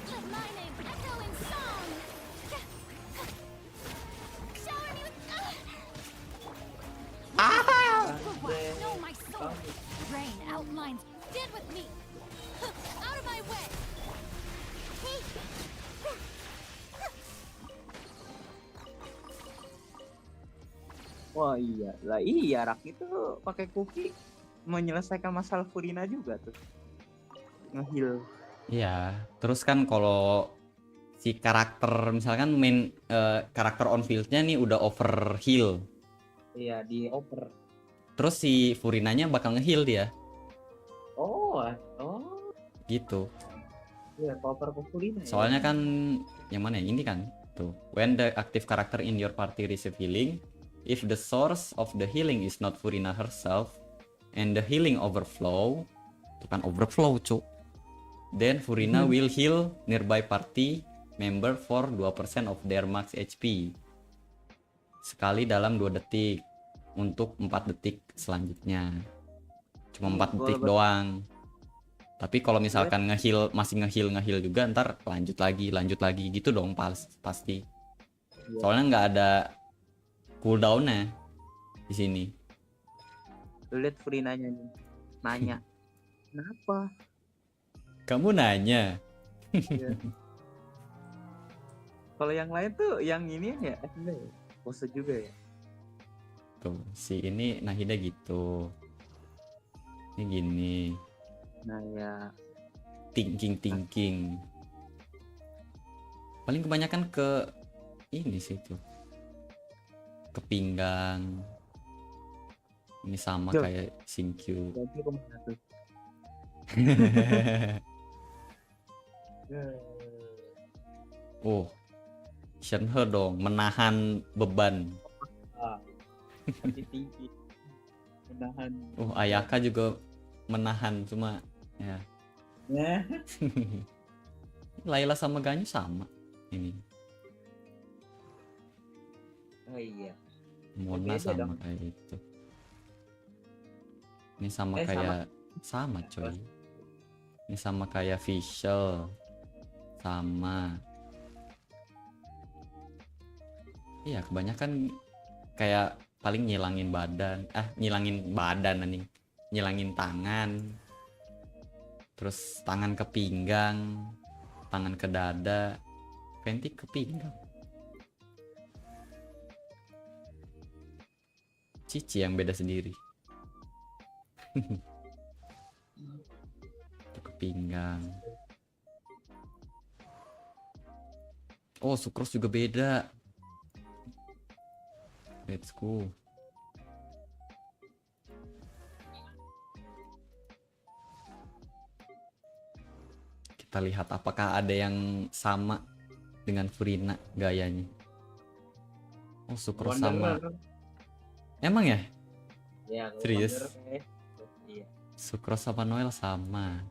Let my name echo in song. Shower me with. Good one. Know my soul. Rain outlines. Did with me. Out of my way. Hey. Wah iya, lah iya Rak itu pakai cookie menyelesaikan masalah Furina juga tuh. Nge-heal. Iya, terus kan kalau si karakter misalkan main karakter on field-nya nih udah over heal. Iya, di over. Terus si Furinanya bakal nge-heal dia. Oh. Gitu. Iya, over ke Furina. Soalnya kan yang mana ya? Ini kan tuh. When the active character in your party receive healing, if the source of the healing is not Furina herself and the healing overflow, itu kan overflow, cuk. Then Furina will heal nearby party member for 2% of their max HP. Sekali dalam 2 detik untuk 4 detik selanjutnya. Cuma 4 detik doang. Tapi kalau misalkan nge-heal masih nge-heal juga ntar lanjut lagi gitu dong pasti. Soalnya nggak ada cooldown-nya di sini. Lu lihat Furinanya nih. Nanya. Kenapa? Kamu nanya. Iya. Kalau yang lain tuh yang ini ya pose juga ya. Tuh, si ini Nahida gitu. Ini gini. Nah ya. Thinking. Paling kebanyakan ke ini sih tuh. Ke pinggang. Ini sama kayak Shinkyu. Jadi kemana tuh? Oh, Shenhe dong, menahan beban. Tinggi. Menahan. Oh, Ayaka juga menahan, cuma ya. Layla sama Ganyu sama ini. Oh iya. Mona sama kayak itu. Ini sama kayak sama coy. Ini sama kayak Visual. Sama. Iya, kebanyakan kayak paling nyilangin badan anjing. Nyilangin tangan. Terus tangan ke pinggang, tangan ke dada, Fenty ke pinggang. Cici yang beda sendiri. Itu ke pinggang. Oh, Sucrose juga beda. Let's go. Kita lihat apakah ada yang sama dengan Furina gayanya. Oh, Sucrose sama. Emang ya? Ya, serius? Sucrose sama Noel sama.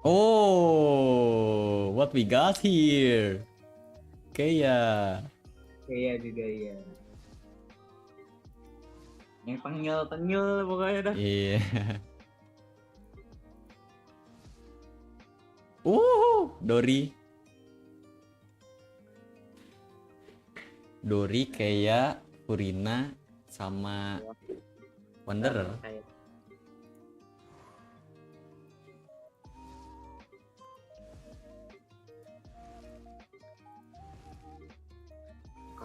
Oh, what we got here? Kayak juga ya. Yang tengil pokoknya dah. iya. Dori kayak Purina sama Wanderer.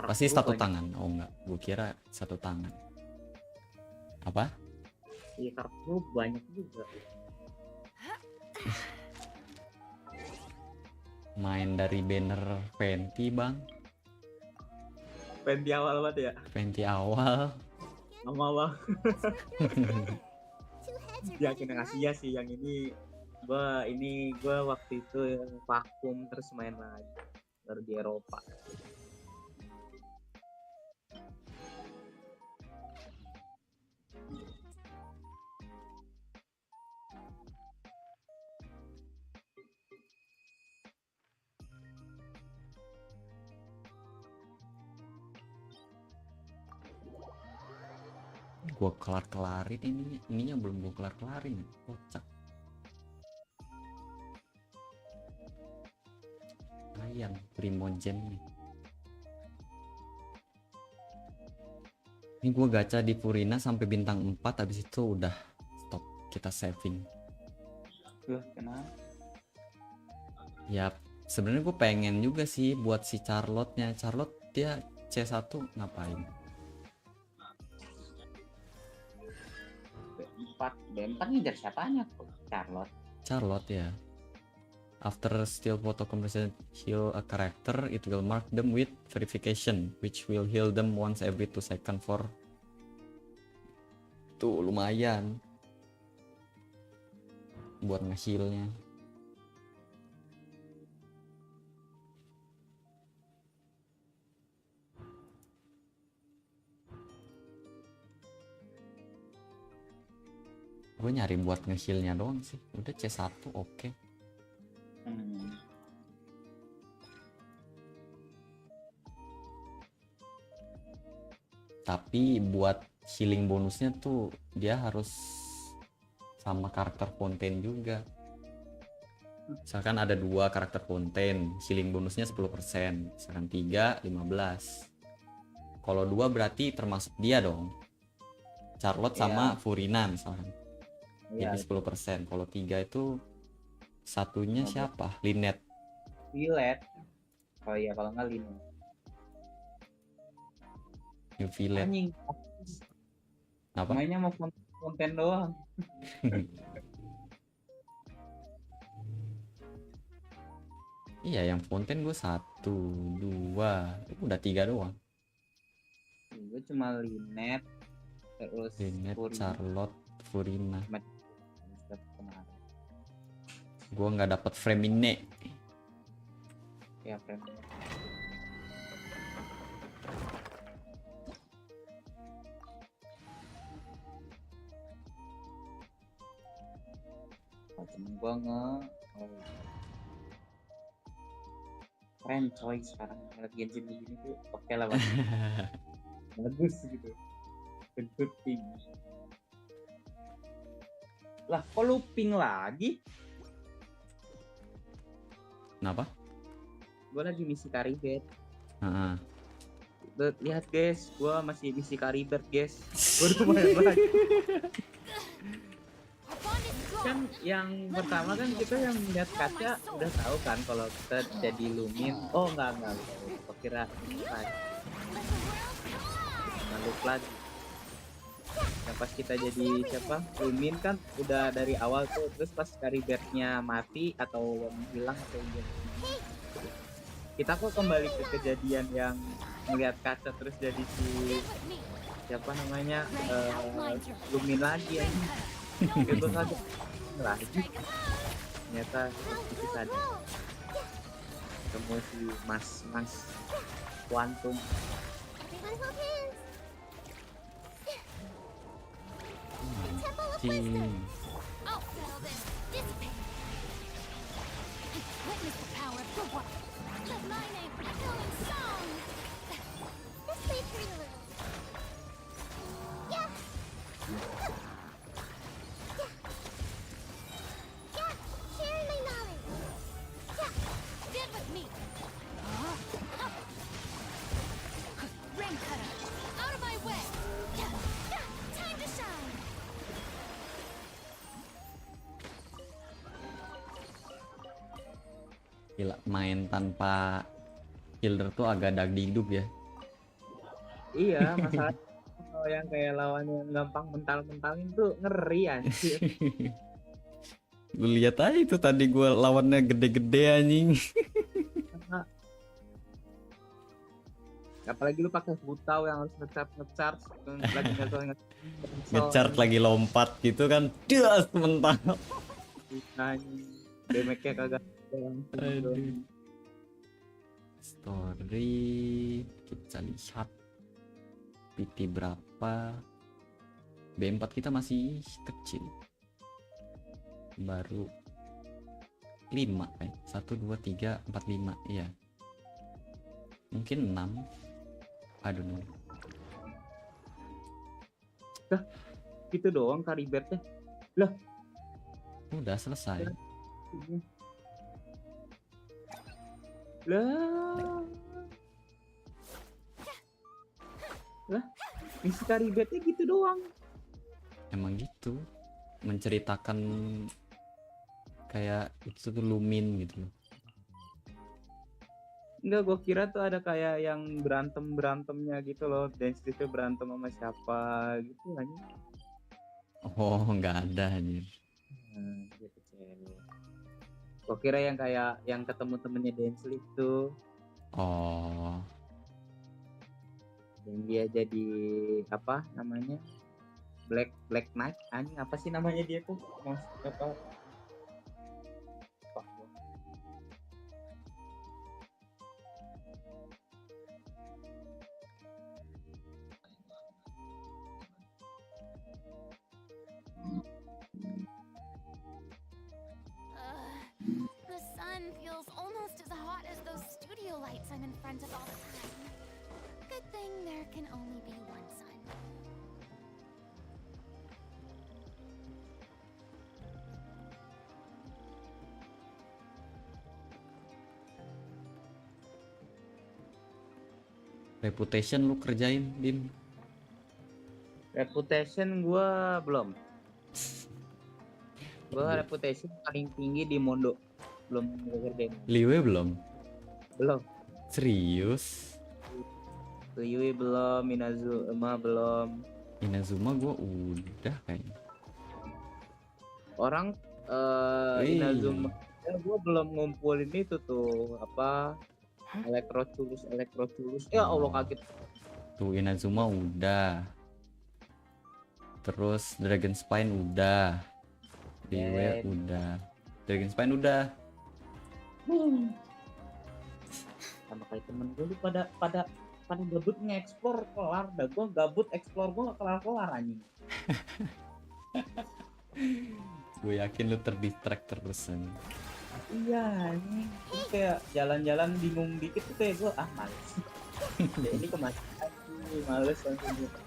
Pasti satu tangan. Oh enggak, gue kira satu tangan. Apa? Iya, kartu banyak juga. Main dari banner Fenty bang. Fenty awal banget ya. Fenty awal. Lama bang. Ya generasinya sih yang ini. Gua waktu itu vakum terus main lagi baru di Eropa. Gue kelar-kelarin ininya belum gue kelar-kelarin. Kocak. Sayang Primogen nih. Ini gue gacha di Purina sampai bintang 4, habis itu udah stop, kita saving. Kenapa? Ya sebenarnya gue pengen juga sih buat si Charlotte-nya. Charlotte dia C1 ngapain? B4 ngejar siapanya kok? Charlotte Ya. After still photo conversion heal a character, it will mark them with verification, which will heal them once every 2 seconds for. Tuh lumayan buat nge-healnya. Gue nyari buat nge-healnya doang sih. Udah C1 oke. Tapi buat healing bonusnya tuh dia harus sama karakter Fontaine juga. Misalkan ada 2 karakter Fontaine, healing bonusnya 10%. Misalkan 3, 15. Kalau 2 berarti termasuk dia dong. Charlotte sama Furina misalkan. Jadi 10%. Kalau 3 itu satunya siapa? Lynette. Oh iya, kalau nggak Lynette. Violet. Apa? Mainnya mau konten doang. Iya, yang Fontaine gue 1, 2, udah 3 doang. Gue cuma Lynette, terus Charlotte, Furina. Gue nggak dapet Fremine. Ya Fremine. Temen gue keren coy sekarang ngeliat Genshin begini tuh oke lah banget. Bagus gitu. Good thing. Lah kok lu ping lagi? Kenapa? Gue lagi misi Karibet. Heeh. Lihat guys, gue masih misi Karibet guys. Gue udah main lagi. Kan yang pertama kan kita yang lihat kaca udah tahu kan kalau kita jadi Lumin. Oh enggak gue kira Maluk lagi. Nah, pas kita jadi siapa Lumin kan udah dari awal tuh, terus pas Karibetnya mati atau hilang atau kita kok kembali ke kejadian yang melihat kaca terus jadi si siapa namanya lumin lagi ya. Gue kaget lagi. Ternyata itu tadi ketemu si mas kuantum. Cing. Witness the power of the one. Let my name fill in song. This may hurt a little. Yeah. Yeah. Sharing my knowledge. Yeah. Stand with me. Rain cutter. Out of my way. Yeah. Yeah. Time to shine. Gila, main tanpa healer tuh agak dagdikduk ya. Iya, masalah kalau yang kayak lawan yang gampang mental-mentalin tuh ngeri anjir. Lu lihat aja itu tadi gue lawannya gede-gede anjing. Apalagi lu pakai butau yang harus nge-charge lagi Nge-charge lagi lompat gitu kan. Das mental. Damage-nya kagak. Aduh. Story kita lihat PT berapa. B4 kita masih kecil, baru 5 kan. 1 2 3 4 5 iya, mungkin 6. Aduh no. Dah gitu doang karibetnya lah, udah selesai lah misi karibetnya gitu doang. Emang gitu, menceritakan kayak itu tuh lumin gitu loh. Enggak, gue kira tuh ada kayak yang berantemnya gitu loh, dance itu berantem sama siapa gitu aja. Oh nggak ada anjir. Gitu cewek. Gue kira yang kayak yang ketemu temennya Densley tuh. Oh. Yang dia jadi apa namanya? Black Knight, anjing apa sih namanya dia tuh? Mas apa? The sun feels almost as hot as those studio lights I'm in front of all the time. Good thing there can only be one sun. Reputation lu kerjain, Bim? Reputation gua belum. Gua reputation paling tinggi di Mondo. Belum kerjain. Liwe belum? Belum. Serius? Liwe belum, Inazuma belum. Inazuma gua udah kayaknya. Orang Inazuma gua belum ngumpulin itu tuh apa? Elektroculus. Ya Allah kaget. Tuh Inazuma udah. Terus Dragon Spine udah. Liwe udah. Dragon Spine udah. Sama kayak temen gue lu pada gabut nge-explore kelar dah, gue gabut explore gue gak kelar anjing. Gue yakin lu terdistract terus nih. Iya anjing, terus kayak jalan-jalan bingung dikit tuh kayak gue males. Ya ini kemacetan sih, males langsung gitu.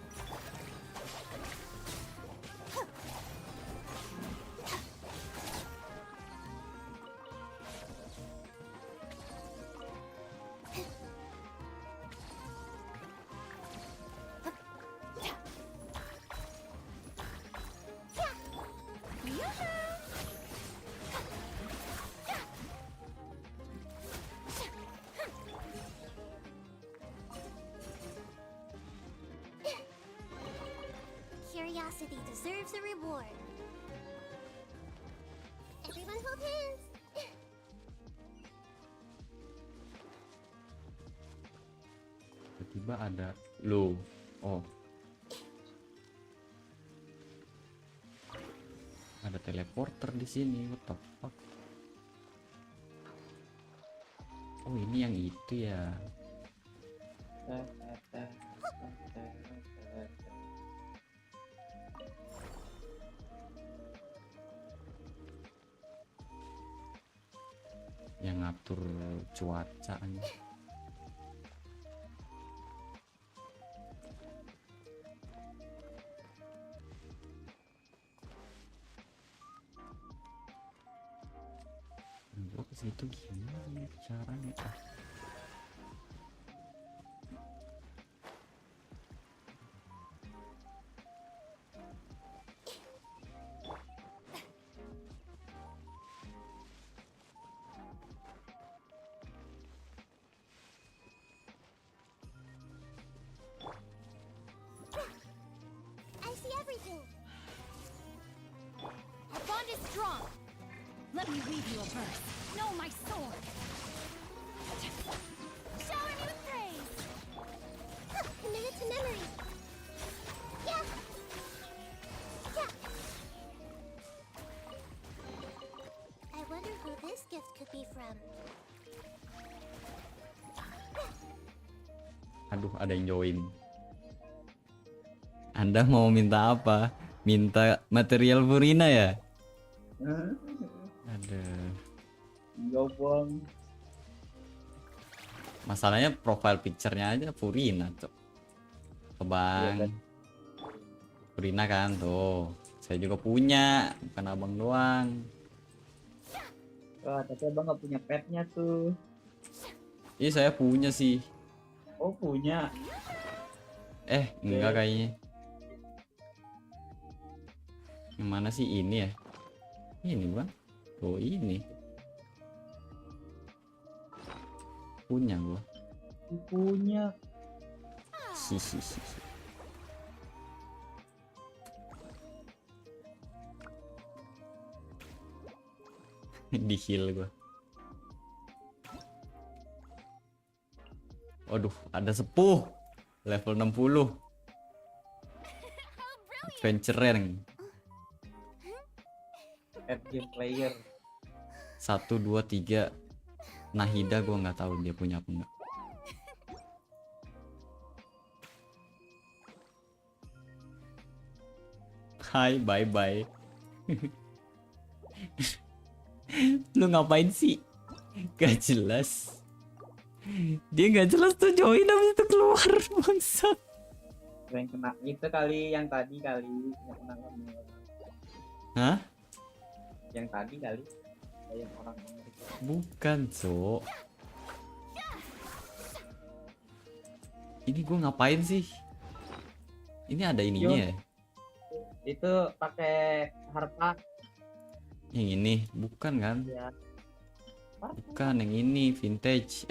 Curiosity deserves a reward. Everyone hold hands. Tiba-tiba ada lo. Oh. Ada teleporter di sini. What the fuck? Oh, ini yang itu ya. Yang ngatur cuacanya. Gua ke situ gimana caranya? I see everything. Our bond is strong. Let me read you a verse. Know my sword. Shower me with praise. Commit it to memory. Yeah. Yeah. I wonder who this gift could be from. Aduh, ada yang join. Anda mau minta apa? Minta material Furina ya? Ada. Masalahnya profile picture-nya aja Furina, Cok. Bang. Furina kan tuh. Saya juga punya, bukan abang doang. Wah, tapi abang nggak punya petnya tuh. Iya, saya punya sih. Oh, punya. Enggak kayaknya. Yang mana sih ini ya? Ini bang. Oh ini. Punya gua. Punya. Hihihi. Di heal gua. Waduh, ada sepuh level 60. Adventure rank. Game player. 1 2 3. Nahida gua nggak tahu dia punya apa enggak. Hai, bye bye. Lu ngapain sih? Gak jelas. Dia nggak jelas tuh join habis itu keluar bangsat. Yang kena itu kali, yang tadi kali yang kena kamu. Hah? Yang tadi kali yang orang Bukan, Cok. Ini gue ngapain sih? Ini ada ininya ya? Itu pakai harpa. Yang ini bukan kan? Ya. Bukan yang ini vintage.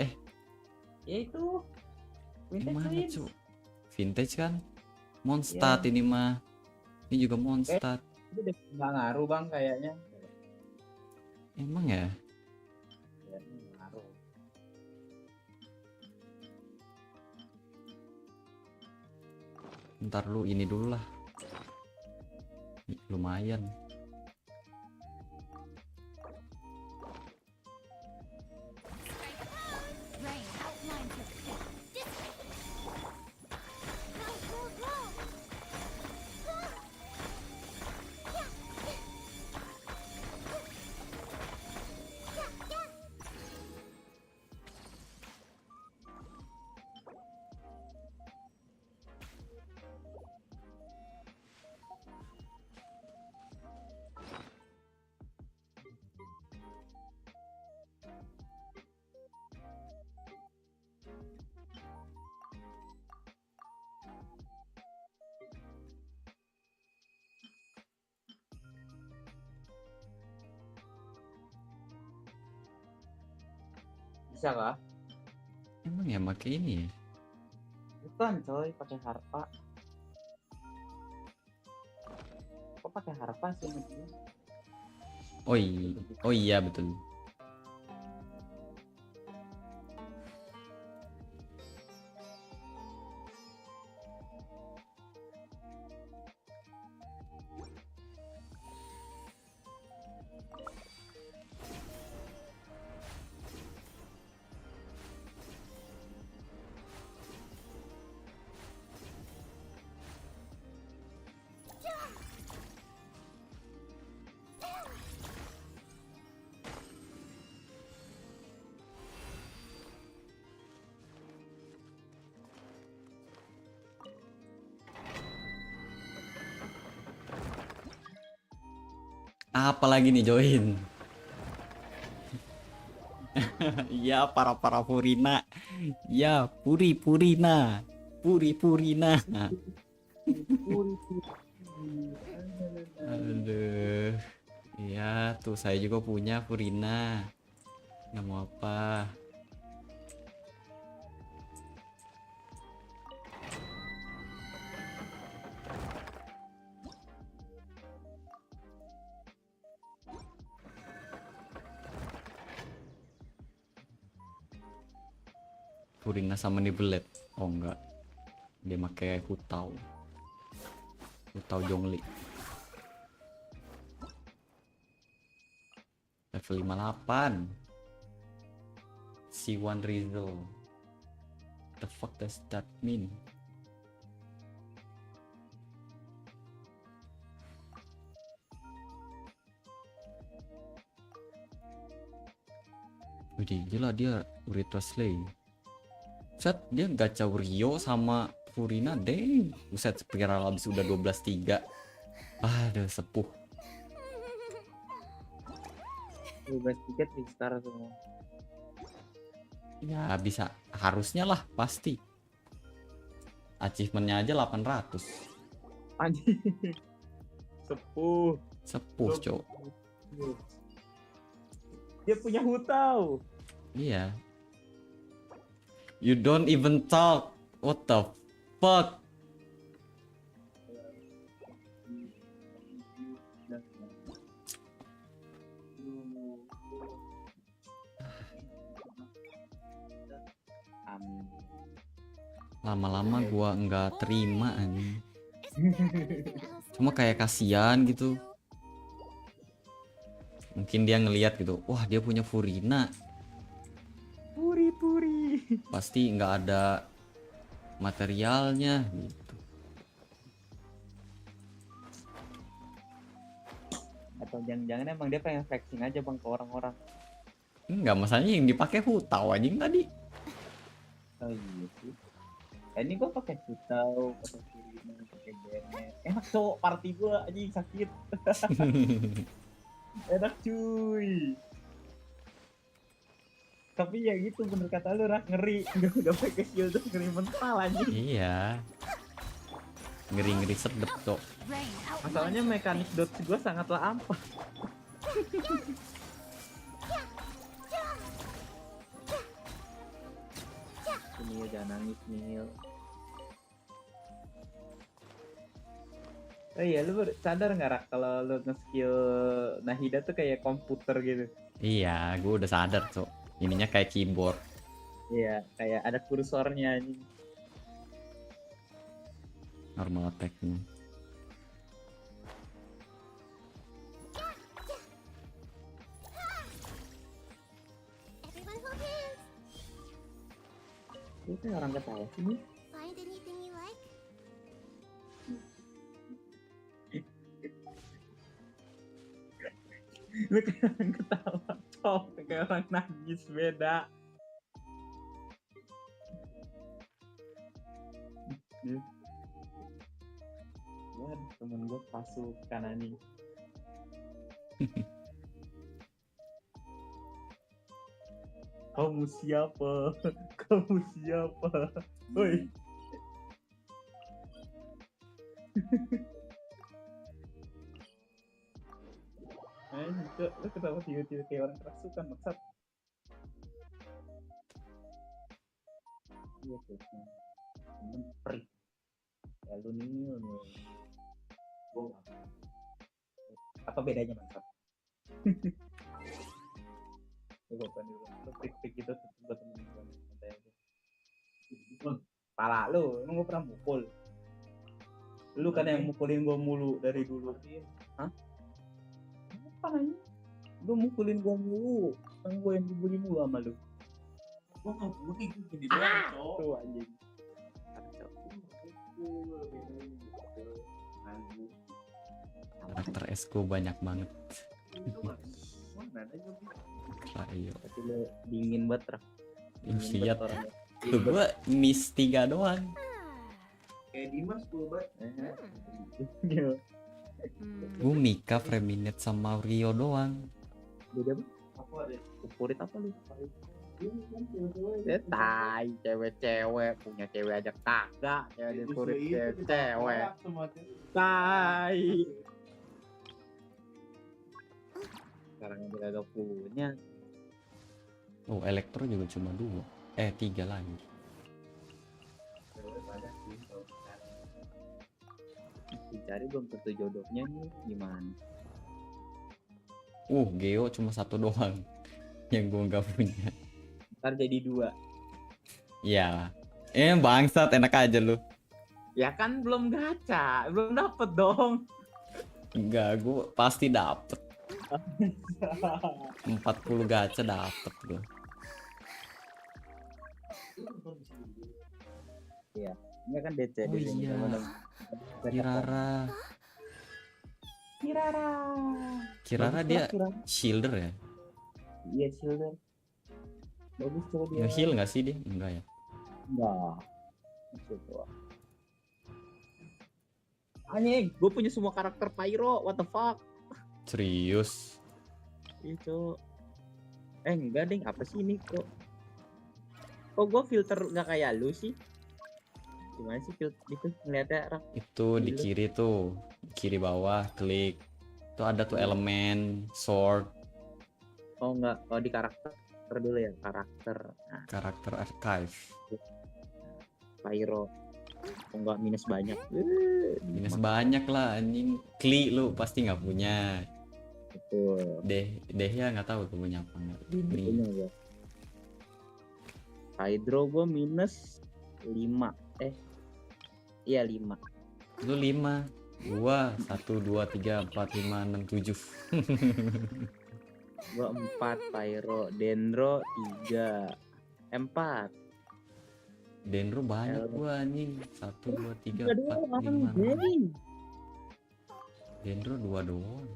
Ya itu. Yang mana, Cok? Vintage kan? Mondstadt ini mah. Ini juga Mondstadt. Itu nggak ngaruh bang kayaknya. Emang ya? Ya, ngaruh. Ntar lu ini dulu lah. Lumayan. Bisa kah? Emang ya pakai ini ya? Bukan coy, pakai harpa. Kok pakai harpa sih maksudnya? Oh iya betul. Apa lagi nih join? Ya para Purina. Ya Purina. Purina. Aduh. Ya tuh saya juga punya Purina. Nggak mau apa. Purina sama Nibelet. Oh enggak. Dia pakai Hutau Jongli. Level 58. C1 Rizal. The fuck does that mean? Widih, gila dia Uritra Slay. Set, dia gacha Rio sama Furina deh. Buset, spiral habis udah 12-3. Aduh, sepuh. 12 tiket restart semua. Ya bisa, harusnya lah pasti. Achievementnya aja 800. Anjing. Sepuh. Sepuh, cok. Dia punya hutau. Iya. You don't even talk. What the fuck? Lama-lama gua nggak terima anjing. Cuma kayak kasihan gitu. Mungkin dia ngelihat gitu, wah dia punya Furina. Puri. Pasti nggak ada materialnya gitu. Atau jangan-jangan emang dia pengen flexing aja bang ke orang-orang. Enggak, masalahnya yang dipakai Hutau anjing tadi. Oh iya sih. Ini gua pakai hutau, pakai Furina, pakai Genet. Enak cowok, party gua anjing sakit. Enak cuy. Tapi ya gitu bener kata lu Rak, ngeri. Udah pakai shield tuh ngeri mental anjing. Iya. Ngeri-ngeri sedep cok. Masalahnya mekanik dodge gua sangatlah ampuh. Nil jangan nangis Nil. Oh iya, lu sadar nggak Rak kalau lu nge-skill Nahida tuh kayak komputer gitu? Iya, gue udah sadar cok. Ininya kayak keyboard. Iya, kayak ada kursornya nih. Normal attack-nya. Lu kayak orang ketawa sih nih. Find anything you like? Lu kayak orang ketawa, cok. Kayak orang nangis, beda. Wah, temen gue pasukan anjing. Kamu siapa? Kamu siapa? Woi. Lu kenapa tiba-tiba kayak orang kerasukan maksud? Iya kayaknya. Memperi. Ya lu nih. Apa bedanya maksud? Gue bukan dulu. Lu prik-prik gitu buat temen gue santai aja. Pala lu, emang gue pernah mukul. Lu kan yang mukulin gue mulu dari dulu. Hah? Apa nanya? Lu mukulin gue mulu. Kan gue yang dibully mulu sama lu. Gue gak bully, gue gini doang, cok. Tuh anjing. Karakter Esko banyak banget. Ayo. Tapi lu dingin banget, Rak. Lihat. Tuh gua miss 3 doang. Kayak Dimas 10 banget. Gue Mika, Freminet sama Rio doang. Beda apa deh? Favorit apa lu? Tai, cewek-cewek punya cewek aja kagak, cewek favorit cewek. Tai. Sekarang aja kagak punya. Oh, Elektro juga cuma 3 lagi. Dicari belum tentu jodohnya nih, gimana? Geo cuma 1 doang yang gue nggak punya. Ntar jadi 2. Iya. Bangsat, enak aja lu. Ya kan belum gacha, belum dapet dong. Enggak, gue pasti dapet. 40 gacha dapet gue. Iya, ini kan DC. Oh iya. Kirara dia shielder ya? Iya, shielder. Bagus coba dia. Nge-heal nggak sih dia? Enggak ya? Enggak. Anjing, gue punya semua karakter Pyro, what the fuck? Serius? Iya, Cok. Enggak ding, apa sih ini kok? Kok gue filter nggak kayak lu sih? Gimana sih filter itu ngeliatnya? Itu di kiri tuh, kiri bawah, klik. Tuh ada tuh elemen, sword. Oh enggak, oh di karakter dulu ya, karakter. Nah. Karakter archive. Pyro. Oh enggak, minus banyak. Minus banyak lah anjing. Kli lu pasti nggak punya. Betul. Ya nggak tahu tuh punya apa enggak. Punya gua. Hydro gue minus 5. Iya 5. Lu 5. Gua 1, 2, 3, 4, 5, 6, 7. Gua 4 Pyro, Dendro 3. 4. Dendro banyak gua anjing. 1, 2, 3, 4, 5. Dendro 2 doang.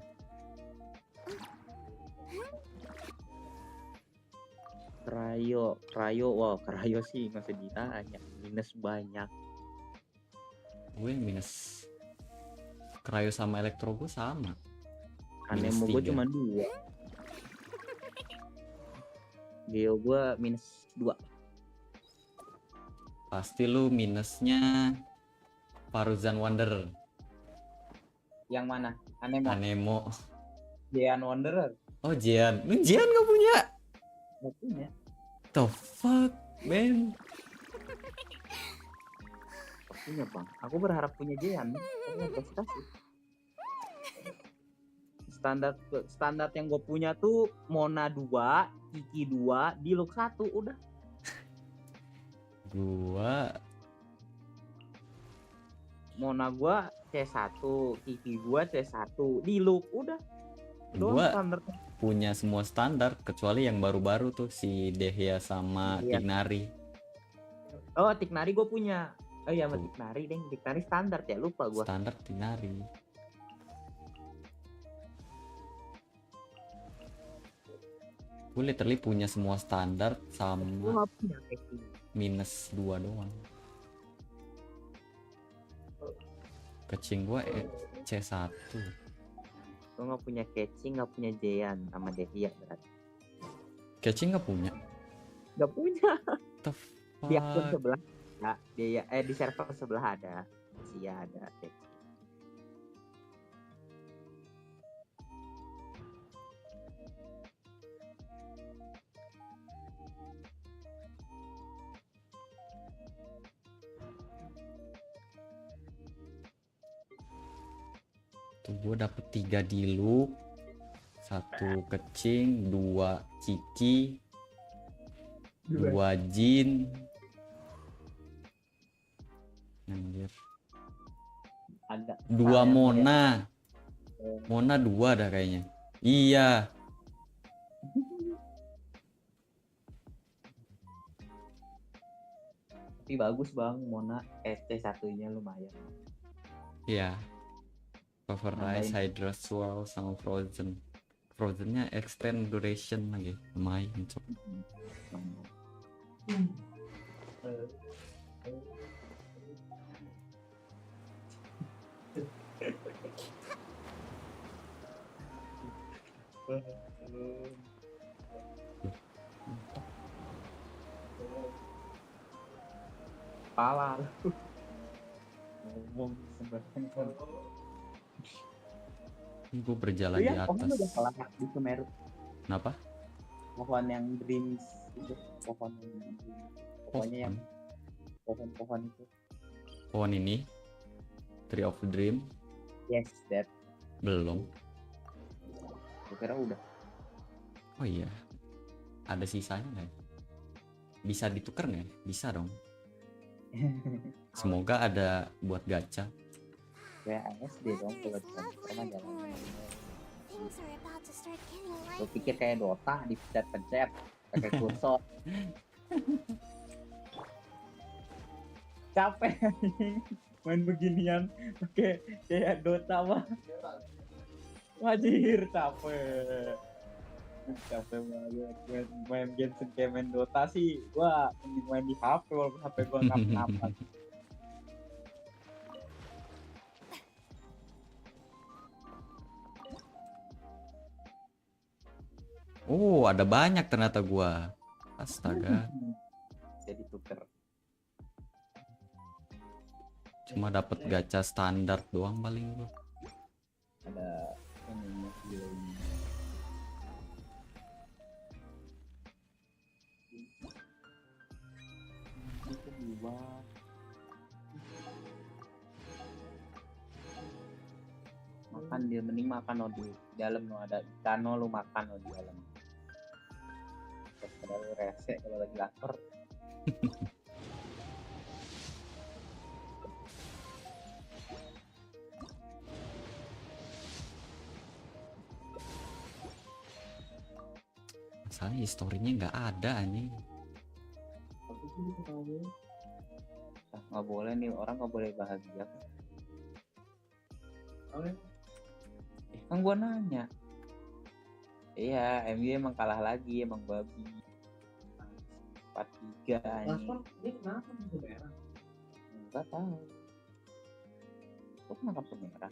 Krayo, wow, Krayo sih nggak usah ditanya, minus banyak. Gue minus. Krayo sama Elektro gue sama. Anemo gue cuma 2. Geo gue minus 2. Pasti lu minusnya Faruzan Wanderer. Yang mana? Anemo. Jean Wanderer. Oh Jean. Lu Jean gak punya? Gak punya. The fuck, man. Punya bang. Aku berharap punya Jean. Tapi prestasi. Standar yang gue punya tuh Mona 2, Kiki 2, Diluc 1 udah. Mona gua C1, Kiki gua C1, Diluc udah. Gua punya semua standar kecuali yang baru-baru tuh si Dehya sama Tignari. Oh, Tignari gua punya. Oh iya, sama Tignari deh. Tignari standar ya, lupa gua. Standar Tignari. Gue literally punya semua standar sama minus 2 doang. Kecing gue C1. Gue gak punya Kecing, gak punya Jean sama Dehya berarti. Kecing gak punya? Gak punya. Di akun sebelah ada. Di server sebelah ada. Sia ada Kecing. Tuh gue dapet 3 Diluc, 1 Kecing, 2 Kiki, 2 Jin. Anjir. Ada 2 Mona. Mona 2 dah kayaknya. Iya. Tapi bagus bang, Mona SC1-nya lumayan. Iya. Vaporize, Hydra Swirl sama Frozen. Frozennya extend duration lagi. Lumayan cok. Pala lu. Ngomong sembarangan. Ini gue berjalan Itu di ya pohon udah atas. kelar di Semeru. Kenapa? Pohon yang dreams itu, pohon yang dreams. Pokoknya yang pohon-pohon itu. Pohon ini Tree of Dream Yes, that. belum. Gue kira udah. Oh iya, ada sisanya nggak? Bisa ditukar nggak? Bisa dong. Semoga ada buat gacha. Kayak ASD dong kalau di komputer mah jalan. Things are about to start getting Gue lively. pikir kayak Dota dipencet-pencet pakai kursor. Capek main beginian pakai kayak Dota mah. Wajir capek. Capek banget main Genshin kayak main Dota sih. Gua mending main di HP walaupun HP gua nggak kenapa. Oh, ada banyak ternyata gua. Astaga. Jadi tuker. Cuma dapat gacha standar doang paling gua. Ada ini healing. Itu dua. Makan dia mending makan no di dalam no ada ikan no lu makan no di dalam. Terus lu rese kalau lagi lapar. Masalahnya historinya nggak ada anjing. Nggak boleh nih orang nggak boleh bahagia. Kan gua nanya. Iya, MU emang kalah lagi, emang babi. 4-3 anjing. Ini kenapa bisa merah? Enggak tahu. Kok kenapa kartu merah?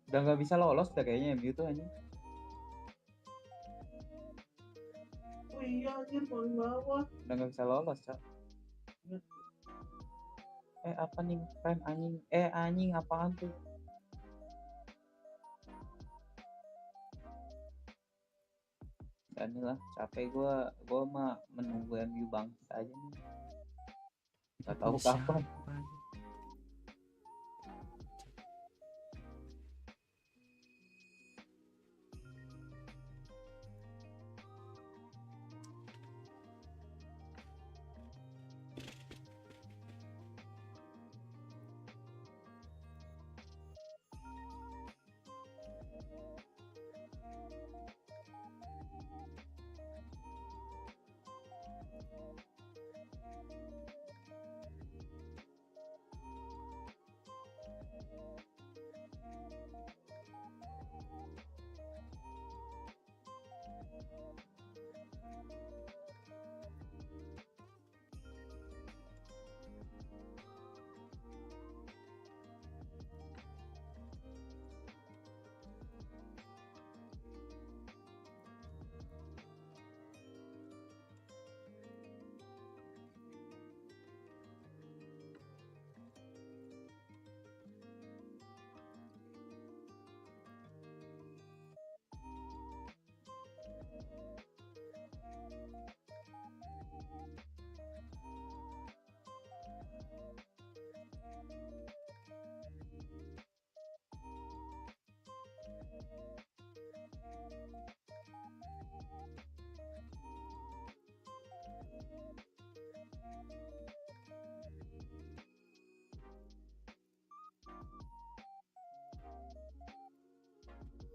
Udah nggak bisa lolos dah kayaknya MU tuh anjing. Oh iya anjir paling bawah. Udah nggak bisa lolos, Cak. Apa nih friend anjing? Anjing apaan tuh? Dan inilah capek gua mah menunggu MU bangkit aja nih. Gak tahu kapan.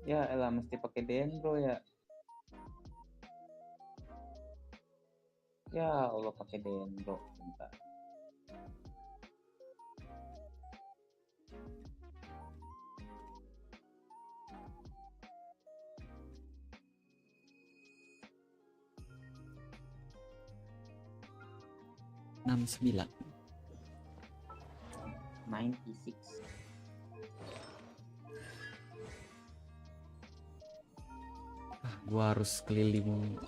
Ya elah mesti pakai dendro ya. Ya Allah pakai dendro bentar. 69. 96. Gua harus keliling.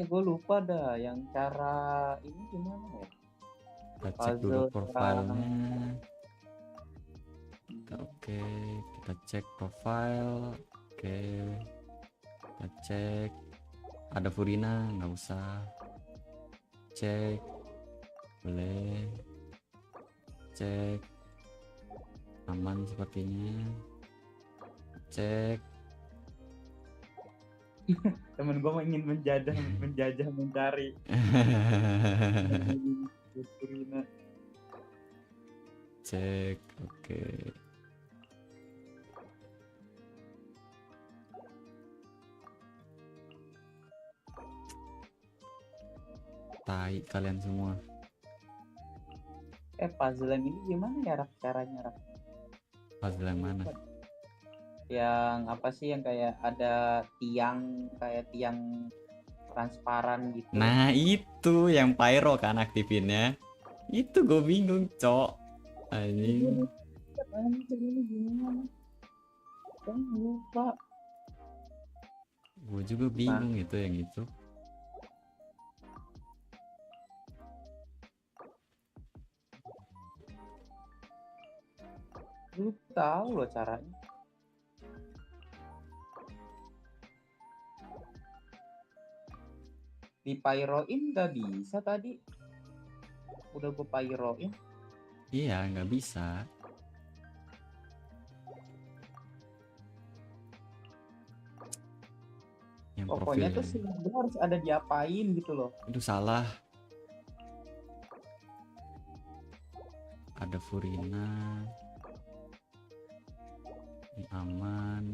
Gue lupa dah yang cara ini gimana ya? Kita cek dulu Puzzle profilnya. Oke, kita cek profile. Oke, kita cek. Ada Furina, nggak usah. Cek, boleh. Cek, aman sepertinya. Cek. Temen gue ingin menjajah mencari. Cek, oke. Tai kalian semua. Puzzle yang ini gimana ya Rak, caranya Rak? Puzzle yang mana? Yang apa sih yang kayak ada tiang, kayak tiang transparan gitu. Nah itu yang pyro kan aktifinnya. Itu gue bingung cok. Anjing. Lupa. Gue juga bingung itu yang itu. Lu tahu loh caranya. Di pyroin nggak bisa tadi. Udah gue pyroin. Iya nggak bisa. Yang Pokoknya profil tuh sih harus ada diapain gitu loh. itu salah. Ada Furina. Ini aman.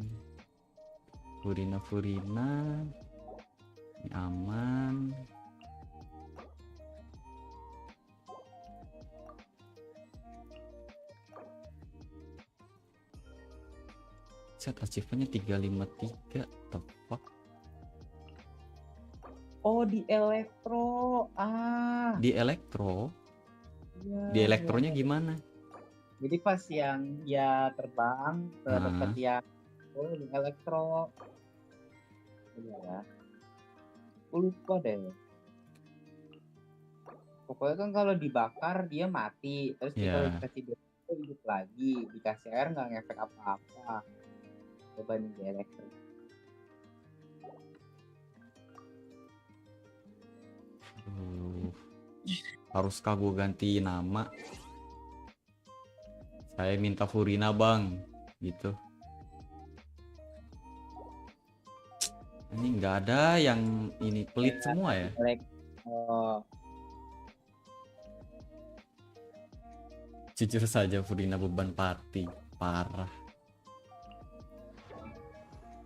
Furina. Ini aman. Set achievementnya 353. The fuck? Oh di elektro. Di elektro? Ya, Di elektronya ya. gimana? Jadi pas yang dia terbang ke dekat yang di elektro. Iya. Lupa deh. Pokoknya kan kalau dibakar dia mati, terus kalau dikasih dia hidup lagi, dikasih air nggak ngefek apa-apa. Coba nih di elektro. Haruskah gue ganti nama? Saya minta Furina bang, gitu. Ini nggak ada yang ini pelit semua ya. Jujur saja Furina beban party parah.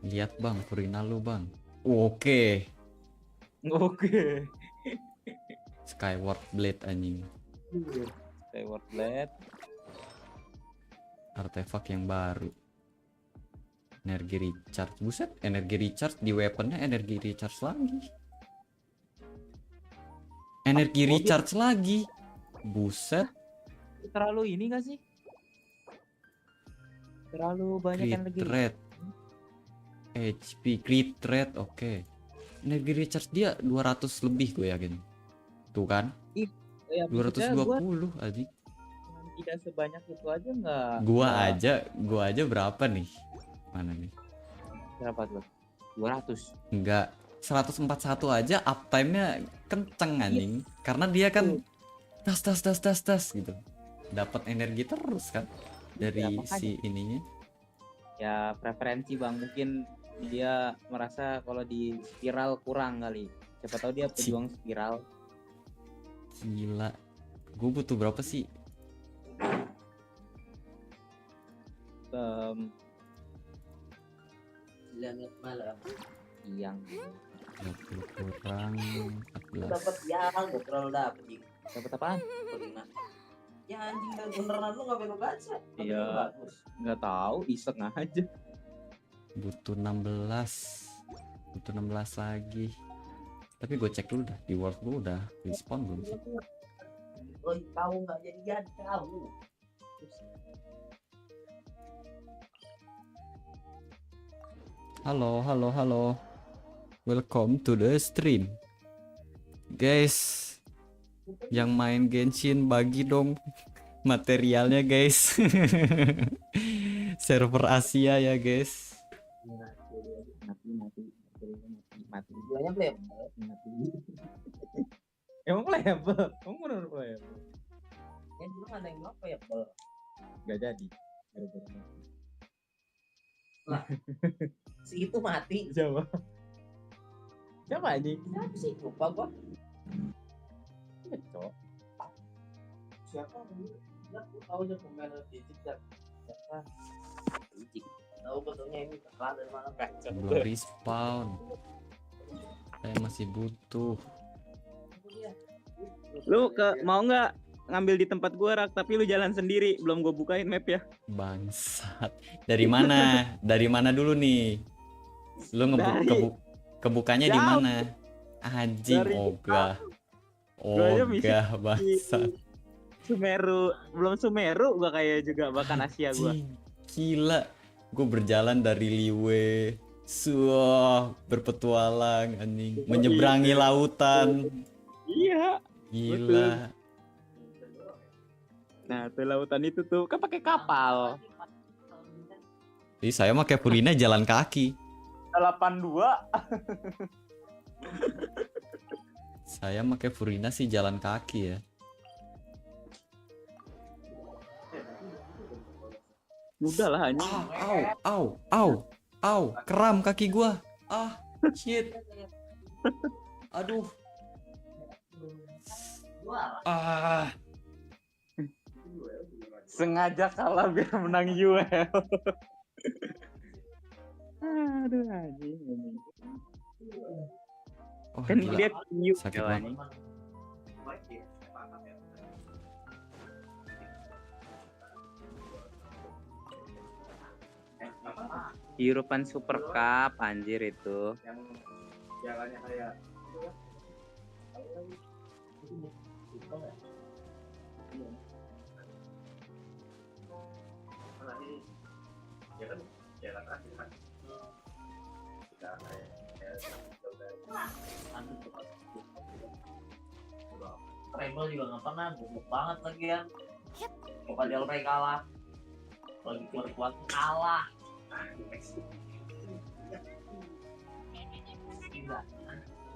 Lihat bang Furina lu bang. Oke. Skyward Blade anjing. Skyward Blade. Artefak yang baru. Energi recharge. Buset, energi recharge di weaponnya energi recharge lagi. Energi recharge lagi. Buset. Terlalu ini gak sih? Terlalu banyak energi. Crit rate. HP crit rate, oke. Energi recharge dia 200 lebih gue yakin. Tuh kan? Ya, 220 aja. Tidak sebanyak itu aja nggak? Gua aja berapa nih? Mana nih? Berapa tuh? 200. Enggak, 141 aja uptime-nya kenceng anjing. Karena dia kan tas gitu. Dapat energi terus kan dari si ininya. Ya preferensi bang, mungkin dia merasa kalau di spiral kurang kali. Siapa tahu dia pejuang spiral. Gila, gue butuh berapa sih? Malam. Yang 20 kurang 14. Dapat yang gak terlalu dapet. Dapat apaan? Ya anjing dan beneran lu gak perlu baca. Iya. Nggak tahu, iseng aja. Butuh 16. Butuh 16 lagi. Tapi gue cek dulu dah di world gue udah respawn belum sih? Oh, kau nggak jadi kau. Halo, halo, halo. Welcome to the stream. Guys, yang main Genshin bagi dong materialnya guys. Server Asia ya guys. Mati. Duanya playable. Mati. Emang playable? Emang bener playable? Yang dulu ada yang bilang playable. Gak jadi. Gara-gara mati. Lah. Si itu mati. Siapa? Siapa ini? Siapa sih? Lupa gua. Betul. Siapa? Aku tahu aja pemain digit dan siapa? Digit. Tahu betulnya ini kalah dari mana? Belum respawn. Saya masih butuh. Lu mau nggak ngambil di tempat gua Rak, tapi lu jalan sendiri, belum gua bukain map ya. Bangsat. Dari mana? Dari mana dulu nih? Lu kebukanya di mana? Anjing, ogah. Ogah bangsat. Sumeru, belum Sumeru gua kayak juga bahkan Asia gua. Gila. Gue berjalan dari Liwe, berpetualang anjing, menyeberangi lautan. Iya. Gila. Nah, tuh lautan itu tuh kan pakai kapal. Jadi saya pakai Purina jalan kaki. 82. Saya pakai Purina sih jalan kaki ya. Udah lah anjing. Au, kram kaki gua. Shit. Aduh. Sengaja kalah biar menang UL. Aduh anjing. Kan dia sakit banget. European Super Cup anjir itu. Yang jalannya kayak Treble juga nggak pernah, goblok banget lagi ya. Coba Del Rey kalah, lagi kuat kalah.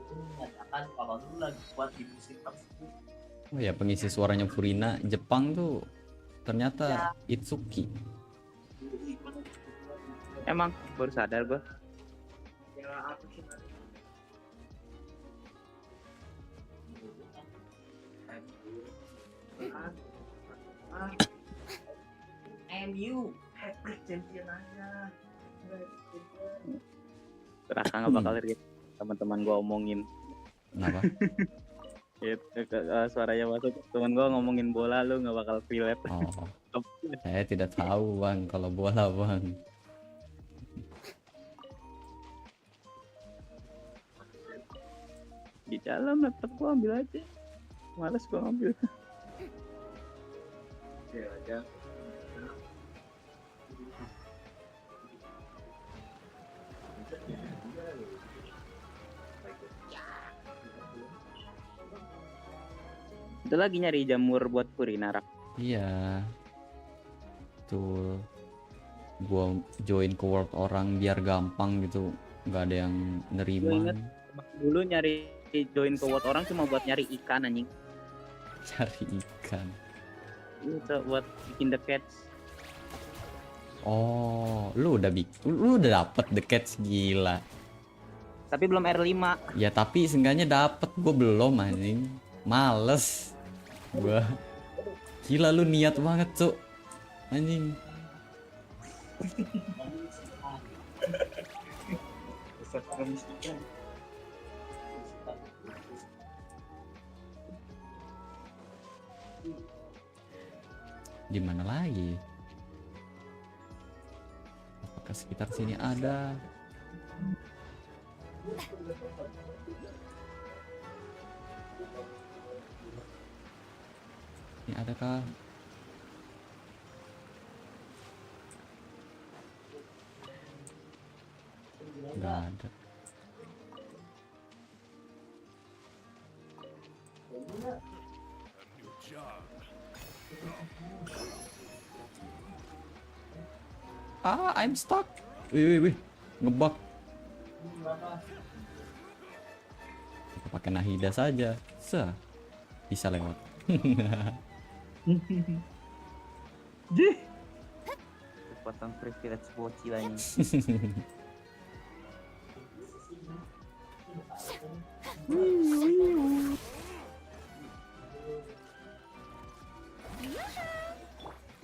Menyatakan kalau dulu lagi kuat di musim tersebut. Oh ya, pengisi suaranya Purina Jepang tuh ternyata Itsuki. Emang baru sadar gua. MU hat-trick champion aja. Terasa nggak bakal lihat teman-teman gua omongin. Kenapa? Suaranya masuk, teman gua ngomongin bola, lu nggak bakal relate. Oh, saya tidak tahu bang kalau bola bang. Di dalam laptop gua ambil aja, males gua ngambil. aja. Itu lagi nyari jamur buat Purina Rak. Iya. Tuh. Gua join ke world orang biar gampang gitu. Nggak ada yang nerima. Gua inget dulu nyari join ke world orang cuma buat nyari ikan anjing. Cari ikan. Itu buat bikin the catch. Oh, lu udah dapet the catch, gila. Tapi belum R5. Ya tapi seenggaknya dapet, gue belum anjing. Males. Gua. Gila lu niat banget, Cuk. Anjing. Di mana lagi? Apakah sekitar sini ada? Ini adakah? Nggak ada. I'm stuck. Wih. Ngebug. Kita pakai Nahida saja. Bisa lewat. Kekuatan privilege bocil aja.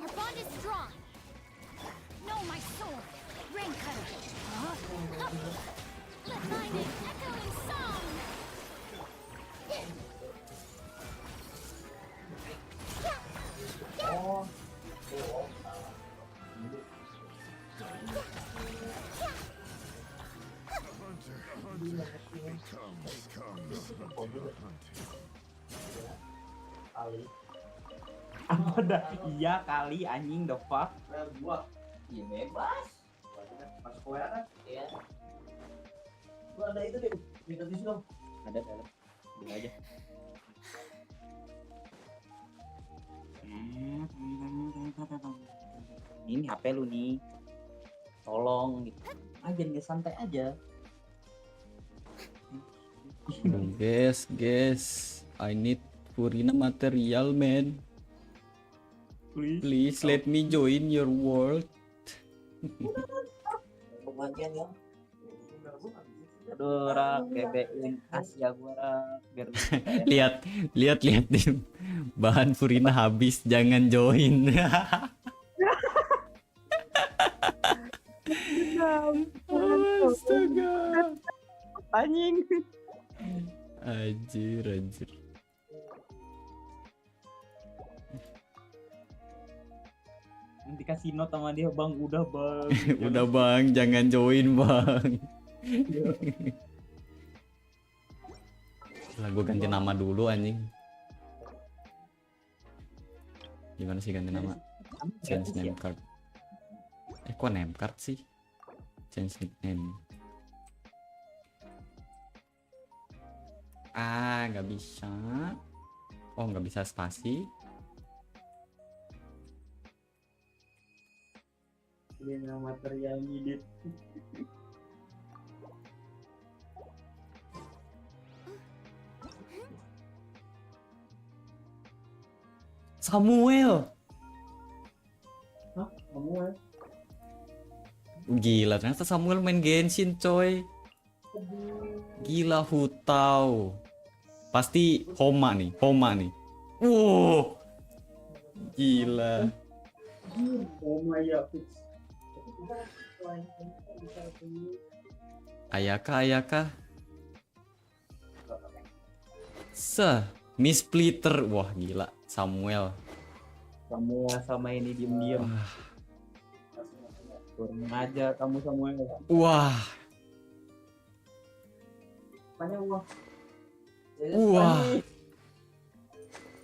Our bond is strong. Know my sword. Rain cutter. Let mine an echoing song. Apa dah? Iya kali anjing, the fuck. Gua ya bebas. Masuk ke WA kan? Iya. Gua ada itu deh. Minta tisu dong. Ada dalam. Bilang aja. Ini HP lu nih. Tolong gitu. Aja nih santai aja. Guys, I need Furina material, man. Please let me join your world. Pembagian ya. Aduh, Rak, BBin Asia gua, Rak. Biar lihat nih. Bahan Furina habis, jangan join. Astaga. Anjing. Anjir. Nanti kasih note sama dia, Bang. Udah, Bang. Udah Bang, jangan join Bang. Lah gue ganti nama dulu anjing. Gimana sih ganti nama? Change name card. Kok name card sih? Change nickname. Nggak bisa. Oh, nggak bisa spasi. Ini nama material needed. Samuel. Hah? Samuel? Gila, ternyata Samuel main Genshin, coy. Gila, Hutau. Pasti Homa nih. Wow. Gila. Ayaka. Miss Splitter. Wah, gila. Samuel sama ini diem-diem. Kurang aja kamu Samuel. Wah.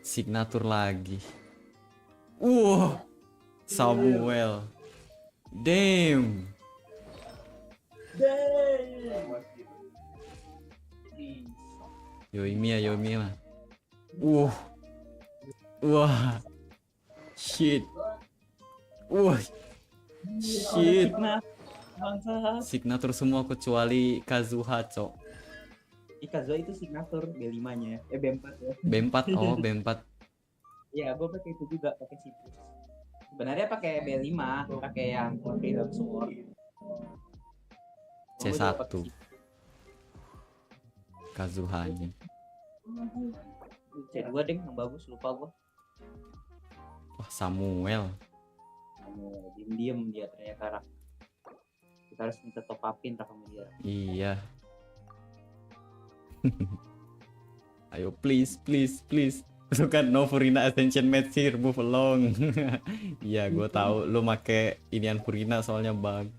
Signatur lagi. Samuel. Damn. Yoimiya. Wah. Shit. Signatur semua kecuali Kazuha, cok. Kazuha itu signatur B5-nya. B4 ya. B4, oh B4. Iya, gue pakai itu juga, pakai situs. Sebenarnya pakai B5, pakai yang Freedom Sword. C1. Kazuhanya. C2 deh yang bagus, lupa gue. Wah, Samuel. Diem-diem dia ternyata. Kita harus minta top upin sama dia. Iya. Ayo please. Lu kan no Furina Ascension match here, move along. Iya, gue tahu lu make inian Furina soalnya bug.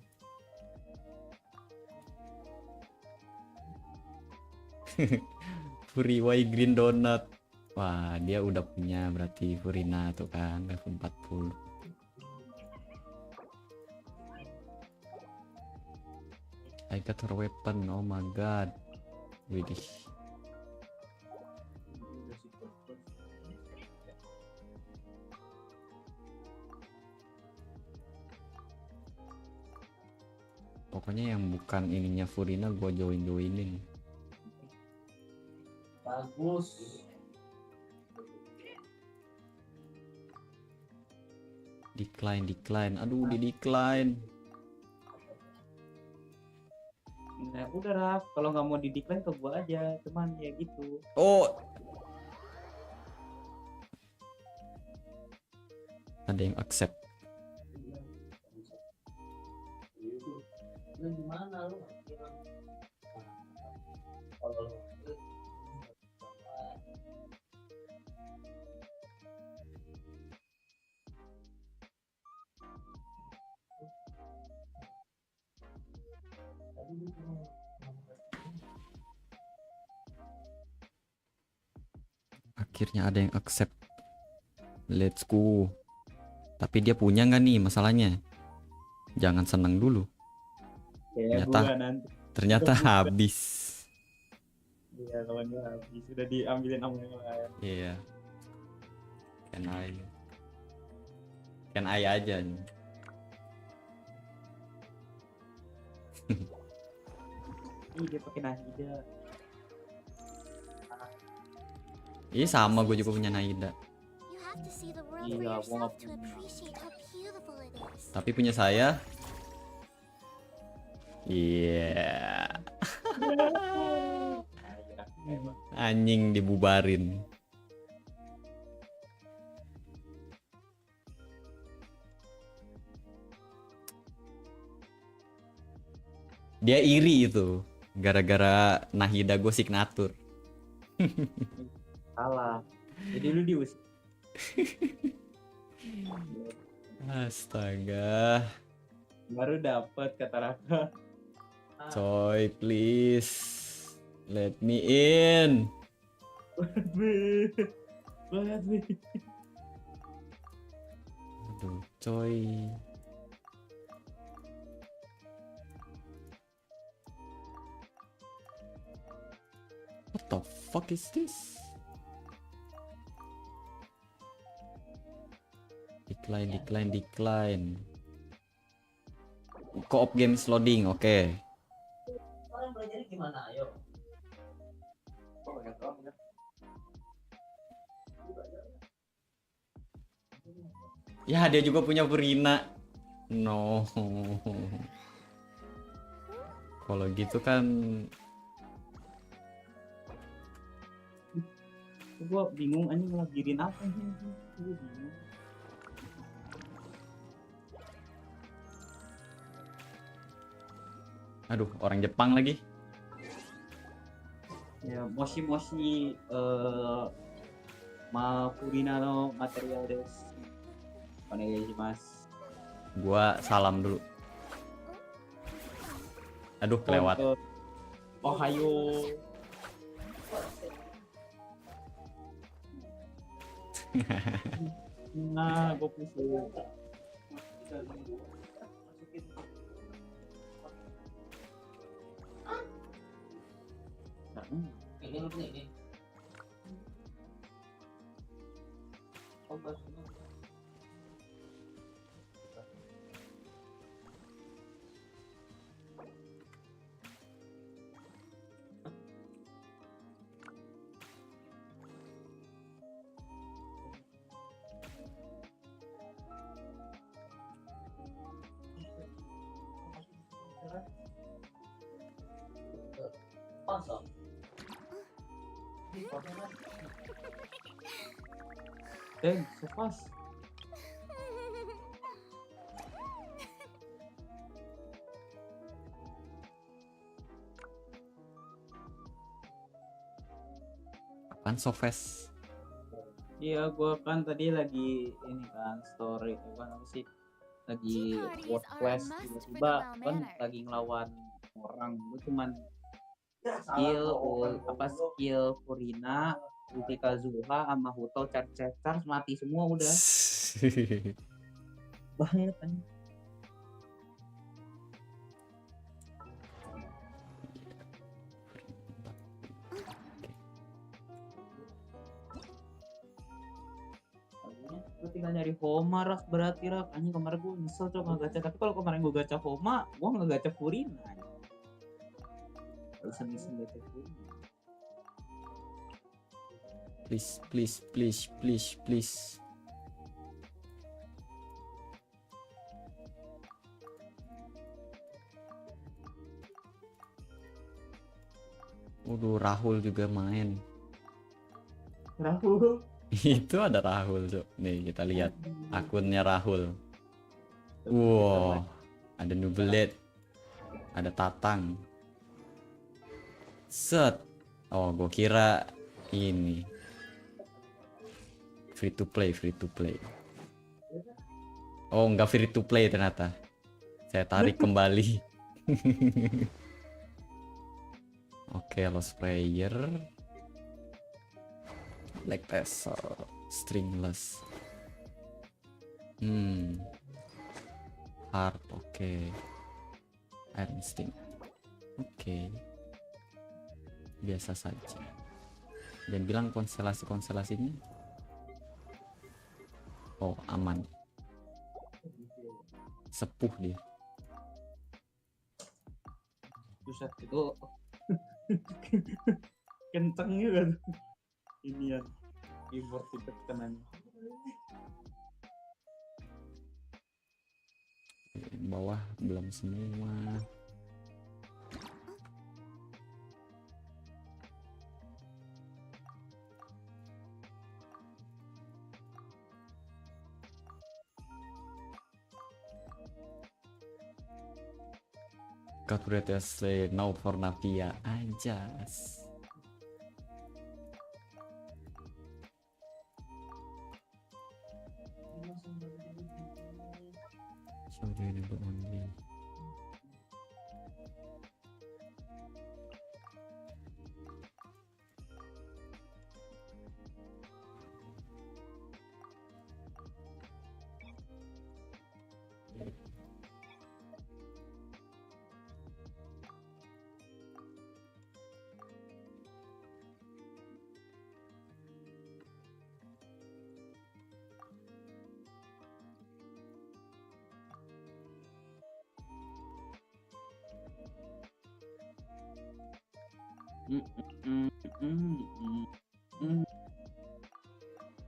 Furi Green Donut. Wah, dia udah punya berarti Furina tuh kan level 40. I got her weapon, oh my god. Widih. Pokoknya yang bukan ininya Furina gua joinin. Bagus. Decline. Aduh, di decline. Nah, udah Raf, kalau nggak mau di decline ke gua aja, cuman ya gitu. Oh. Ada yang accept. Lu gimana lu? Akhirnya ada yang accept. Let's go. Tapi dia punya nggak nih masalahnya? Jangan senang dulu. Ya, Ternyata habis. Iya, kalau nggak habis sudah diambilin sama yang lain. Iya. Can I aja nih. Ih, dia pakai Nahida. Iya sama, gue juga punya Naida. Iya, gua nggak punya. Tapi punya saya. Iya. Anjing dibubarin. Dia iri itu. Gara-gara Nahida gue signatur. Salah. Jadi lu diusir. Astaga. Baru dapat kata Raka. Coy, please. Let me in. Let me. Aduh, coy. What the fuck is this? Decline. Co-op games loading, oke. Orang belajarnya gimana, ayo? Ya, dia juga punya Furina. No. Kalau gitu kan Gua bingung anjing ngelagirin apa sih. Gua bingung. aduh, orang Jepang lagi. Ya, moshi Furina no material desu. Onegaishimasu. Gua salam dulu. Aduh, kelewat. Ohayo. Nah, gua pusing. Ini lu ini. Pasal. So fast. Apaan so fast? Iya, gua kan tadi lagi ini kan story apa sih? Lagi world quest tiba-tiba kan lagi ngelawan orang, gua cuman skill Furina ulti Kazuha sama Huto charge mati semua udah. Banget anjing. Gue tinggal nyari Homa Rak, berarti Rak. Anjing kemarin gue nyesel coba gacha, tapi kalau kemarin gue gacha Homa, gue nggak gacha Furina. Iseng-iseng gacha Furina. Please. Waduh, Rahul juga main. Rahul. Itu ada Rahul, Cok. Nih kita lihat akunnya Rahul. Wow, ada Nublet, ada Tatang. Set. Oh, gue kira ini free to play. Oh, enggak free to play ternyata. Saya tarik kembali. Oke, lost player. Black Tassel, stringless. Heart, oke. Air instinct. Oke. Biasa saja. Dan bilang konstelasinya. Oh, aman. Sepuh dia. Buset itu kenceng juga tuh. Ini ya keyboard ditekan. Bawah belum semua. Calculated now for Navia anjas. So dia ini only.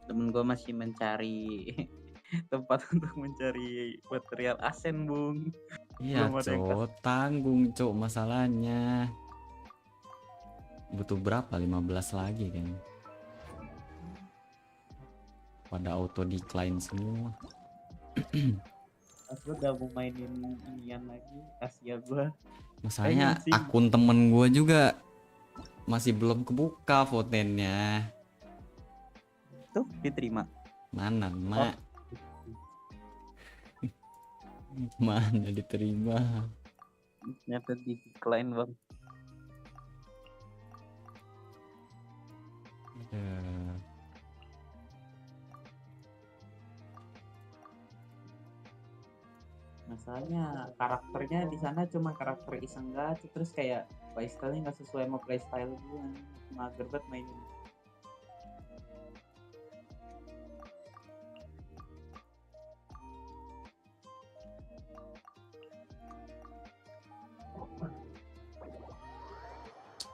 Temen gue masih mencari tempat untuk mencari material asen, Bung. Iya, Belum ada yang Cok, tanggung, Cok, masalahnya. Butuh berapa? 15 lagi kan. Pada auto decline semua. Pas gue udah mau mainin inian lagi, Asia gue. Masalahnya akun temen gue juga masih belum kebuka votennya. Tuh diterima. Mana, Mak? Mana diterima? Ternyata di decline, Bang. Masalahnya karakternya di sana cuma karakter iseng gacha, terus kayak playstyle-nya nggak sesuai sama playstyle gue. Mager banget mainin.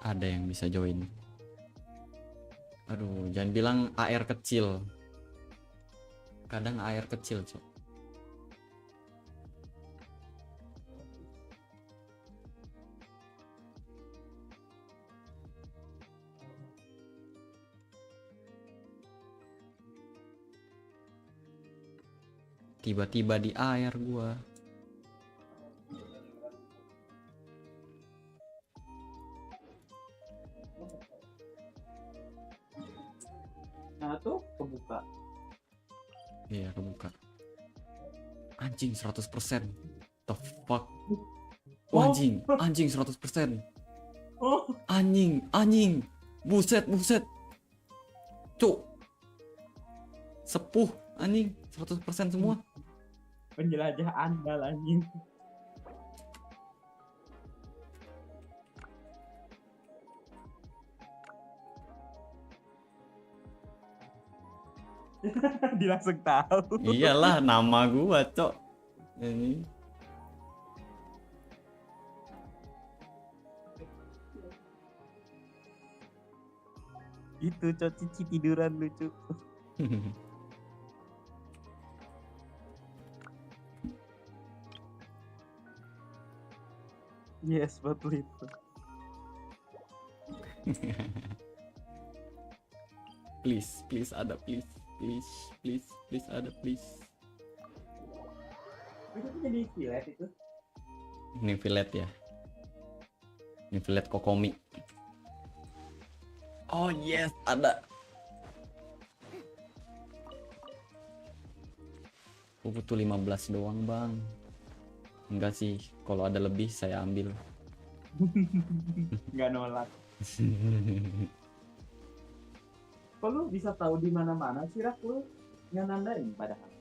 Ada yang bisa join. Aduh, jangan bilang AR kecil. Kadang AR kecil, Cok. Tiba-tiba di air gua. Nah tuh kebuka. Iya, kebuka. Anjing 100%. The fuck. Oh, anjing 100%. Anjing. Buset. Cuk. Sepuh anjing 100% semua. Penjelajah andal anjing. Dia langsung tahu. Iyalah nama gua, Cok. Ini. Itu Cok, Cici tiduran lucu. Yes, betul itu. Please ada please ada please. Itu jadi filet itu. Ini filet ya. Ini filet kokomi. Oh yes, ada. Aku butuh 15 doang, Bang. Enggak sih, kalau ada lebih saya ambil. Nggak nolak. Kok lu bisa tahu di mana-mana sih, Rak? Lu nggak nandain padahal.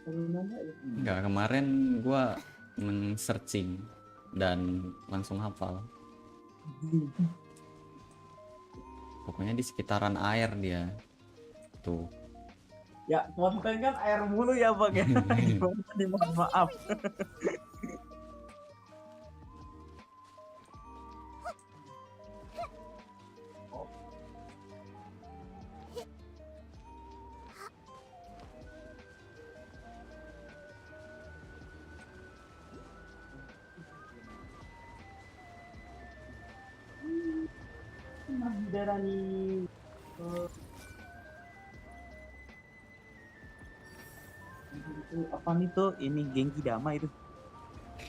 Kalau nandain. Enggak, kemarin gua men-searching dan langsung hafal. Pokoknya di sekitaran air dia. Tuh. Ya, konten kan air mulu ya, Bang ya. Mohon maaf. Darah nih. Itu apa nih tuh? Ini Genki Dama itu.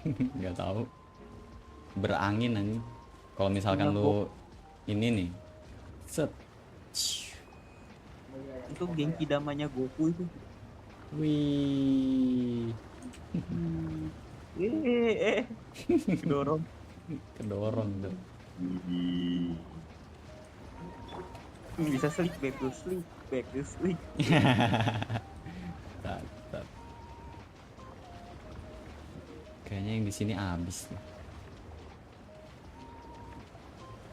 Nggak tahu. Berangin anjing. Kalau misalkan lu ini nih. Set. Itu Genki Damanya Goku itu. Wih. Kedorong. Kedorong tuh. Bisa sleep, back to sleep, back to sleep. Tetap. Kayaknya yang di sini habis tuh.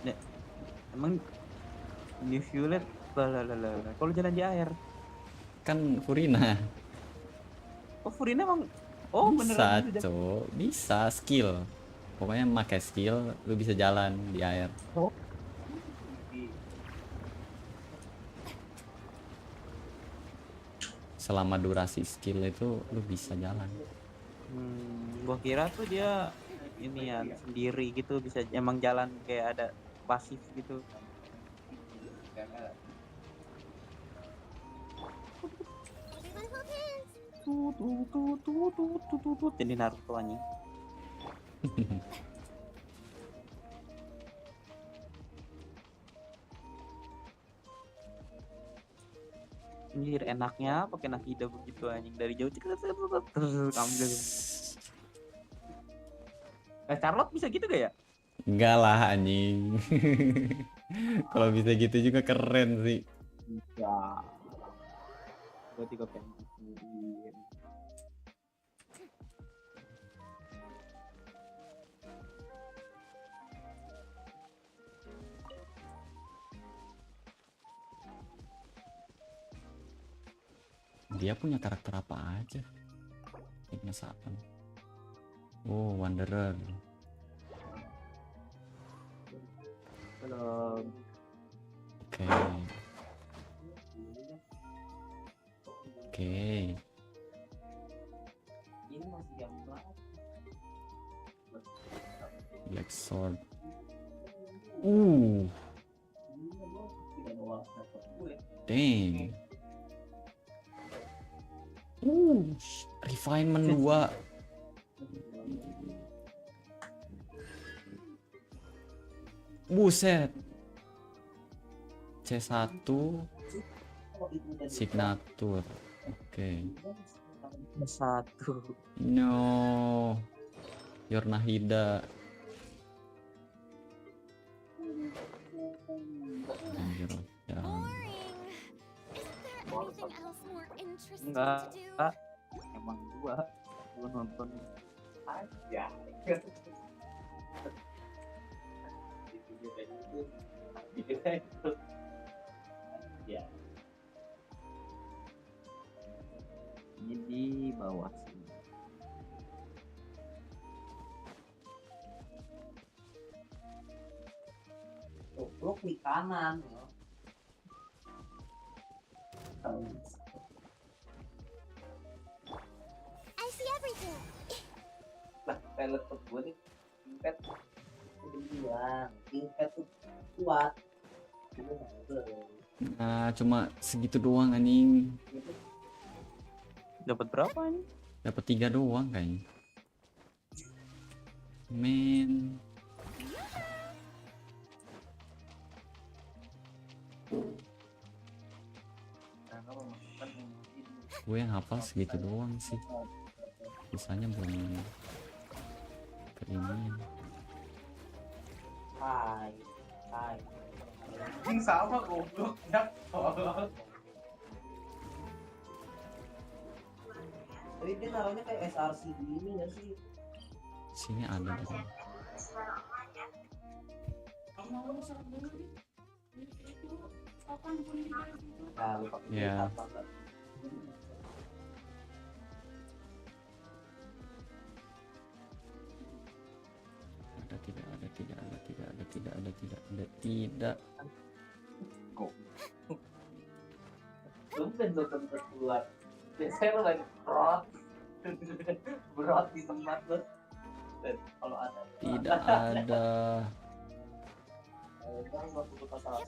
Nah, emang New Violet kalau jalan di air kan Furina. Oh Furina emang Bisa, beneran Cok. Bisa skill. Pokoknya pakai skill lu bisa jalan di air. Oh. Selama durasi skill itu lu bisa jalan. Gua kira tuh dia ini ya sendiri gitu bisa emang jalan kayak ada pasif gitu. Jadi Naruto anjing. Anjir enaknya pakai Nahida begitu anjing dari jauh ambil. Charlotte bisa gitu gak ya? Enggak lah anjing. Kalau bisa gitu juga keren sih. Bisa. Gua juga pengen gituin. Dia punya karakter apa aja? Penasaran. Oh, Wanderer. Belum. Oke. Oke. Ini masih jam berapa? Black Sword. Dang. Refinement 2. Buset. C1 signature. Oke. Satu. No. Your Nahida. Anjir, jangan. more interesting Enggak, to do? emang gua nonton aja. Ya. Ini di bawah sini. Tuh, lu klik kanan ya. I see everything. Lah, kayak laptop gue nih, tingkat udah bilang, tingkat tuh kuat. Nah, cuma segitu doang anjing. Dapat berapa ini? Dapat 3 doang kayaknya. Men. Gue yang hafal segitu doang sih. Sisanya belum ke ini. Hai. Anjing sama goblok ya. Tolong. Tapi dia naruhnya kayak SRC gini gak sih? Sini ada gitu. Nah, lu pakai Ya. apa enggak? Tidak. Tumben lo tempat keluar. Biasanya lo lagi berot di tempat lo. Dan kalau ada Tidak ada. Bang, waktu buka salah.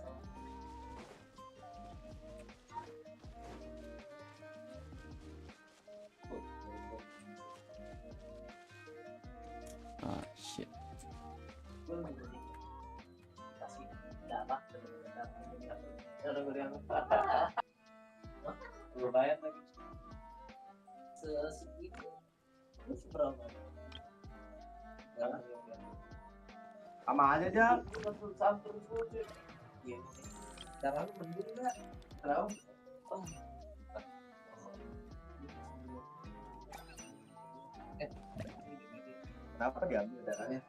Ah, shit. Kasih darah yang lu bayar lagi segitu itu seberapa Sama aja Jam. sampai iya cara lu mending nggak tahu Kenapa diambil darahnya?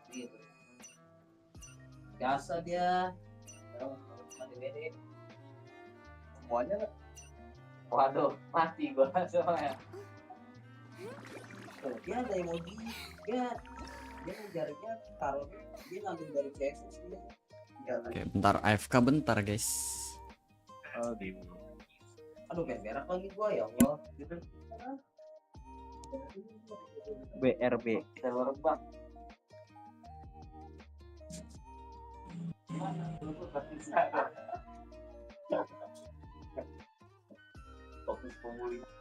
biasa dia DVD Semuanya nggak? waduh mati gua soalnya tuh dia ada emoji dia mau jarinya taruh dia ngambil dari CSS dia Oke, bentar AFK bentar, guys. Oh, di. aduh pengen berak lagi gua ya Allah gitu BRB. server bug fokus pemulihan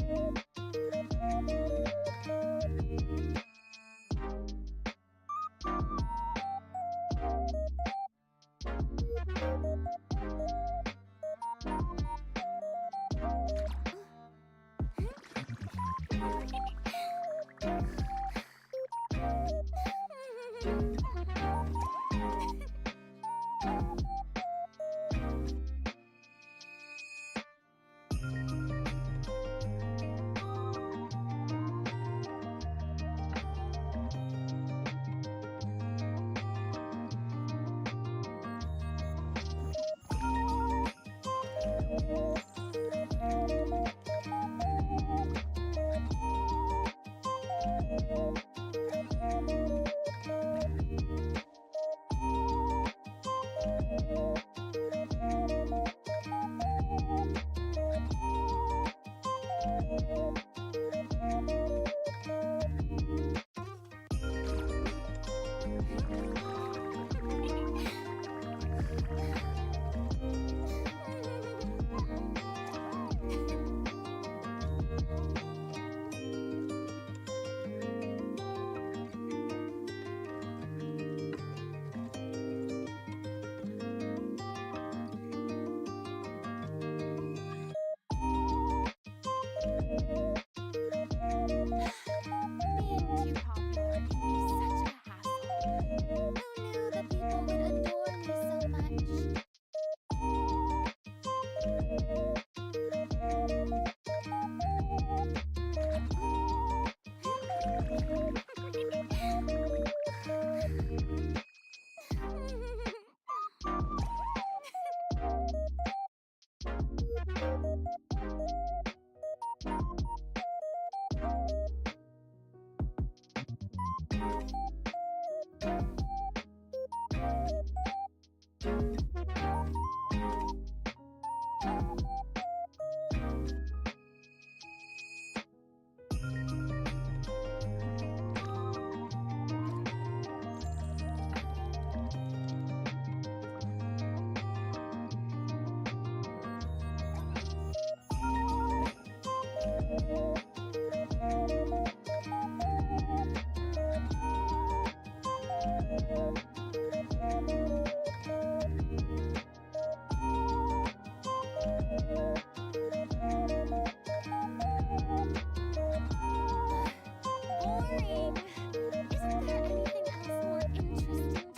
else more interesting to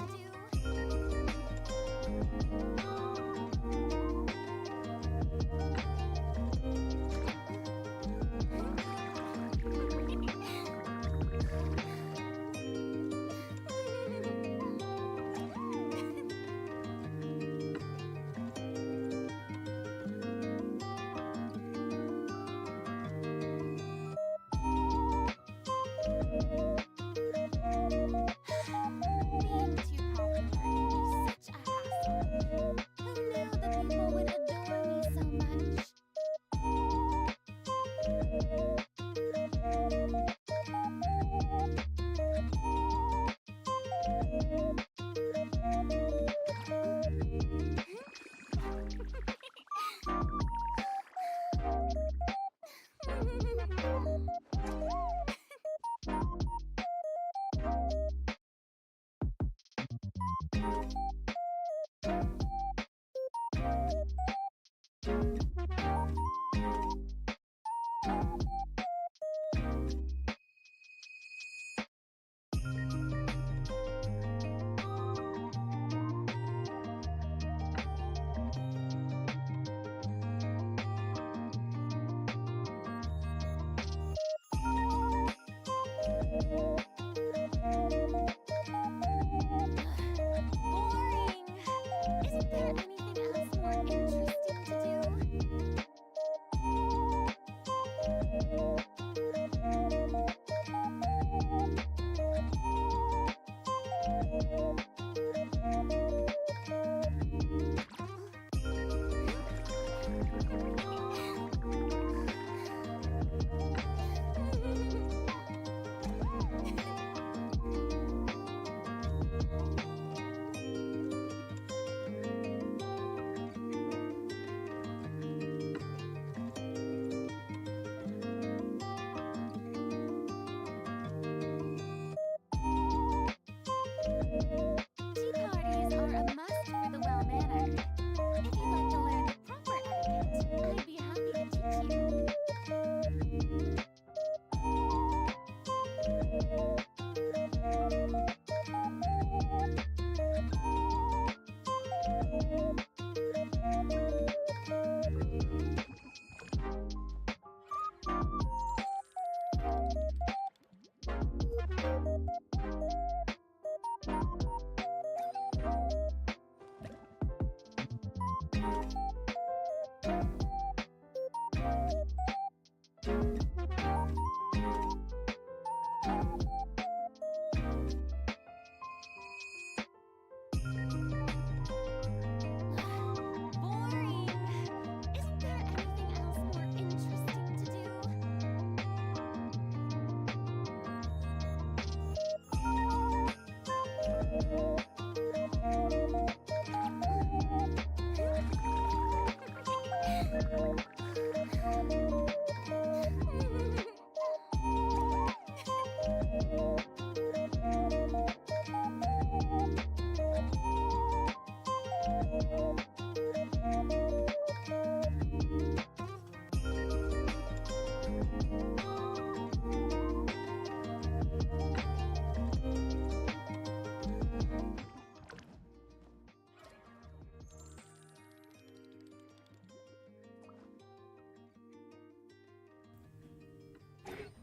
do?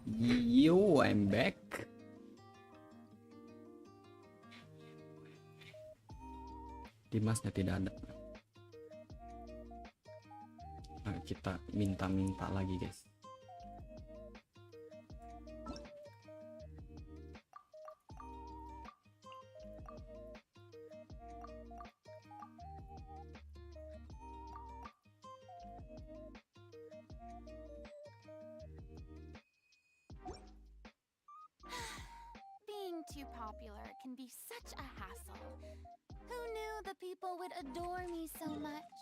Yo, I'm back. Dimasnya tidak ada. Nah, kita minta-minta lagi, guys. Being too popular can be such a hassle. Who knew the people would adore me so much?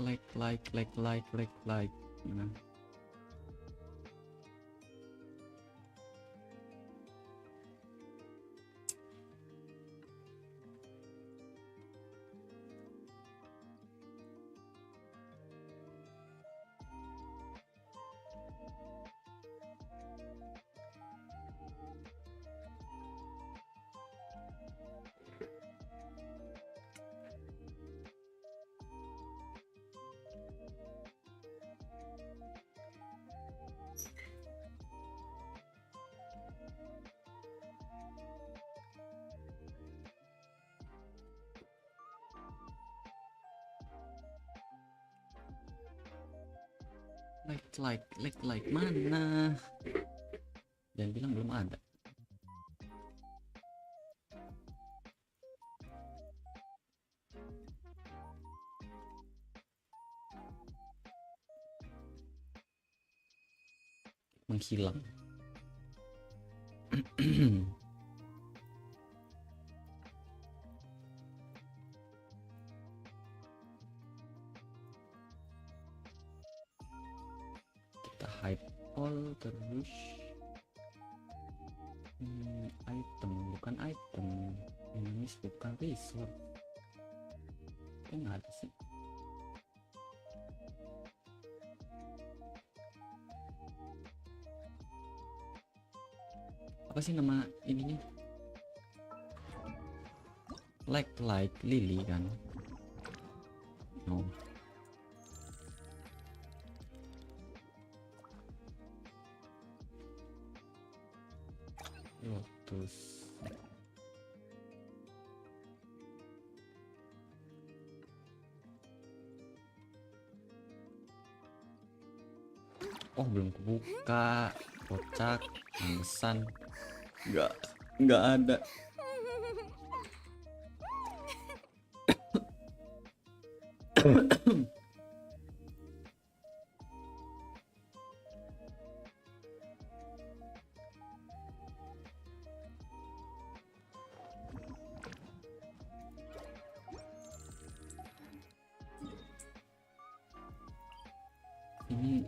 Like. Nah. Like mana? Jangan bilang belum ada. Menghilang. Kita hide all terus. Item bukan item, ini bukan resource. Kayaknya nggak ada sih. Apa sih nama ininya? Like Lily kan? No. Lotus. Oh, belum kebuka. Kocak, pantesan. Nggak ada. Ini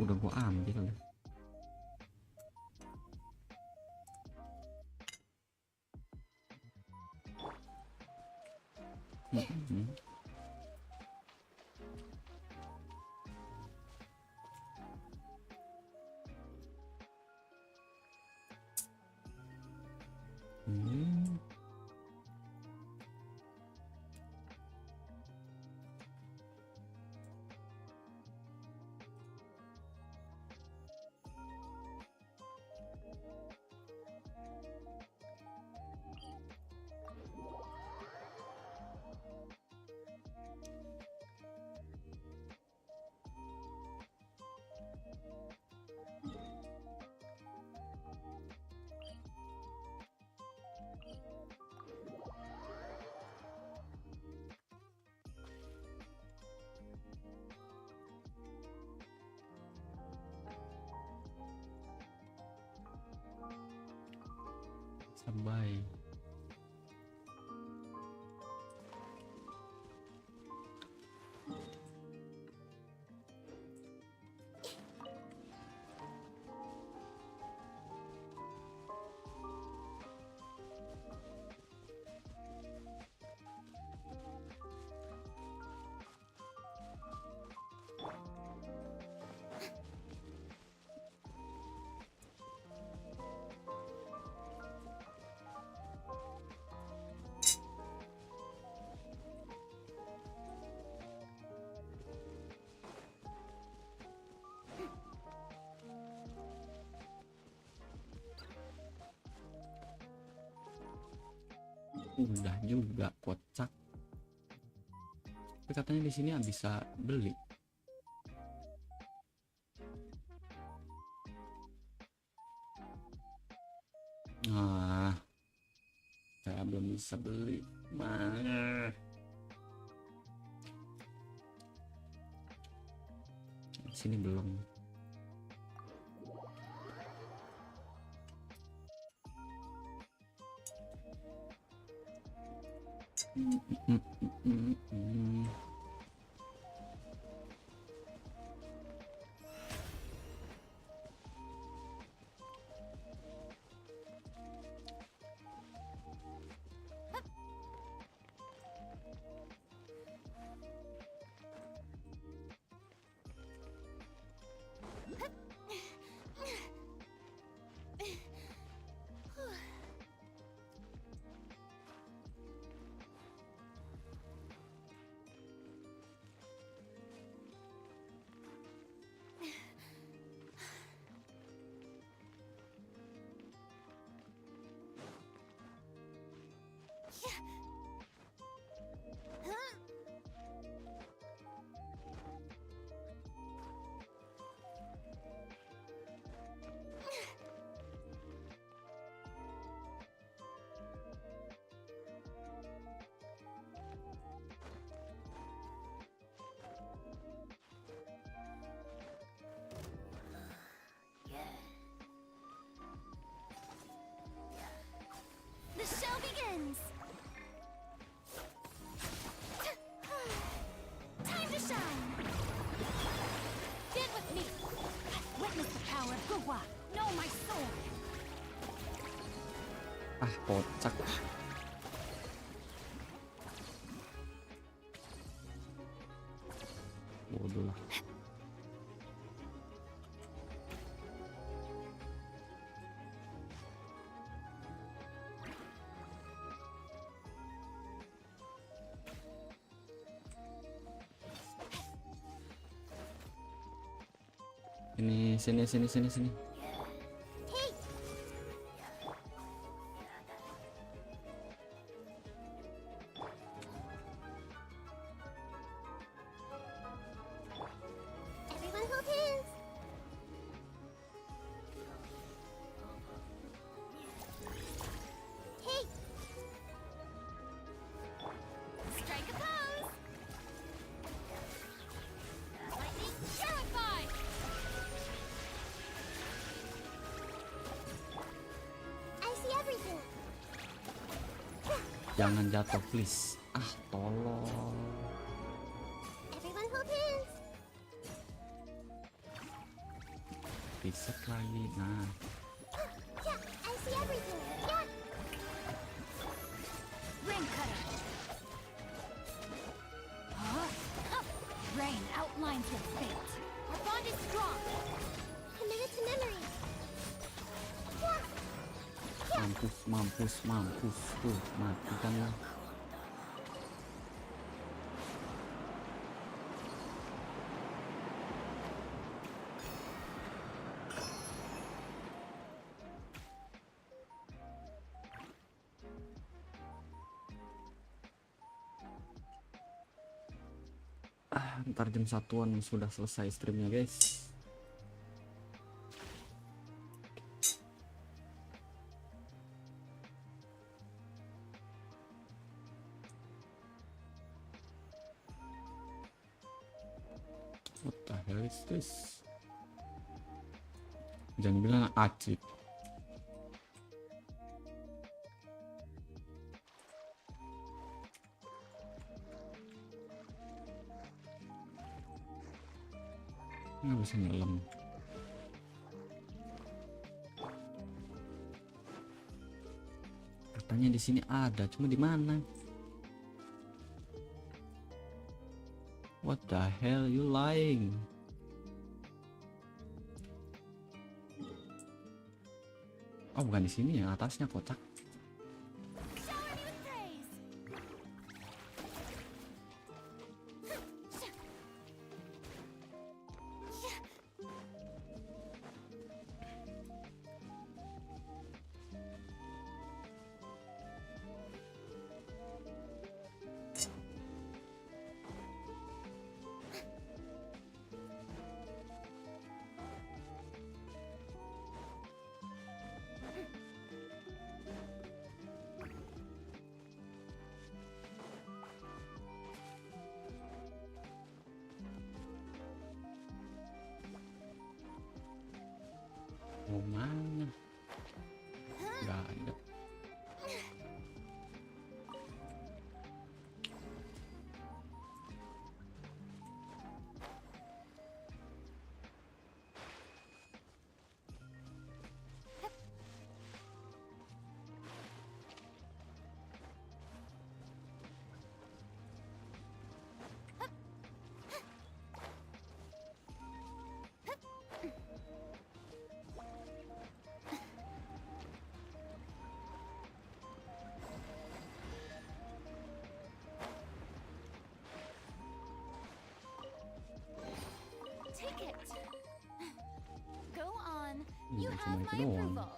udah gua ambil. Sampai. Udah juga kocak. Tapi katanya di sini bisa beli. Nah, saya belum bisa beli. Mana? Di sini belum. The show begins! Time to shine! Stand with me! Witness the power of Guwa! Know my sword! Ah, kocak. Bodoh lah. Ini sini. Everyone hold hands! Hey! Strike a pose! Lightning terrified! I see everything! Jangan jatuh please. Ah, tolong. Everyone hold hands! Reset lagi. Nah, Yeah, I see everything! Yeah! Ring cutter! Huh? Rain outlines your fate. Our bond is strong! Commit it to memory! mampus. Tuh, mati kan lah. Ntar jam 1-an sudah selesai streamnya guys. What the hell is this? Jangan bilang acik. Nggak bisa nyelam. Katanya di sini ada, cuma di mana? What the hell, you lying? Oh, bukan di sini ya, atasnya kotak. Oh, mana? Nggak ada. Take it. Go on. Iya, You cuma have itu my doang. approval.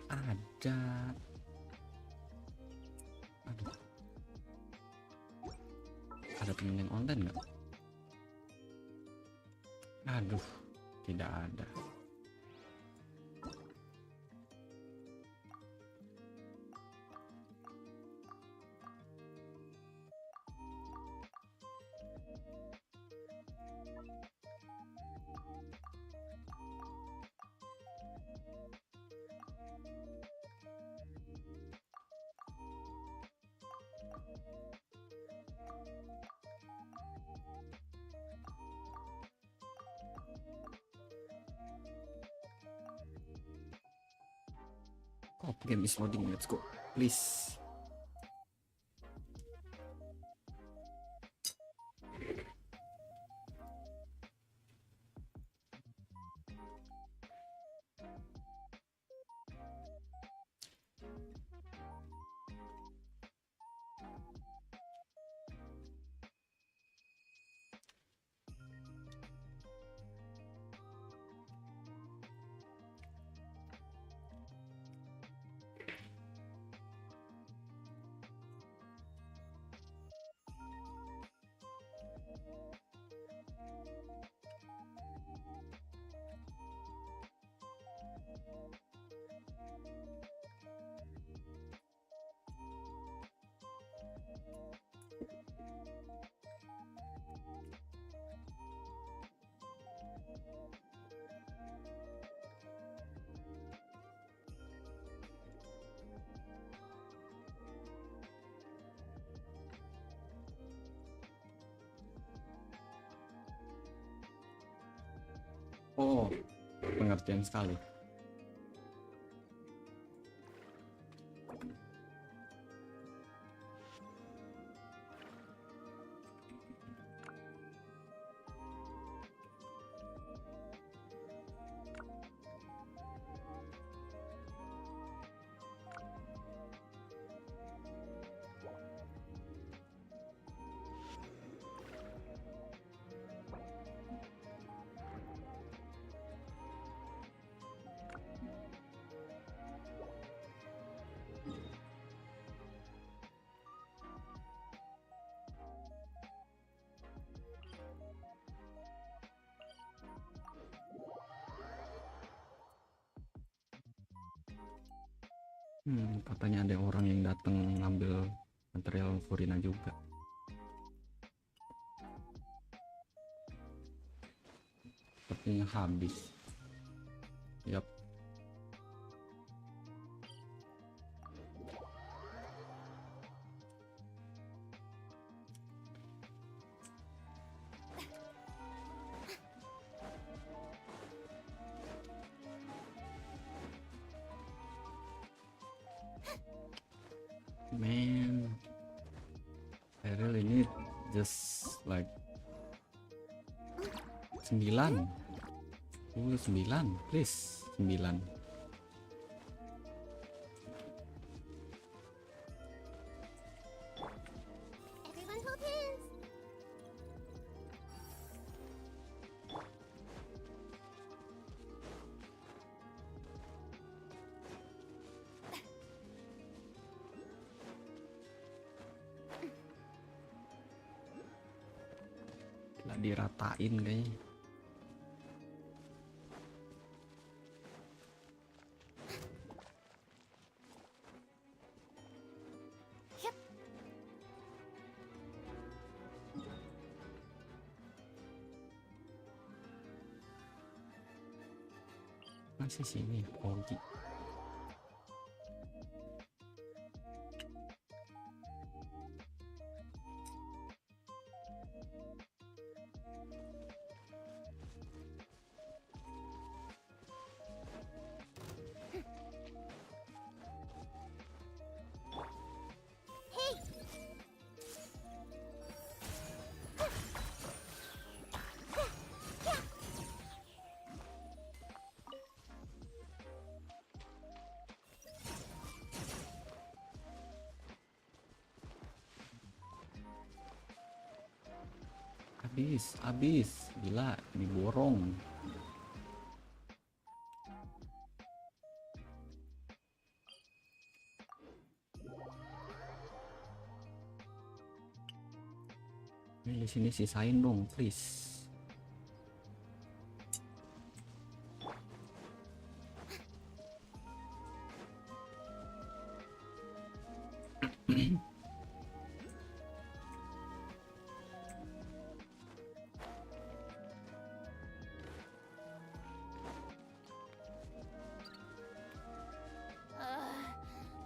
Ada. Aduh. Ada temen yang online nggak? Aduh, tidak ada. Oh, game is loading. Let's go, please. Oh, pengertian sekali. Katanya ada orang yang datang ngambil material Furina juga. Sepertinya habis. Yap. just like 9. 9, please 9. Everyone hold hands. Gila, diratain kayaknya. Yep. Masih sini Pogi. Hey. Habis, gila, diborong. Ini di sini sisain dong, please.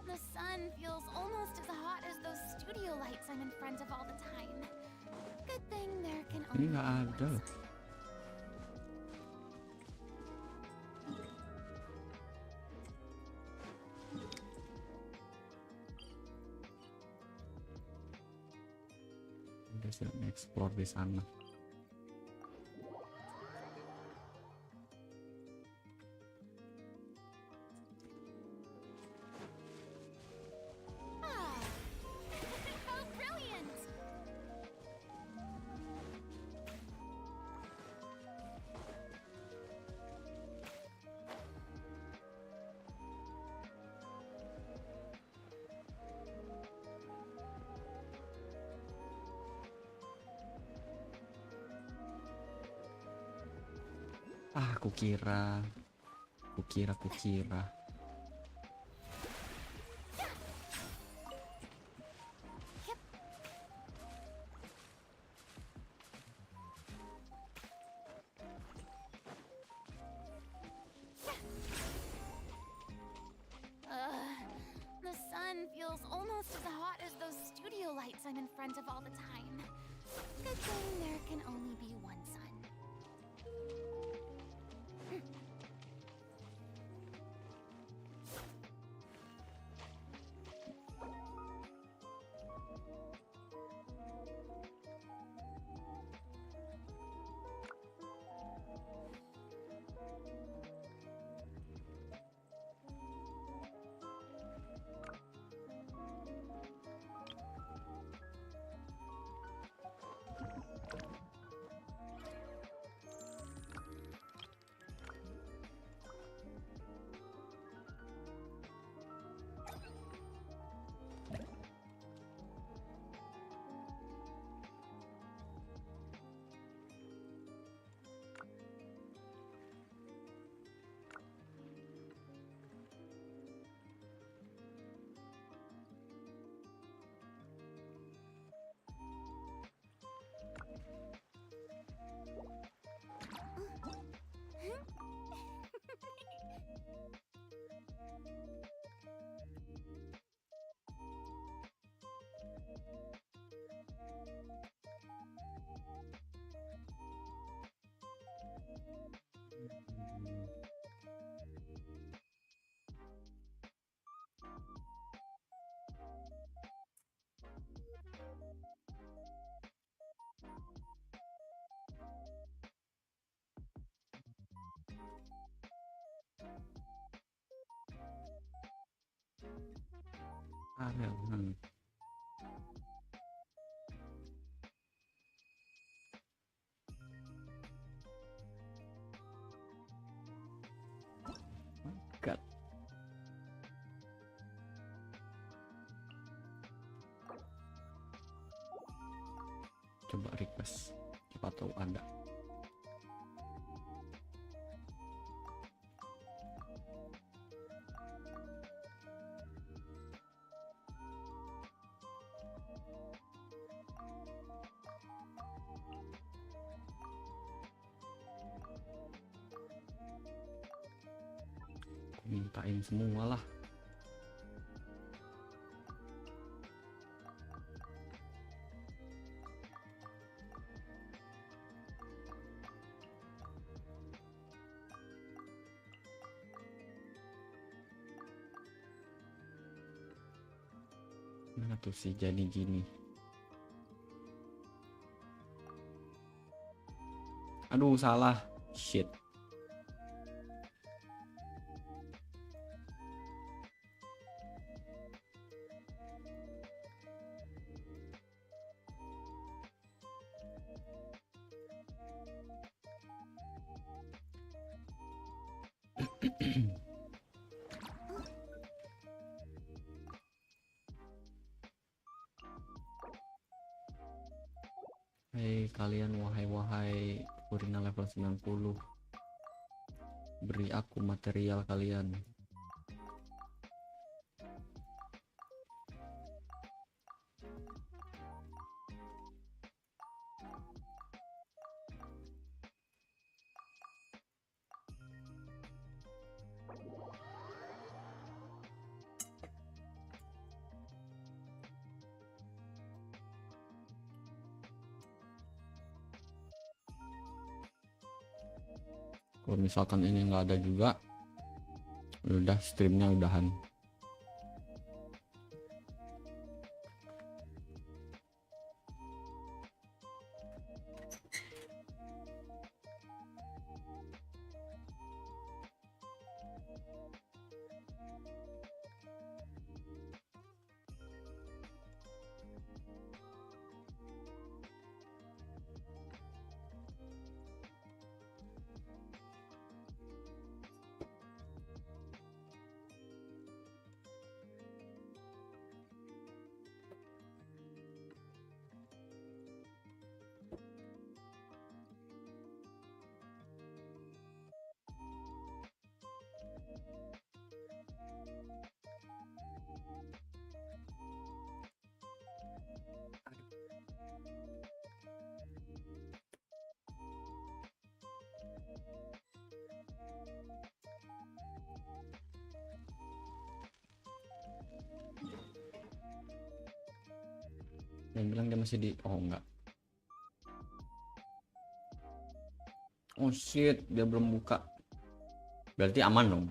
The sun feels almost as hot as those studio lights I'm in front of all the time. Good thing there can Ini only nggak ada. Udah sedang explore di sana. How brilliant! Kukira. The sun feels almost as hot as those studio lights I'm in front of all the time. Good thing there can only be one sun. Karel. God. Coba request, siapa tahu ada. Mintain semua lah. Mana tuh sih jadi gini? Aduh, salah. Shit. Hei kalian, wahai Purina level 90, beri aku material kalian. Kalau misalkan ini nggak ada juga, udah streamnya udahan. Dan bilang dia masih di, oh enggak, oh shit, dia belum buka, berarti aman dong.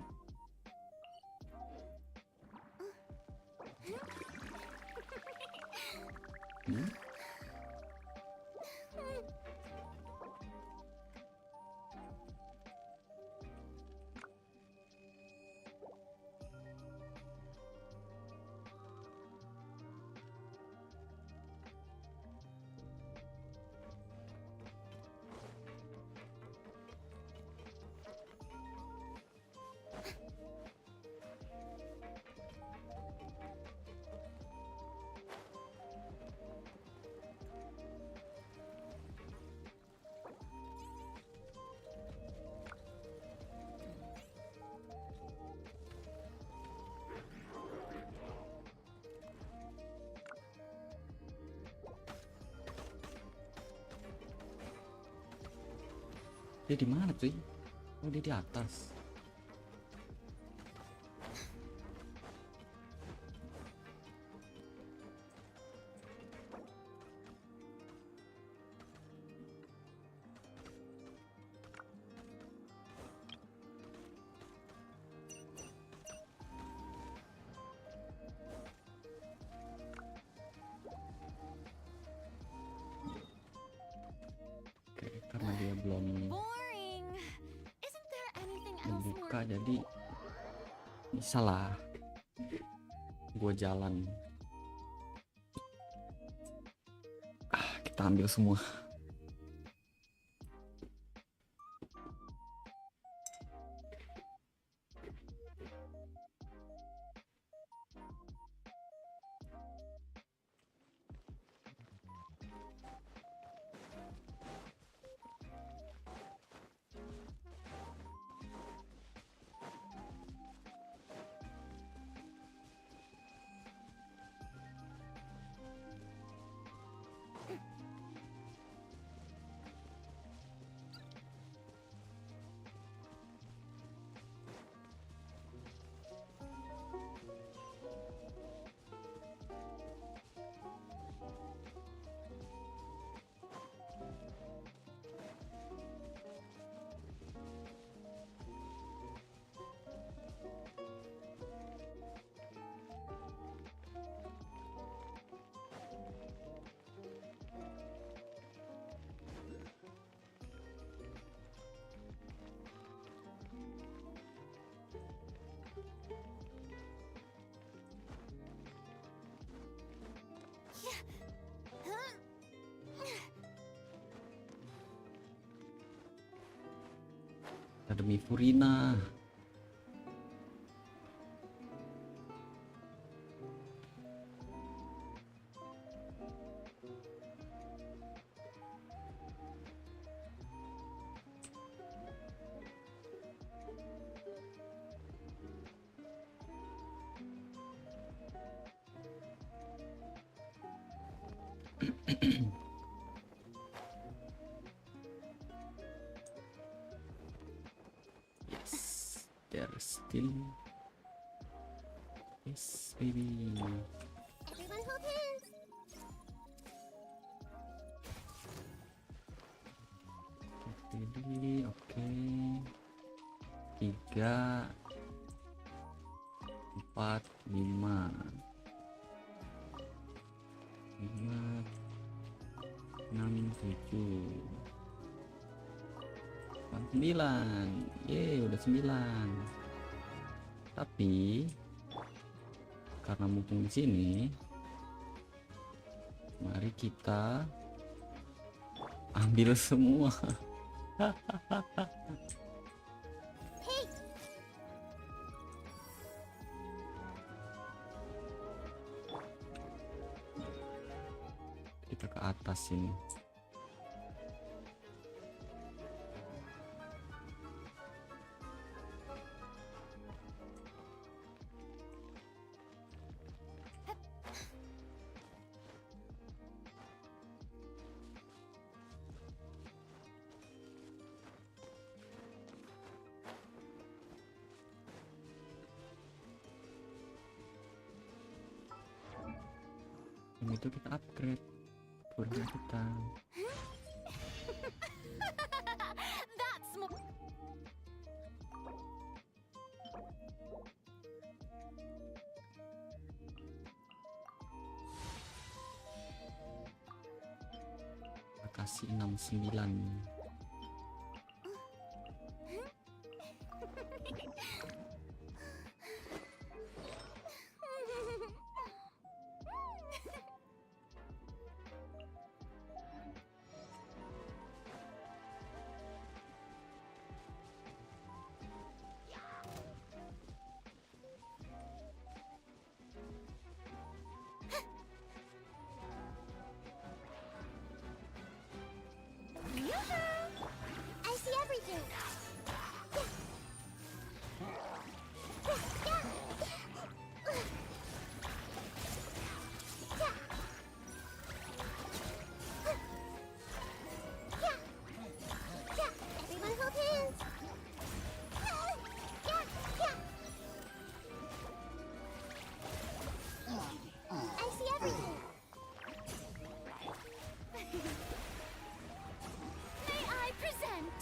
Dia di mana cuy? Oh, dia di atas. Oke, karena dia belum membuka, jadi bisa lah gua jalan. Kita ambil semua. Demi Furina. Yes, there's still. Yes, baby. Everyone hold hands. Jadi, oke. 3, 4, 5, 6, 7, 9. Yeay, udah 9. Tapi karena mumpung di sini, mari kita ambil semua. Hey, Kita ke atas sini. Yang itu kita upgrade Furina kita. that's more. Kita kasih 69. I see everything. Everyone hold hands. I see everything. May I present?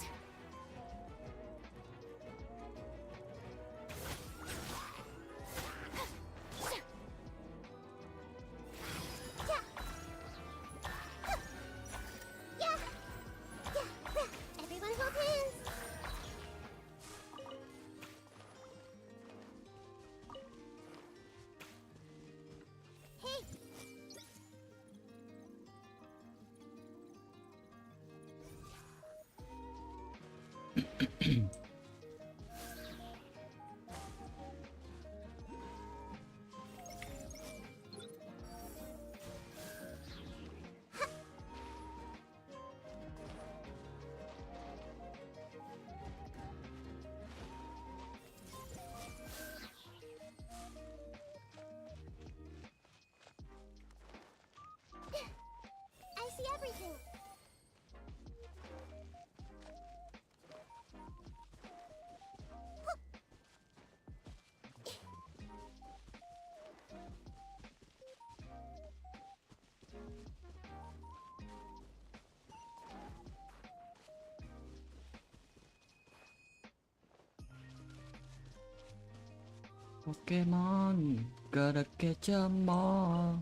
Pokemon, gotta catch 'em all.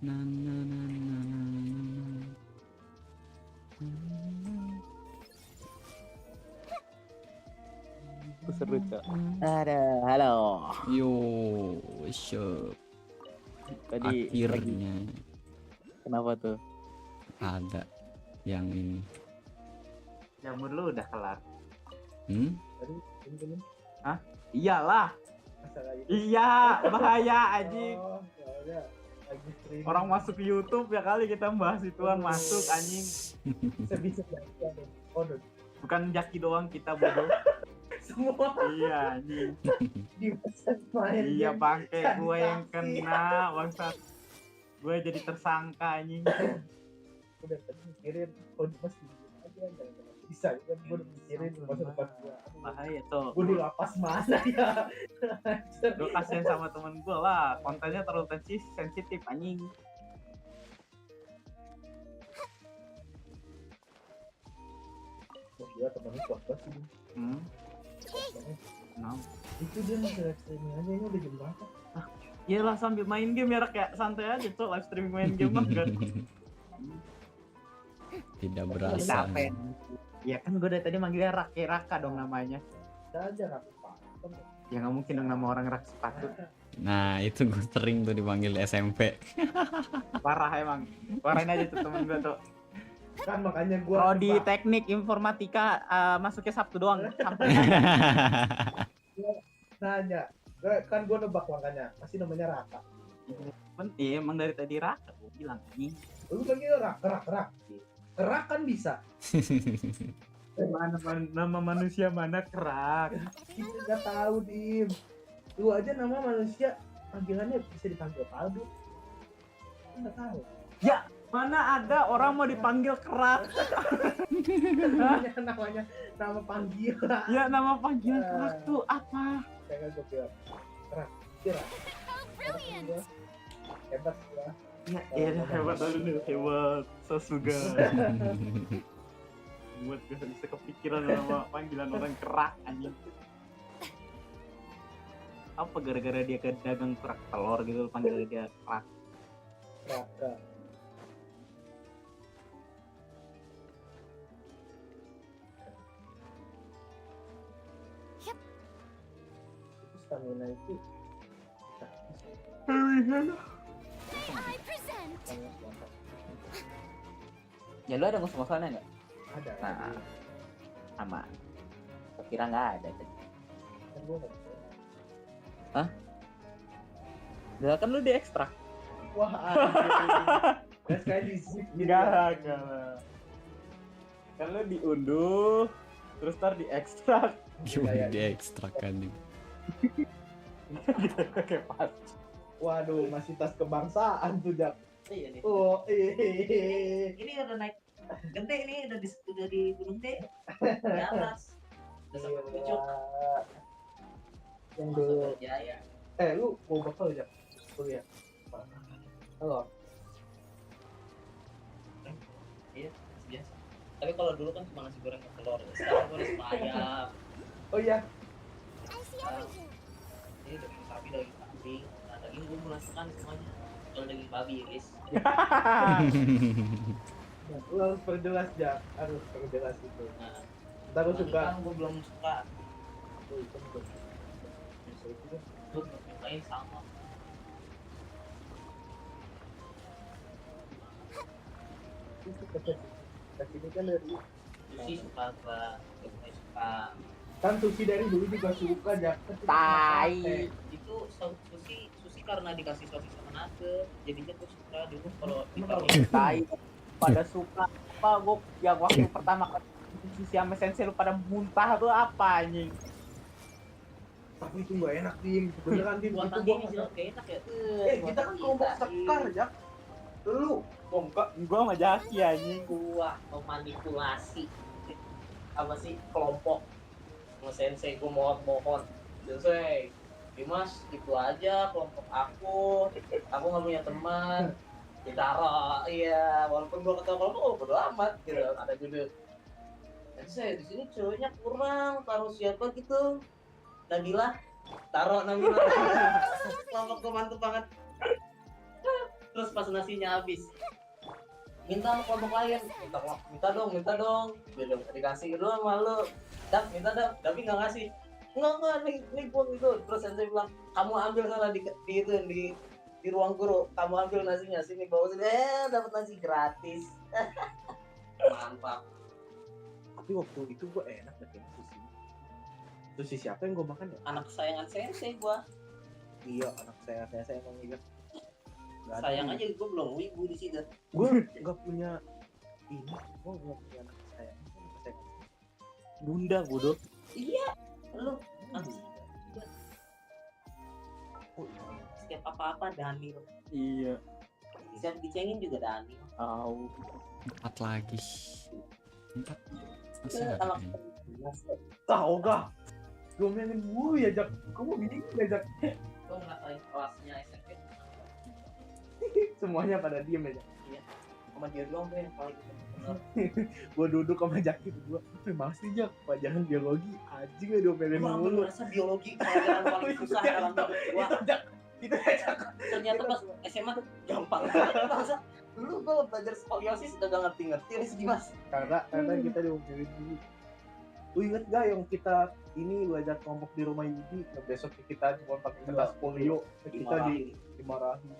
Na na na na na na. Itu seru, Cok. Ada, halo. Yo, what's up? Tadi Akhirnya kenapa tuh? ada yang ini. Jamur lu udah kelar. Tadi ini. Hah? Iyalah. Iya, bahaya anjing. Oh, soalnya lagi streaming. Orang masuk ke YouTube ya kali kita bahas ituan masuk anjing. Bisa jadi. Oh, Bukan Jaki doang kita bodoh. semua Iya anjing. di pesan main Iya game. bangke gue yang Transaksi. kena bangsat. Gue jadi tersangka anjing. Udah tadi mikirin Dimas gimana aja nggak bisa kan gue udah mikirin masa depan gue. Bahaya tuh. Gue di lapas mana ya? Gue kasihan sama temen gue lah. Kontennya terlalu sensitif anjing. Oh iya temennya kuat banget sih. Kenapa? Itu dia live streaming aja ini udah jam berapa? Iyalah sambil main game ya kayak santai aja tuh live streaming main game mah kan. Tidak berasa. Capek. Ya kan gue dari tadi manggilnya Raka dong namanya. Kita aja Raka. Ya nggak mungkin dong nama orang rak sepatu. Nah itu gue sering tuh dipanggil SMP. Parah emang. Parahin aja tuh temen gue tuh. Kan makanya gue Prodi teknik informatika masuknya Sabtu doang. Sampai nanya. Kan gue nebak makanya. Pasti namanya Raka. Iya emang dari tadi Raka gue bilang nih. Lu panggil Rak. Kerak kan bisa. Nama manusia mana kerak? Kita nggak tahu Dim. Lu aja nama manusia panggilannya bisa dipanggil Paldu. Nggak tahu. Ya mana ada orang mau dipanggil kerak? namanya nama panggilan. Ya nama panggilan kerak tuh apa? Kayak gue bilang kerak. Hebat gua. Ya hebat dulu nih hebat. Sasuga. Buat gue bisa kepikiran nama panggilan orang kerak anjing. Apa gara-gara dia ke dagang kerak telur gitu panggil dia kerak? Raka. Itu stamina itu. I present. Ya lu ada musuh-musuhannya nggak? Ada. Nah, aman. Kira nggak ada tadi. Kan gua nggak tahu. Hah? Udah kan lu diekstrak. Wah, kan kayak di zip gitu. Enggak. Kan lu diunduh, terus ntar diekstrak. Gimana diekstrak kan nih? Kayak pas. Waduh, masih tas kebangsaan tuh Jak. Iya nih. Oh, Ini udah naik gede nih, udah di Gunung D. Di atas. Udah sampai puncak. Yang dulu. Jaya. Lu mau bakal Jak? Kuliah. Halo. Iya, biasa. Tapi kalau dulu kan cuma nasi goreng sama telur. Sekarang gue nasi ayam. Oh iya. Ini daging sapi, daging kambing. Nah, daging gue merasakan semuanya. Kalau daging babi, guys. Lu harus perjelas Jak, harus perjelas itu. Nah, Ntar lu suka. kan gue belum suka. Tuh, itu tuh. Bisa itu deh. Gue nyobain sama. Itu ini kan dari Sushi suka gue suka. kan sushi dari dulu juga suka Jak. Tai. Itu sushi karena dikasih sosis sama nugget. Jadinya gue suka dulu kalau dipakai. Tai. Pada suka apa gue yang waktu pertama kali sushi sama sensei lu pada muntah tuh apa anjing? Tapi itu gak enak Dim, beneran Dim. Buat Itu tadi gua ini gak enak ya. kita kan kelompok sekar Jak. Lu Enggak, gua sama Jaki anjing. Gua memanipulasi apa sih kelompok sama sensei. Gua mohon sensei Dimas itu aja kelompok aku nggak punya teman ditaro. Iya walaupun gua ketemu kelompok bodo amat gitu. Ada judul sensei di sini ceweknya kurang, taruh siapa gitu. Nabila taruh Namina. Kelompok gue mantep banget. Terus pas nasinya habis, minta kelompok lain, minta dong, belum dikasih dulu sama lu, minta tapi nggak ngasih, nggak nih gua gitu. Terus sensei bilang, kamu ambil salah di itu di ruang guru, kamu ambil nasinya, sini bawa sini, dapat nasi gratis. Mantap. Tapi waktu itu gue enak deh sushi. Sushi siapa yang gue makan ya? Anak kesayangan sensei gua. Iya, anak kesayangan saya emang iya. Sayang aja gue belum wibu di situ. Gue nggak punya ini, gue nggak punya anak kesayangan. Bunda bodoh. Iya, lu setiap apa-apa Daniel. Iya. Setiap dicengin juga Daniel. Tahu. 4 lagi. 4. Masih ada kayaknya. Tahu gak? Domelin gue ya Jak. Kamu bingung ya Jak? Gue ngatain kelasnya SMP. Semuanya pada diem ya Jak. Iya. Sama dia doang tuh yang paling bener. Gue duduk sama Jaki berdua. Masih Jak, pelajaran biologi anjing gak diomelin Gue mulu. merasa biologi pelajaran paling susah dalam hidup gue. Itu ya Jak. Ternyata pas SMA tuh gampang. Masa dulu gue belajar skoliosis udah gak ngerti-ngerti nih segi mas. Karena kita diomelin dulu. Lu inget gak yang kita ini belajar kelompok di rumah Yudi, besok kita cuma pakai kertas polio, kita dimarahin.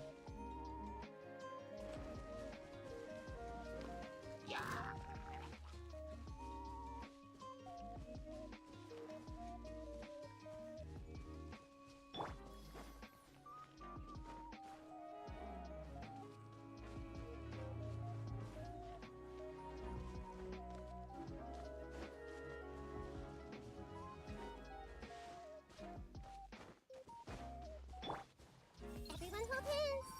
Everyone hold hands.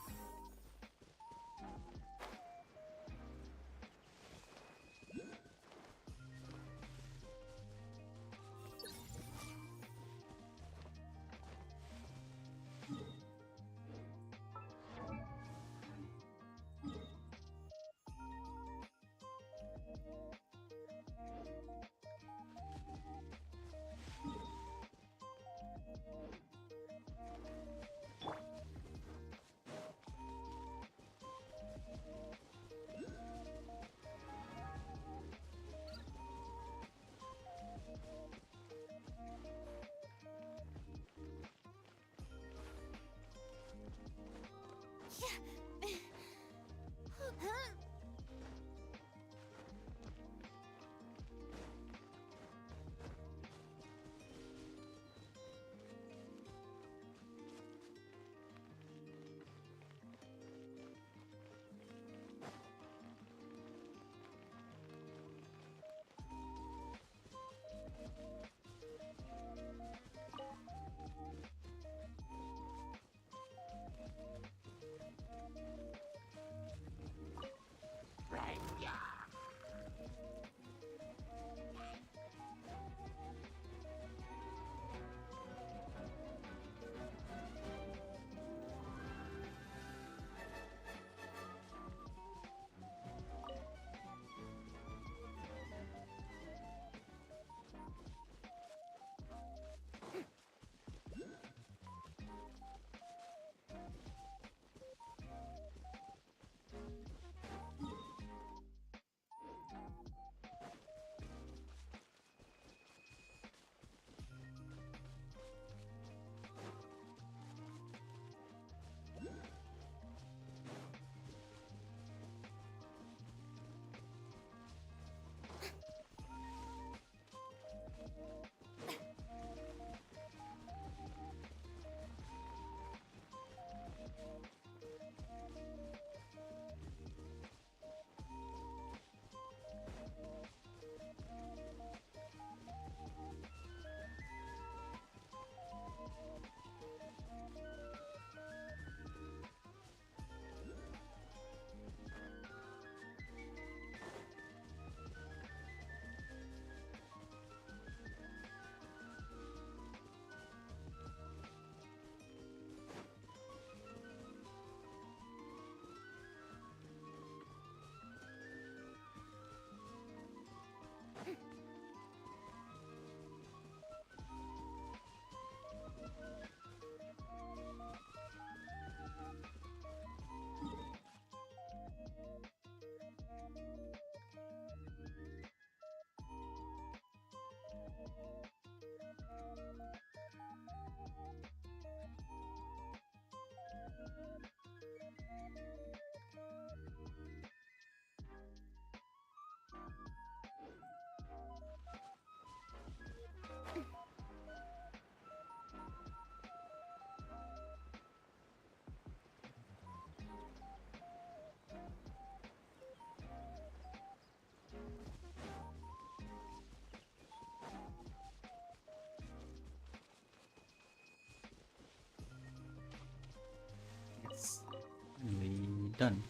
edan.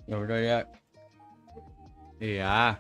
Ya udah ya. Iya.